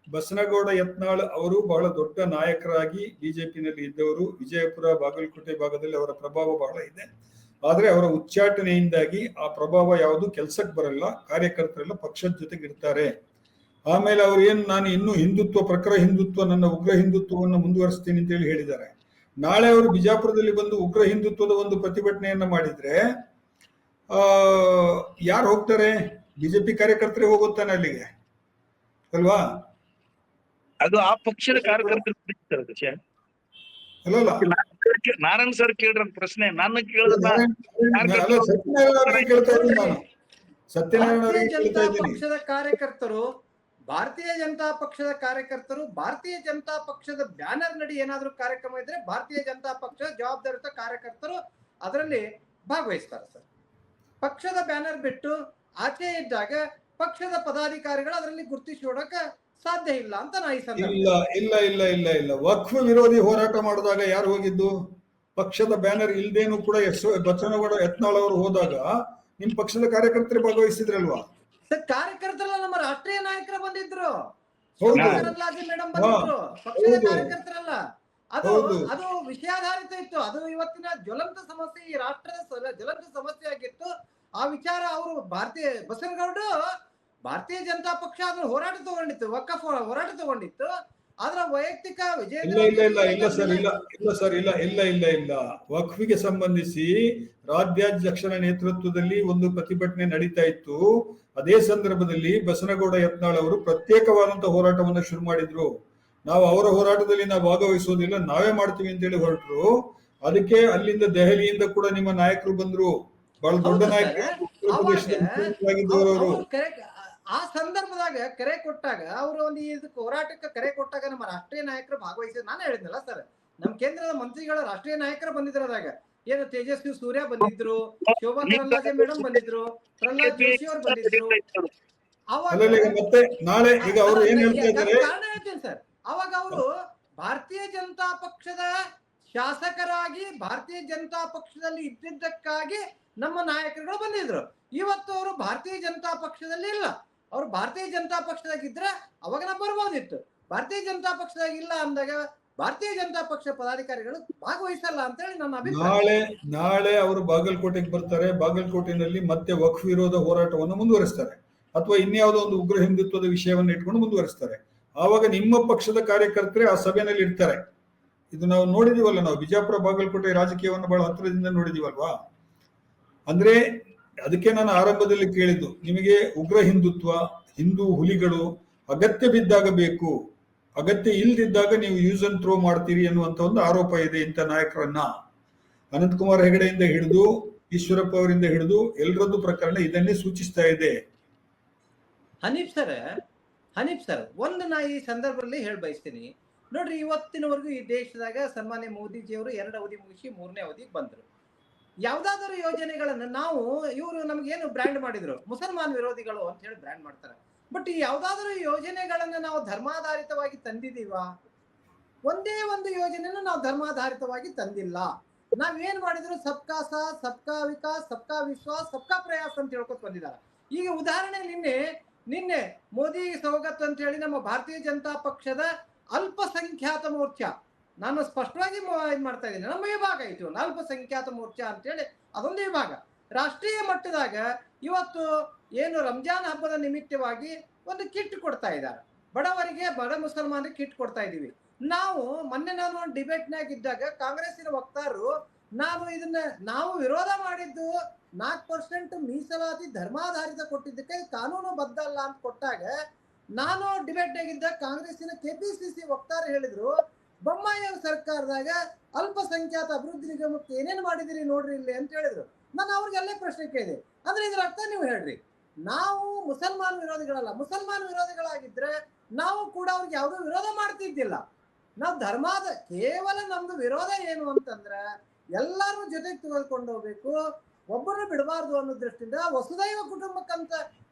ಬಸನಗೌಡ ಯತ್ನಾಳ್ ಅವರು ಬಹಳ ದೊಡ್ಡ ನಾಯಕರಾಗಿ ಬಿಜೆಪಿನಲ್ಲಿ ಇದ್ದವರು. ವಿಜಯಪುರ, ಬಾಗಲಕೋಟೆ ಭಾಗದಲ್ಲಿ ಅವರ ಪ್ರಭಾವ ಬಹಳ ಇದೆ. ಆದ್ರೆ ಅವರ ಉಚ್ಚಾಟನೆಯಿಂದಾಗಿ ಆ ಪ್ರಭಾವ ಯಾವುದು ಕೆಲ್ಸಕ್ಕೆ ಬರಲ್ಲ. ಕಾರ್ಯಕರ್ತರೆಲ್ಲ ಪಕ್ಷದ ಜೊತೆಗೆ ಇರ್ತಾರೆ. ಆಮೇಲೆ ಅವ್ರು ನಾನು ಇನ್ನೂ ಹಿಂದುತ್ವ, ಪ್ರಖರ ಹಿಂದುತ್ವ, ನನ್ನ ಉಗ್ರ ಹಿಂದುತ್ವವನ್ನು ಮುಂದುವರಿಸ್ತೀನಿ ಅಂತ ಹೇಳಿ ಹೇಳಿದ್ದಾರೆ. ನಾಳೆ ಅವರು ಬಿಜಾಪುರದಲ್ಲಿ ಬಂದು ಉಗ್ರ ಹಿಂದುತ್ವದ ಒಂದು ಪ್ರತಿಭಟನೆಯನ್ನ ಮಾಡಿದ್ರೆ ಯಾರು ಹೋಗ್ತಾರೆ? ಬಿಜೆಪಿ ಕಾರ್ಯಕರ್ತರೇ ಹೋಗುತ್ತಾನೆ ಅಲ್ಲಿಗೆ ಅಲ್ವಾ? ಅದು ಆ ಪಕ್ಷದ ಕಾರ್ಯಕರ್ತರು. ಅಲ್ಲಲ್ಲ, ನಾರಾಯಣ್ ಸರ್ ಕೇಳ್ರ ಪ್ರಶ್ನೆ ನನ್ನ ಕೇಳಿದ ಸತ್ಯನಾರಾಯಣ ಕೇಳ್ತಾ ಇದ್ದೀನಿ ನಾನು. ಸತ್ಯನಾರಾಯಣ ಭಾರತೀಯ ಕೇಳ್ತಾ ಜನತಾ ಇದ್ದೀನಿ. ಪಕ್ಷದ ಕಾರ್ಯಕರ್ತರು, ಭಾರತೀಯ ಜನತಾ ಪಕ್ಷದ ಕಾರ್ಯಕರ್ತರು ಭಾರತೀಯ ಜನತಾ ಪಕ್ಷದ ಬ್ಯಾನರ್ ನಡಿ ಏನಾದ್ರೂ ಕಾರ್ಯಕ್ರಮ ಇದ್ರೆ ಭಾರತೀಯ ಜನತಾ ಪಕ್ಷದ ಜವಾಬ್ದಾರಿತ ಕಾರ್ಯಕರ್ತರು ಅದರಲ್ಲಿ ಭಾಗವಹಿಸ್ತಾರೆ ಸರ್. ಪಕ್ಷದ ಬ್ಯಾನರ್ ಬಿಟ್ಟು ಆಚೆ ಇದ್ದಾಗ ಪಕ್ಷದ ಪದಾಧಿಕಾರಿಗಳು ಅದರಲ್ಲಿ ಗುರುತಿಸಿಕೊಡಕ ಸಾಧ್ಯ ಇಲ್ಲ ಅಂತ ನಾ ಈ ಇಲ್ಲ. ವಕ್ಫ್ ವಿರೋಧಿ ಹೋರಾಟ ಮಾಡಿದಾಗ ಯಾರು ಹೋಗಿದ್ದು? ಪಕ್ಷದ ಬ್ಯಾನರ್ ಇಲ್ದೇನು ಕೂಡ ಬಸನಗೌಡ ಯತ್ನಾಳ್ ಅವರು ಹೋದಾಗ ನಿಮ್ ಪಕ್ಷದ ಕಾರ್ಯಕರ್ತರು ಭಾಗವಹಿಸಿದ್ರಲ್ವಾ? ಕಾರ್ಯಕರ್ತರಲ್ಲ, ನಮ್ಮ ರಾಷ್ಟ್ರೀಯ ನಾಯಕರು ಬಂದಿದ್ರು, ಮೇಡಮ್ ಹೌದು. ಬಂದಿದ್ರು, ಪಕ್ಷದ ಕಾರ್ಯಕರ್ತರಲ್ಲ. ಅದು ವಿಷಯಾಧಾರಿತ ಇತ್ತು. ಅದು ಇವತ್ತಿನ ಜ್ವಲಂತ ಸಮಸ್ಯೆ, ಈ ರಾಷ್ಟ್ರದ ಜ್ವಲಂತ ಸಮಸ್ಯೆ ಆಗಿತ್ತು. ಆ ವಿಚಾರ ಅವರು ಬಸನಗೌಡ ಭಾರತೀಯ ಜನತಾ ಪಕ್ಷ ಅದ್ರ ಹೋರಾಟ ತಗೊಂಡಿತ್ತು, ವಕಫ್ ಹೋರಾಟ ತಗೊಂಡಿತ್ತು. ಆದ್ರ ವೈಯಕ್ತಿಕ ವಿಜಯ ಇಲ್ಲ. ವಕ್ಫಿಗೆ ಸಂಬಂಧಿಸಿ ರಾಜ್ಯಾಧ್ಯಕ್ಷರ ನೇತೃತ್ವದಲ್ಲಿ ಒಂದು ಪ್ರತಿಭಟನೆ ನಡೀತಾ ಇತ್ತು. ಅದೇ ಸಂದರ್ಭದಲ್ಲಿ ಬಸನಗೌಡ ಯತ್ನಾಳ್ ಅವರು ಪ್ರತ್ಯೇಕವಾದಂತಹ ಹೋರಾಟವನ್ನು ಶುರು ಮಾಡಿದ್ರು. ನಾವು ಅವರ ಹೋರಾಟದಲ್ಲಿ ನಾವು ಭಾಗವಹಿಸೋದಿಲ್ಲ, ನಾವೇ ಮಾಡ್ತೀವಿ ಅಂತ ಹೇಳಿ ಹೊರಟರು. ಅದಕ್ಕೆ ಅಲ್ಲಿಂದ ದೆಹಲಿಯಿಂದ ಕೂಡ ನಿಮ್ಮ ನಾಯಕರು ಬಂದ್ರು, ಬಹಳ ದೊಡ್ಡ ನಾಯಕರು. ಆ ಸಂದರ್ಭದಾಗ ಕರೆ ಕೊಟ್ಟಾಗ ಅವರು ಒಂದು ಇದಕ್ಕೆ ಹೋರಾಟಕ್ಕೆ ಕರೆ ಕೊಟ್ಟಾಗ ನಮ್ಮ ರಾಷ್ಟ್ರೀಯ ನಾಯಕರು ಭಾಗವಹಿಸಿದ. ನಾನು ಹೇಳಿದ್ನಲ್ಲ ಸರ್, ನಮ್ಮ ಕೇಂದ್ರದ ಮಂತ್ರಿಗಳ ರಾಷ್ಟ್ರೀಯ ನಾಯಕರು ಬಂದಿದ್ರದಾಗ ಏನು ತೇಜಸ್ವಿ ಸೂರ್ಯ ಬಂದಿದ್ರು, ಶೋಭಾ ಕರಂದ್ಲಾಜೆ ಮೇಡಮ್ ಬಂದಿದ್ರು, ಪ್ರಹ್ಲಾದ್ ಜೋಶಿ ಅವರು ಬಂದಿದ್ರು. ಮತ್ತೆ ನಾಳೆ ಈಗ ಅವರು ಏನ್ ಹೇಳ್ತಾ ಇದ್ದಾರೆ ಕಾರಣ ಹೇಳ್ತೀನಿ ಸರ್. ಅವಾಗ ಅವರು ಭಾರತೀಯ ಜನತಾ ಪಕ್ಷದ ಶಾಸಕರಾಗಿ ಭಾರತೀಯ ಜನತಾ ಪಕ್ಷದಲ್ಲಿ ಇದ್ದಿದ್ದಕ್ಕಾಗಿ ನಮ್ಮ ನಾಯಕರುಗಳು ಬಂದಿದ್ರು. ಇವತ್ತು ಅವರು ಭಾರತೀಯ ಜನತಾ ಪಕ್ಷದಲ್ಲಿ ಇಲ್ಲ. ಅವ್ರು ಭಾರತೀಯ ಜನತಾ ಪಕ್ಷದಾಗಿದ್ರೆ ಅವಾಗ ನಾವು ಬರ್ಬೋದಿತ್ತು. ಭಾರತೀಯ ಜನತಾ ಪಕ್ಷದಾಗ ಇಲ್ಲ ಅಂದಾಗ ಭಾರತೀಯ ಜನತಾ ಪಕ್ಷ ಪದಾಧಿಕಾರಿಗಳು ಭಾಗವಹಿಸಲ್ಲ ಅಂತ ಹೇಳಿ ನನ್ನ ಅಭಿಪ್ರಾಯ. ನಾಳೆ ಅವರು ಬಾಗಲಕೋಟೆಗೆ ಬರ್ತಾರೆ. ಬಾಗಲಕೋಟೆನಲ್ಲಿ ಮತ್ತೆ ವಕ್ಫ್ ವಿರೋಧ ಹೋರಾಟವನ್ನು ಮುಂದುವರಿಸ್ತಾರೆ, ಅಥವಾ ಇನ್ಯಾವುದೋ ಒಂದು ಉಗ್ರ ಹಿಂದುತ್ವದ ವಿಷಯವನ್ನು ಇಟ್ಕೊಂಡು ಮುಂದುವರಿಸ್ತಾರೆ. ಆವಾಗ ನಿಮ್ಮ ಪಕ್ಷದ ಕಾರ್ಯಕರ್ತರೇ ಆ ಸಭೆಯಲ್ಲಿ ಇರ್ತಾರೆ. ಇದು ನಾವು ನೋಡಿದೀವಲ್ಲ, ನಾವು ಬಿಜಾಪುರ ಬಾಗಲಕೋಟೆ ರಾಜಕೀಯವನ್ನು ಬಹಳ ಹತ್ತಿರದಿಂದ ನೋಡಿದೀವಲ್ವಾ? ಅಂದ್ರೆ ಅದಕ್ಕೆ ನಾನು ಆರಂಭದಲ್ಲಿ ಕೇಳಿದ್ದು, ನಿಮಗೆ ಉಗ್ರ ಹಿಂದುತ್ವ, ಹಿಂದೂ ಹುಲಿಗಳು ಅಗತ್ಯ ಬಿದ್ದಾಗ ಬೇಕು, ಅಗತ್ಯ ಇಲ್ದಿದ್ದಾಗ ನೀವು ಯೂಸ್ ಅಂಡ್ ಥ್ರೋ ಮಾಡ್ತೀರಿ ಅನ್ನುವಂತ ಒಂದು ಆರೋಪ ಇದೆ ಇಂಥ ನಾಯಕರನ್ನ. ಅನಂತಕುಮಾರ್ ಹೆಗಡೆಯಿಂದ ಹಿಡಿದು ಈಶ್ವರಪ್ಪ ಅವರಿಂದ ಹಿಡಿದು ಎಲ್ಲರದ್ದು ಪ್ರಕರಣ ಇದನ್ನೇ ಸೂಚಿಸ್ತಾ ಇದೆ. ಹನೀಫ್ ಸರ್ ಒಂದು ನಾ ಈ ಸಂದರ್ಭದಲ್ಲಿ ಹೇಳಿ ಬಯಸ್ತೀನಿ ನೋಡ್ರಿ. ಇವತ್ತಿನವರೆಗೂ ಈ ದೇಶದಾಗ ಸನ್ಮಾನ್ಯ ಮೋದಿಜಿಯವರು 2 ಅವಧಿ ಮುಗಿಸಿ 3ನೇ ಅವಧಿಗೆ ಬಂದ್ರು. ಯಾವ್ದಾದ್ರು ಯೋಜನೆಗಳನ್ನ ನಾವು ಇವರು ನಮ್ಗೇನು ಬ್ರ್ಯಾಂಡ್ ಮಾಡಿದ್ರು, ಮುಸಲ್ಮಾನ್ ವಿರೋಧಿಗಳು ಅಂತ ಹೇಳಿ ಬ್ರ್ಯಾಂಡ್ ಮಾಡ್ತಾರೆ. ಬಟ್ ಈ ಯಾವ್ದಾದ್ರು ಯೋಜನೆಗಳನ್ನ ನಾವು ಧರ್ಮಾಧಾರಿತವಾಗಿ ತಂದಿದೀವಾ? ಒಂದೇ ಒಂದು ಯೋಜನೆನ ನಾವು ಧರ್ಮಾಧಾರಿತವಾಗಿ ತಂದಿಲ್ಲ. ನಾವೇನ್ ಮಾಡಿದ್ರು ಸಬ್ಕಾ ಸಾಥ್, ಸಬ್ಕಾ ವಿಕಾಸ್, ಸಬ್ಕಾ ವಿಶ್ವಾಸ್, ಸಬ್ಕಾ ಪ್ರಯಾಸ್ ಅಂತ ಹೇಳ್ಕೊತ ಬಂದಿದ್ದಾರೆ. ಈಗ ಉದಾಹರಣೆ ನಿನ್ನೆ ಮೋದಿ ಸವಗತ್ ಅಂತ ಹೇಳಿ ನಮ್ಮ ಭಾರತೀಯ ಜನತಾ ಪಕ್ಷದ ಅಲ್ಪಸಂಖ್ಯಾತ ಮೋರ್ಚಾ, ನಾನು ಸ್ಪಷ್ಟವಾಗಿ ಇದು ಮಾಡ್ತಾ ಇದ್ದೀನಿ, ನಮ್ಮ ವಿಭಾಗ ಇತ್ತು ಅಲ್ಪಸಂಖ್ಯಾತ ಮೋರ್ಚಾ ಅಂತೇಳಿ, ಅದೊಂದು ವಿಭಾಗ. ರಾಷ್ಟ್ರೀಯ ಮಟ್ಟದಾಗ ಇವತ್ತು ಏನು ರಂಜಾನ್ ಹಬ್ಬದ ನಿಮಿತ್ತವಾಗಿ ಒಂದು ಕಿಟ್ ಕೊಡ್ತಾ ಇದ್ದಾರೆ ಬಡವರಿಗೆ, ಬಡ ಮುಸಲ್ಮಾನರಿಗೆ ಕಿಟ್ ಕೊಡ್ತಾ ಇದೀವಿ. ನಾವು ಮೊನ್ನೆ ನಾನು ಡಿಬೇಟ್ನಾಗ ಇದ್ದಾಗ ಕಾಂಗ್ರೆಸ್ಸಿನ ವಕ್ತಾರರು ನಾವು ವಿರೋಧ ಮಾಡಿದ್ದು 4% ಮೀಸಲಾತಿ ಧರ್ಮಾಧಾರಿತ ಕೊಟ್ಟಿದ್ದಕ್ಕೆ ಕಾನೂನು ಬದ್ಧ ಅಲ್ಲ ಅಂತ ಕೊಟ್ಟಾಗ, ನಾನು ಡಿಬೇಟ್ನಾಗಿದ್ದ ಕಾಂಗ್ರೆಸ್ಸಿನ ಕೆಪಿಸಿಸಿ ವಕ್ತಾರ ಹೇಳಿದ್ರು, ಬೊಮ್ಮಾಯಿ ಸರ್ಕಾರದಾಗ ಅಲ್ಪಸಂಖ್ಯಾತ ಅಭಿವೃದ್ಧಿ ನಿಗಮಕ್ಕೆ ಏನೇನು ಮಾಡಿದಿರಿ ನೋಡ್ರಿ ಇಲ್ಲಿ ಅಂತ ಹೇಳಿದ್ರು. ನಾನು ಅವ್ರಿಗೆಲ್ಲೇ ಪ್ರಶ್ನೆ ಕೇಳಿದೆ, ಅಂದ್ರೆ ಇದ್ರ ಅರ್ಥ ನೀವು ಹೇಳ್ರಿ, ನಾವು ಮುಸಲ್ಮಾನ್ ವಿರೋಧಿಗಳಲ್ಲ. ಮುಸಲ್ಮಾನ್ ವಿರೋಧಿಗಳಾಗಿದ್ರೆ ನಾವು ಕೂಡ ಅವ್ರಿಗೆ ಯಾವುದೋ ವಿರೋಧ ಮಾಡ್ತಿದ್ದಿಲ್ಲ. ನಾವು ಧರ್ಮದ ಕೇವಲ ನಮ್ದು ವಿರೋಧ ಏನು ಅಂತಂದ್ರೆ ಎಲ್ಲರೂ ಜೊತೆಗೆ ತೆಗೆದುಕೊಂಡು ಹೋಗ್ಬೇಕು, ಒಬ್ಬರನ್ನು ಬಿಡಬಾರ್ದು ಅನ್ನೋ ದೃಷ್ಟಿಯಿಂದ ವಸುದೈವ ಕುಟುಂಬಕ್ಕಂತ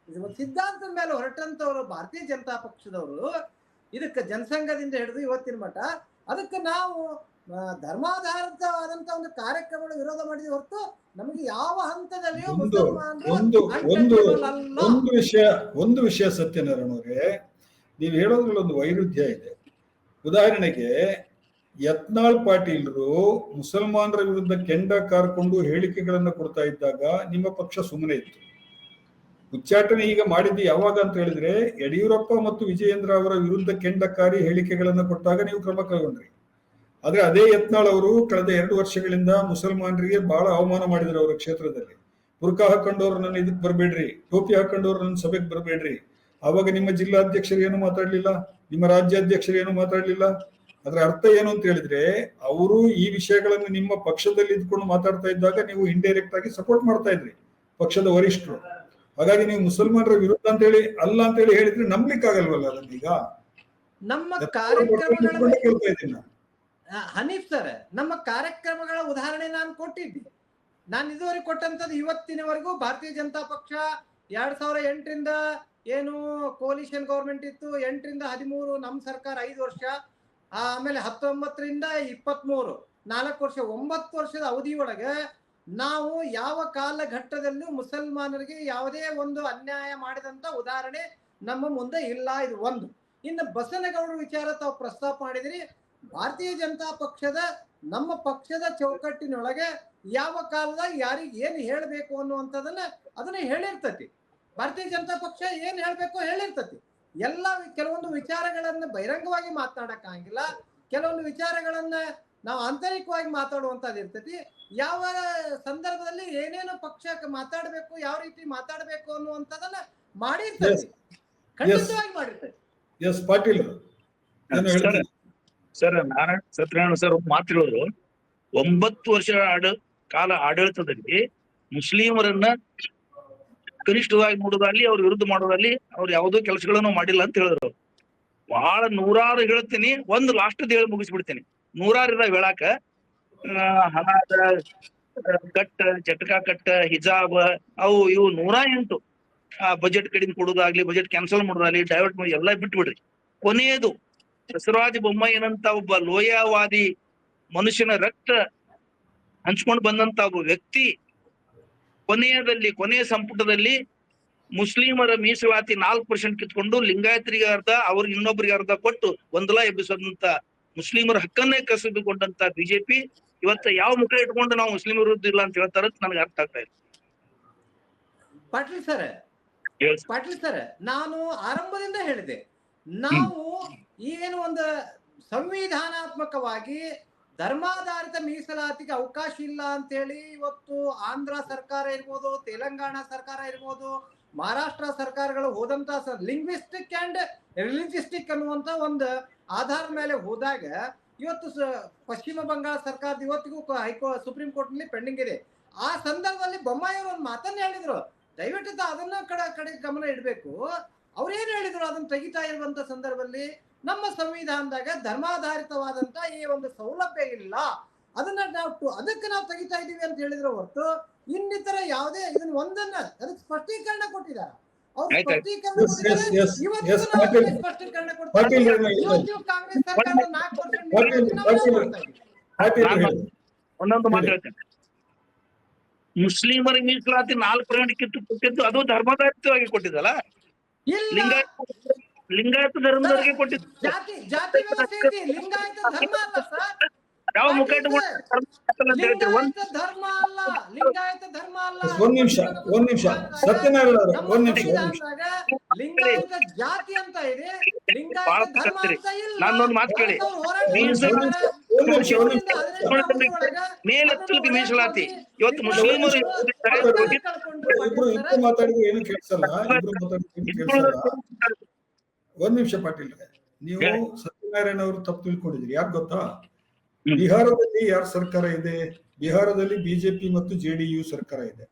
ಸಿದ್ಧಾಂತದ ಮೇಲೆ ಹೊರಟಂತವ್ರು ಭಾರತೀಯ ಜನತಾ ಪಕ್ಷದವರು. ಇದಕ್ಕೆ ಜನಸಂಘದಿಂದ ಹಿಡಿದು ಇವತ್ತಿನ ಮಠ ಅದಕ್ಕೆ ನಾವು ಧರ್ಮಾಧಾರಿತವಾದಂತ ಒಂದು ಕಾರ್ಯಕ್ರಮಗಳು ವಿರೋಧ ಮಾಡಿದ್ವಿ ಹೊರತು ನಮಗೆ ಯಾವ ಹಂತದಲ್ಲಿಯೂ ಒಂದು ವಿಷಯ ಸತ್ಯನಾರಾಯಣ ಅವರೇ, ನೀವು ಹೇಳೋದ್ರಲ್ಲಿ ಒಂದು ವೈರುಧ್ಯ ಇದೆ. ಉದಾಹರಣೆಗೆ ಯತ್ನಾಳ್ ಪಾಟೀಲ್ರು ಮುಸಲ್ಮಾನರ ವಿರುದ್ಧ ಕೆಂಡ ಕಾರ್ಕೊಂಡು ಹೇಳಿಕೆಗಳನ್ನ ಕೊಡ್ತಾ ಇದ್ದಾಗ ನಿಮ್ಮ ಪಕ್ಷ ಸುಮ್ಮನೆ ಇತ್ತು. ಉಚ್ಚಾಟನೆ ಈಗ ಮಾಡಿದ್ದು ಯಾವಾಗ ಅಂತ ಹೇಳಿದ್ರೆ ಯಡಿಯೂರಪ್ಪ ಮತ್ತು ವಿಜಯೇಂದ್ರ ಅವರ ವಿರುದ್ಧ ಕೆಂಡಕಾರಿ ಹೇಳಿಕೆಗಳನ್ನ ಕೊಟ್ಟಾಗ ನೀವು ಕ್ರಮ ಕೈಗೊಂಡ್ರಿ. ಆದ್ರೆ ಅದೇ ಯತ್ನಾಳ್ ಅವರು ಕಳೆದ 2 ವರ್ಷಗಳಿಂದ ಮುಸಲ್ಮಾನರಿಗೆ ಬಹಳ ಅವಮಾನ ಮಾಡಿದ್ರು ಅವರ ಕ್ಷೇತ್ರದಲ್ಲಿ. ಬುರ್ಕಾ ಹಾಕೊಂಡವ್ರು ನನ್ನ ಇದಕ್ಕೆ ಬರಬೇಡ್ರಿ, ಟೋಪಿ ಹಾಕೊಂಡವ್ರು ನನ್ನ ಸಭೆಗೆ ಬರಬೇಡ್ರಿ. ಆವಾಗ ನಿಮ್ಮ ಜಿಲ್ಲಾಧ್ಯಕ್ಷರು ಏನು ಮಾತಾಡ್ಲಿಲ್ಲ, ನಿಮ್ಮ ರಾಜ್ಯಾಧ್ಯಕ್ಷರು ಏನು ಮಾತಾಡ್ಲಿಲ್ಲ. ಅದ್ರ ಅರ್ಥ ಏನು ಅಂತ ಹೇಳಿದ್ರೆ ಅವರು ಈ ವಿಷಯಗಳನ್ನು ನಿಮ್ಮ ಪಕ್ಷದಲ್ಲಿ ಇದ್ಕೊಂಡು ಮಾತಾಡ್ತಾ ಇದ್ದಾಗ ನೀವು ಇಂಡೈರೆಕ್ಟ್ ಆಗಿ ಸಪೋರ್ಟ್ ಮಾಡ್ತಾ ಇದ್ರಿ ಪಕ್ಷದ ವರಿಷ್ಠರು. ಹಾಗಾಗಿ ನೀವು ಮುಸಲ್ಮಾನರ ವಿರುದ್ಧ ಅಂತ ಹೇಳಿ ಅಲ್ಲ ಅಂತ ಹೇಳಿ ಹೇಳಿದ್ರೆ ನಂಬ್ಲಿಕ್ಕೆ ಆಗಲ್ವಲ್ಲ ಅದನ್ನೀಗ. ನಮ್ಮ ಕಾರ್ಯಕ್ರಮಗಳ ಕೇಳ್ತಾ ಇದ್ದೀನಿ ಹನೀಫ್ ಸರ್, ನಮ್ಮ ಕಾರ್ಯಕ್ರಮಗಳ ಉದಾಹರಣೆ ನಾನು ಕೊಟ್ಟಿದ್ದೆ. ನಾನು ಇದುವರೆಗೆ ಕೊಟ್ಟಂತದ್ದು ಇವತ್ತಿನವರೆಗೂ ಭಾರತೀಯ ಜನತಾ ಪಕ್ಷ 2008ರಿಂದ ಏನು ಕೋಲಿಷನ್ ಗೌರ್ಮೆಂಟ್ ಇತ್ತು, 8ರಿಂದ 13 ನಮ್ಮ ಸರ್ಕಾರ 5 ವರ್ಷ, ಆಮೇಲೆ 19ರಿಂದ 23 4 ವರ್ಷ, 9 ವರ್ಷದ ಅವಧಿಯೊಳಗೆ ನಾವು ಯಾವ ಕಾಲಘಟ್ಟದಲ್ಲೂ ಮುಸಲ್ಮಾನರಿಗೆ ಯಾವುದೇ ಒಂದು ಅನ್ಯಾಯ ಮಾಡಿದಂತ ಉದಾಹರಣೆ ನಮ್ಮ ಮುಂದೆ ಇಲ್ಲ. ಇದು ಒಂದು. ಇನ್ನು ಬಸನಗೌಡರ ವಿಚಾರ ತಾವು ಪ್ರಸ್ತಾಪ ಮಾಡಿದ್ರಿ. ಭಾರತೀಯ ಜನತಾ ಪಕ್ಷದ ನಮ್ಮ ಪಕ್ಷದ ಚೌಕಟ್ಟಿನೊಳಗೆ ಯಾವ ಕಾಲದಾಗ ಯಾರಿಗೆ ಏನು ಹೇಳಬೇಕು ಅನ್ನುವಂಥದ್ದನ್ನ ಅದನ್ನ ಹೇಳಿರ್ತತಿ. ಭಾರತೀಯ ಜನತಾ ಪಕ್ಷ ಏನ್ ಹೇಳ್ಬೇಕು ಹೇಳಿರ್ತತಿ. ಎಲ್ಲ ಕೆಲವೊಂದು ವಿಚಾರಗಳನ್ನ ಬಹಿರಂಗವಾಗಿ ಮಾತನಾಡಕ್ಕಾಗಿಲ್ಲ, ಕೆಲವೊಂದು ವಿಚಾರಗಳನ್ನ ನಾವು ಆಂತರಿಕವಾಗಿ ಮಾತಾಡುವಂತದ್ದು ಇರ್ತತಿ. ಯಾವ ಸಂದರ್ಭದಲ್ಲಿ ಏನೇನು ಪಕ್ಷಕ್ಕೆ ಮಾತಾಡಬೇಕು, ಯಾವ ರೀತಿ ಮಾತಾಡಬೇಕು ಅನ್ನುವಂಥದ್ದನ್ನ ಮಾಡಿರ್ತದೆ, ಖಂಡಿತವಾಗಿ ಮಾಡಿರ್ತದೆ. S Patil sir, Narayana Satyanarayana sir ಮಾತು ಹೇಳಿದ್ರು, 9 ವರ್ಷ ಕಾಲ ಆಡಳಿತದಲ್ಲಿ ಮುಸ್ಲಿಮರನ್ನ ಕನಿಷ್ಠವಾಗಿ ನೋಡೋದಲ್ಲಿ ಅವ್ರ ವಿರುದ್ಧ ಮಾಡೋದಲ್ಲಿ ಅವ್ರು ಯಾವುದೋ ಕೆಲಸಗಳನ್ನು ಮಾಡಿಲ್ಲ ಅಂತ ಹೇಳಿದ್ರು. ಬಹಳ 100 ಹೇಳ್ತೀನಿ, ಒಂದು ಲಾಸ್ಟ್ ಹೇಳಿ ಮುಗಿಸ್ಬಿಡ್ತೀನಿ. 100 ಇದಾವ ಹೇಳಾಕ. ಹನಾದ ಕಟ್ಟ, ಜಟಕಾ ಕಟ್ಟ, ಹಿಜಾಬ್, ಅವು ಇವು 108 ಬಜೆಟ್ ಕಡಿಮೆ ಕೊಡೋದಾಗ್ಲಿ, ಬಜೆಟ್ ಕ್ಯಾನ್ಸಲ್ ಮಾಡೋದಾಗ್ಲಿ, ಡೈವರ್ಟ್ ಮಾಡಿ ಎಲ್ಲ ಬಿಟ್ಬಿಡ್ರಿ. ಕೊನೆಯದು ಬಸವರಾಜ ಬೊಮ್ಮಾಯಿನಂತ ಒಬ್ಬ ಲೋಯವಾದಿ ಮನುಷ್ಯನ ರಕ್ತ ಹಂಚ್ಕೊಂಡು ಬಂದಂತ ಒಬ್ಬ ವ್ಯಕ್ತಿ ಕೊನೆಯ ಸಂಪುಟದಲ್ಲಿ ಮುಸ್ಲಿಮರ ಮೀಸಲಾತಿ 4% ಕಿತ್ಕೊಂಡು ಲಿಂಗಾಯತರಿಗೆ ಅರ್ಧ, ಅವ್ರಿಗೆ ಇನ್ನೊಬ್ಬರಿಗೆ ಅರ್ಧ ಕೊಟ್ಟು ಗೊಂದಲ ಎಬ್ಬಿಸೋದಂತ ಮುಸ್ಲಿಮರ ಹಕ್ಕನ್ನೇ ಕಸಿದುಕೊಂಡಂತ ಬಿಜೆಪಿ ಇವತ್ತ ಯಾವ ಮುಖ ಇಟ್ಕೊಂಡು ನಾವು ಮುಸ್ಲಿಮರ ವಿರುದ್ಧ ಇಲ್ಲ ಅಂತ ಹೇಳ್ತಾರ ನನಗೆ ಅರ್ಥ ಆಗ್ತಾ ಇದೆ. ಪಾಟೀಲ್ ಸರ್, ನಾನು ಆರಂಭದಿಂದ ಹೇಳಿದೆ, ನಾವು ಏನು ಒಂದು ಸಂವಿಧಾನಾತ್ಮಕವಾಗಿ ಧರ್ಮಾಧಾರಿತ ಮೀಸಲಾತಿಗೆ ಅವಕಾಶ ಇಲ್ಲ ಅಂತ ಹೇಳಿ ಇವತ್ತು ಆಂಧ್ರ ಸರ್ಕಾರ ಇರ್ಬೋದು, ತೆಲಂಗಾಣ ಸರ್ಕಾರ ಇರ್ಬೋದು, ಮಹಾರಾಷ್ಟ್ರ ಸರ್ಕಾರಗಳು ಹೋದಂತ ಲಿಂಗ್ವಿಸ್ಟಿಕ್ ಅಂಡ್ ರಿಲಿಜಿಸ್ಟಿಕ್ ಅನ್ನುವಂತ ಒಂದು ಆಧಾರದ ಮೇಲೆ ಹೋದಾಗ ಇವತ್ತು ಪಶ್ಚಿಮ ಬಂಗಾಳ ಸರ್ಕಾರದ ಇವತ್ತಿಗೂ ಸುಪ್ರೀಂ ಕೋರ್ಟ್ ನಲ್ಲಿ ಪೆಂಡಿಂಗ್ ಇದೆ. ಆ ಸಂದರ್ಭದಲ್ಲಿ ಬೊಮ್ಮಾಯಿ ಅವರು ಒಂದು ಮಾತನ್ನ ಹೇಳಿದ್ರು, ದಯವಿಟ್ಟು ಅದನ್ನ ಕಡೆ ಗಮನ ಇಡಬೇಕು. ಅವ್ರೇನ್ ಹೇಳಿದ್ರು ಅದನ್ನ ತೆಗಿತಾ ಇರುವಂತ ಸಂದರ್ಭದಲ್ಲಿ ನಮ್ಮ ಸಂವಿಧಾನದಾಗ ಧರ್ಮಾಧಾರಿತವಾದಂತ ಈ ಒಂದು ಸೌಲಭ್ಯ ಇಲ್ಲ, ಅದಕ್ಕೆ ನಾವು ತೆಗಿತಾ ಇದೀವಿ ಅಂತ ಹೇಳಿದ್ರು ಹೊರತು ಇನ್ನಿತರ ಯಾವುದೇ ಇದನ್ನ ಒಂದನ್ನ ಅದಕ್ಕೆ ಸ್ಪಷ್ಟೀಕರಣ ಕೊಟ್ಟಿದ್ದಾರೆ. ಅವ್ರು ಸ್ಪಷ್ಟೀಕರಣ ಕೊಡ್ತಾರೆ. ಕಾಂಗ್ರೆಸ್ ಸರ್ಕಾರ 4% ಒಂದೊಂದು ಮಾತು ಹೇಳ್ತೇನೆ. ಮುಸ್ಲಿಮರ ಮೀಸಲಾತಿ 4% ಕಿತ್ತು ಕೊಟ್ಟಿದ್ದು ಅದು ಧರ್ಮಾಧಾರಿತವಾಗಿ ಕೊಟ್ಟಿದ್ದಲ್ಲ, ಲಿಂಗಾಯತ ಧರ್ಮದವರಿಗೆ ಕೊಟ್ಟಿದ್ದು. ಜಾತಿ ವ್ಯವಸ್ಥೆ ಇದೆ, ಲಿಂಗಾಯತ ಧರ್ಮ ಅಲ್ಲ ಸರ್. ಯಾವ ಮುಖ ಲಿಂಗಾಯತ ಧರ್ಮ ಅಲ್ಲ, ಲಿಂಗಾಯತ ಧರ್ಮ ಅಲ್ಲ. ಒಂದ್ ನಿಮಿಷ ಸತ್ಯನಾರಾಯಣ ಅವರೇ, ಲಿಂಗಾಯತ ಜಾತಿ ಅಂತ ಇದೆ, ಲಿಂಗಾಯತ ಧರ್ಮ ಅಂತ ಇಲ್ಲ. ನಾನೊಂದು ಮಾತು ಕೇಳಿ, ಮೇಲೆತ್ತಲಿಕ್ಕೆ ಮೀಸಲಾತಿ ಇವತ್ತು ಮುಸ್ಲಿಮರು ಇಬ್ರು ಮಾತಾಡಿದ್ರು ಏನು ಕೇಳಿಸಲ್ಲ. ಒಂದ್ ನಿಮಿಷ ಪಾಟೀಲ್, ನೀವು ಸತ್ಯನಾರಾಯಣ ಅವರು ತಪ್ಪು ತಿಳ್ಕೊಂಡಿದ್ರಿ. ಯಾಕೆ ಗೊತ್ತಾ? ಬಿಹಾರದಲ್ಲಿ ಯಾರ ಸರ್ಕಾರ ಇದೆ? ಬಿಹಾರದಲ್ಲಿ ಬಿಜೆಪಿ ಮತ್ತು ಜೆಡಿಯು ಸರ್ಕಾರ ಇದೆ.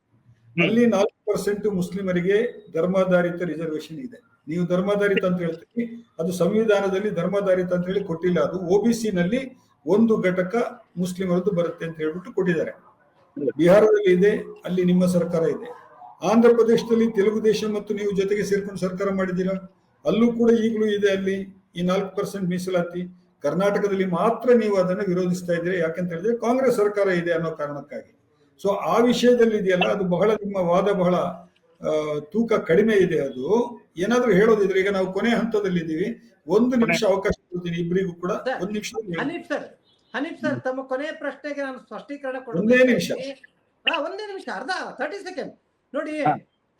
ಅಲ್ಲಿ 4% ಮುಸ್ಲಿಮರಿಗೆ ಧರ್ಮಾಧಾರಿತ ರಿಸರ್ವೇಶನ್ ಇದೆ. ನೀವು ಧರ್ಮಾಧಾರಿತ ಅಂತ ಹೇಳ್ತೀವಿ, ಅದು ಸಂವಿಧಾನದಲ್ಲಿ ಧರ್ಮಾಧಾರಿತ ಅಂತ ಹೇಳಿ ಕೊಟ್ಟಿಲ್ಲ. ಅದು OBC ನಲ್ಲಿ ಒಂದು ಘಟಕ ಮುಸ್ಲಿಮರದ್ದು ಬರುತ್ತೆ ಅಂತ ಹೇಳ್ಬಿಟ್ಟು ಕೊಟ್ಟಿದ್ದಾರೆ. ಬಿಹಾರದಲ್ಲಿ ಇದೆ, ಅಲ್ಲಿ ನಿಮ್ಮ ಸರ್ಕಾರ ಇದೆ. ಆಂಧ್ರ ಪ್ರದೇಶದಲ್ಲಿ ತೆಲುಗು ದೇಶಂ ಮತ್ತು ನೀವು ಜೊತೆಗೆ ಸೇರ್ಕೊಂಡು ಸರ್ಕಾರ ಮಾಡಿದ್ದೀರಾ, ಅಲ್ಲೂ ಕೂಡ ಈಗಲೂ ಇದೆ ಅಲ್ಲಿ ಈ 4% ಮೀಸಲಾತಿ. ಕರ್ನಾಟಕದಲ್ಲಿ ಮಾತ್ರ ನೀವು ಅದನ್ನು ವಿರೋಧಿಸ್ತಾ ಇದ್ದೀರಿ. ಯಾಕಂತ ಹೇಳಿದ್ರೆ ಕಾಂಗ್ರೆಸ್ ಸರ್ಕಾರ ಇದೆ ಅನ್ನೋ ಕಾರಣಕ್ಕಾಗಿ. ಸೊ ಆ ವಿಷಯದಲ್ಲಿ ಇದೆಯಲ್ಲ, ಅದು ಬಹಳ ನಿಮ್ಮ ವಾದ ಬಹಳ ತೂಕ ಕಡಿಮೆ ಇದೆ. ಅದು ಏನಾದ್ರೂ ಹೇಳೋದಿದ್ರೆ, ಈಗ ನಾವು ಕೊನೆ ಹಂತದಲ್ಲಿ ಇದ್ದೀವಿ, 1 ನಿಮಿಷ ಅವಕಾಶ ಕೊಡ್ತೀನಿ ಇಬ್ಬರಿಗೂ ಕೂಡ. 1 ನಿಮಿಷ. ಹನೀಫ್ ಸರ್, ತಮ್ಮ ಕೊನೆಯ ಪ್ರಶ್ನೆಗೆ ನಾನು ಸ್ಪಷ್ಟೀಕರಣ ಒಂದೇ ನಿಮಿಷ. ಒಂದೇ ನಿಮಿಷ, ಅರ್ಧ 30 ಸೆಕೆಂಡ್. ನೋಡಿ,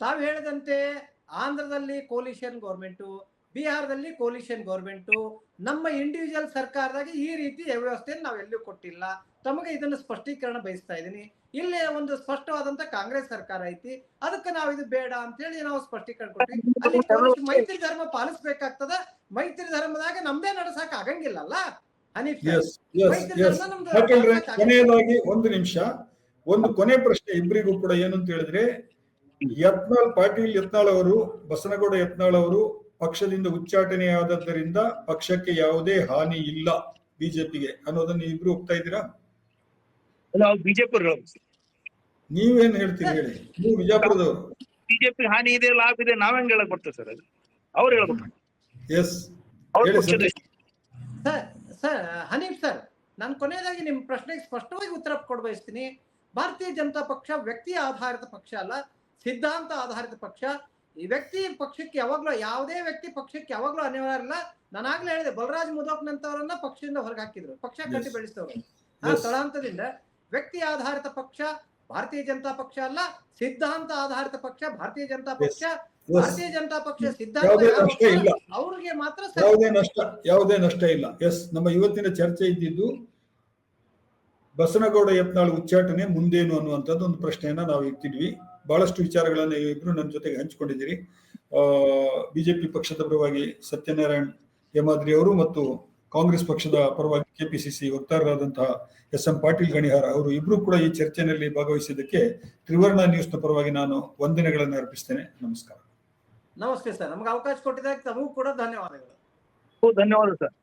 ತಾವು ಹೇಳಿದಂತೆ ಆಂಧ್ರದಲ್ಲಿ ಕೋಲಿಷನ್ ಗೌರ್ಮೆಂಟು, ಬಿಹಾರದಲ್ಲಿ ಕೋಲಿಷನ್ ಗೌರ್ಮೆಂಟು, ನಮ್ಮ ಇಂಡಿವಿಜುವಲ್ ಸರ್ಕಾರದಾಗ ಈ ರೀತಿ ವ್ಯವಸ್ಥೆಯನ್ನು ನಾವು ಎಲ್ಲೂ ಕೊಟ್ಟಿಲ್ಲ. ತಮಗೆ ಇದನ್ನು ಸ್ಪಷ್ಟೀಕರಣ ಬಯಸ್ತಾ ಇದ್ದೀನಿ. ಇಲ್ಲೇ ಒಂದು ಸ್ಪಷ್ಟವಾದಂತ ಕಾಂಗ್ರೆಸ್ ಸರ್ಕಾರ ಐತಿ, ಅದಕ್ಕೆ ನಾವು ಇದು ಬೇಡ ಅಂತ ಹೇಳಿ ನಾವು ಸ್ಪಷ್ಟೀಕರಣ ಕೊಟ್ವಿ. ಅಲ್ಲಿ ಮೈತ್ರಿ ಧರ್ಮ ಪಾಲಿಸಬೇಕಾಗ್ತದ. ಮೈತ್ರಿ ಧರ್ಮದಾಗ ನಮ್ದೇ ನಡಸಕ್ ಆಗಂಗಿಲ್ಲಲ್ಲ ಹನೀಫ್ ಸರ್. ಕೊನೆಯದಾಗಿ 1 ನಿಮಿಷ, ಒಂದು ಕೊನೆ ಪ್ರಶ್ನೆ ಇಬ್ಬರಿಗೂ ಕೂಡ. ಏನು ಅಂತ ಹೇಳಿದ್ರೆ, ಪಾಟೀಲ್ ಯತ್ನಾಳ್ ಅವರು, ಬಸನಗೌಡ ಯತ್ನಾಳ್ ಅವರು ಪಕ್ಷದಿಂದ ಉಚ್ಚಾಟನೆಯಾದದ್ದರಿಂದ ಪಕ್ಷಕ್ಕೆ ಯಾವುದೇ ಹಾನಿ ಇಲ್ಲ ಬಿಜೆಪಿಗೆ ಅನ್ನೋದನ್ನ ಇಬ್ರು ಒಪ್ತಾ ಇದ್ದೀರಾ? ಬಿಜೆಪಿ ನೀವೇನ್ ಹೇಳ್ತೀರಿ ಹೇಳಿ, ನೀವು ಬಿಜಾಪುರದವರು. ಬಿಜೆಪಿ ಹಾನಿ ಇದೆ, ಲಾಭ ಇದೆ, ನಾವ್ ಹೆಂಗ್ ಹೇಳಕ್ ಬರ್ತೇವೆ ಸರ್? ಅದು ಅವ್ರು ಹೇಳ್ಬೇಕು. ಎಸ್ ಸರ್ ಹನೀಫ್ ಸರ್, ನಾನು ಕೊನೆಯದಾಗಿ ನಿಮ್ಮ ಪ್ರಶ್ನೆಗೆ ಸ್ಪಷ್ಟವಾಗಿ ಉತ್ತರ ಕೊಡಬಯಸ್ತೀನಿ. ಭಾರತೀಯ ಜನತಾ ಪಕ್ಷ ವ್ಯಕ್ತಿ ಆಧಾರಿತ ಪಕ್ಷ ಅಲ್ಲ, ಸಿದ್ಧಾಂತ ಆಧಾರಿತ ಪಕ್ಷ. ಈ ವ್ಯಕ್ತಿ ಪಕ್ಷಕ್ಕೆ ಯಾವಾಗ್ಲೂ, ಯಾವುದೇ ವ್ಯಕ್ತಿ ಪಕ್ಷಕ್ಕೆ ಯಾವಾಗ್ಲೂ ಅನಿವಾರ್ಯ ಇಲ್ಲ. ನಾನಾಗ್ಲೇ ಹೇಳಿದೆ, ಬಲರಾಜ್ ಮುದೋಕ್ ನಂತವರನ್ನ ಪಕ್ಷದಿಂದ ಹೊರಗೆ ಹಾಕಿದ್ರು, ಪಕ್ಷ ಕಟ್ಟಿ ಬೆಳೆಸಿದವರು. ಆ ತಳಹಂತದಿಂದ ವ್ಯಕ್ತಿ ಆಧಾರಿತ ಪಕ್ಷ ಭಾರತೀಯ ಜನತಾ ಪಕ್ಷ ಅಲ್ಲ, ಸಿದ್ಧಾಂತ ಆಧಾರಿತ ಪಕ್ಷ ಭಾರತೀಯ ಜನತಾ ಪಕ್ಷ. ಭಾರತೀಯ ಜನತಾ ಪಕ್ಷ ಸಿದ್ಧಾಂತ ಅವ್ರಿಗೆ ಮಾತ್ರ ಯಾವುದೇ ನಷ್ಟ ಇಲ್ಲ. ಎಸ್, ನಮ್ಮ ಇವತ್ತಿನ ಚರ್ಚೆ ಇದ್ದಿದ್ದು ಬಸನಗೌಡ ಯತ್ನಾಳ್ ಉಚ್ಚಾಟನೆ ಮುಂದೇನು ಅನ್ನುವಂಥದ್ದು ಒಂದು ಪ್ರಶ್ನೆಯನ್ನ ನಾವು ಇಟ್ಟಿದ್ವಿ. ಬಹಳಷ್ಟು ವಿಚಾರಗಳನ್ನು ಇಬ್ರು ನನ್ನ ಜೊತೆಗೆ ಹಂಚಿಕೊಂಡಿದ್ದೀರಿ. ಬಿಜೆಪಿ ಪಕ್ಷದ ಪರವಾಗಿ ಸತ್ಯನಾರಾಯಣ್ ಹೇಮಾದ್ರಿ ಅವರು ಮತ್ತು ಕಾಂಗ್ರೆಸ್ ಪಕ್ಷದ ಪರವಾಗಿ ಕೆಪಿಸಿಸಿ ವಕ್ತಾರರಾದಂತಹ SM ಪಾಟೀಲ್ ಗಣಿಹಾರ ಅವರು ಇಬ್ರು ಕೂಡ ಈ ಚರ್ಚೆಯಲ್ಲಿ ಭಾಗವಹಿಸಿದ್ದಕ್ಕೆ ತ್ರಿವರ್ಣ ನ್ಯೂಸ್ನ ಪರವಾಗಿ ನಾನು ವಂದನೆಗಳನ್ನು ಅರ್ಪಿಸ್ತೇನೆ. ನಮಸ್ಕಾರ. ನಮಸ್ತೆ ಸರ್, ನಮ್ಗೆ ಅವಕಾಶ ಕೊಟ್ಟಿದ್ದಕ್ಕೆ ತಮಗೂ ಕೂಡ ಧನ್ಯವಾದಗಳು. ಧನ್ಯವಾದ ಸರ್.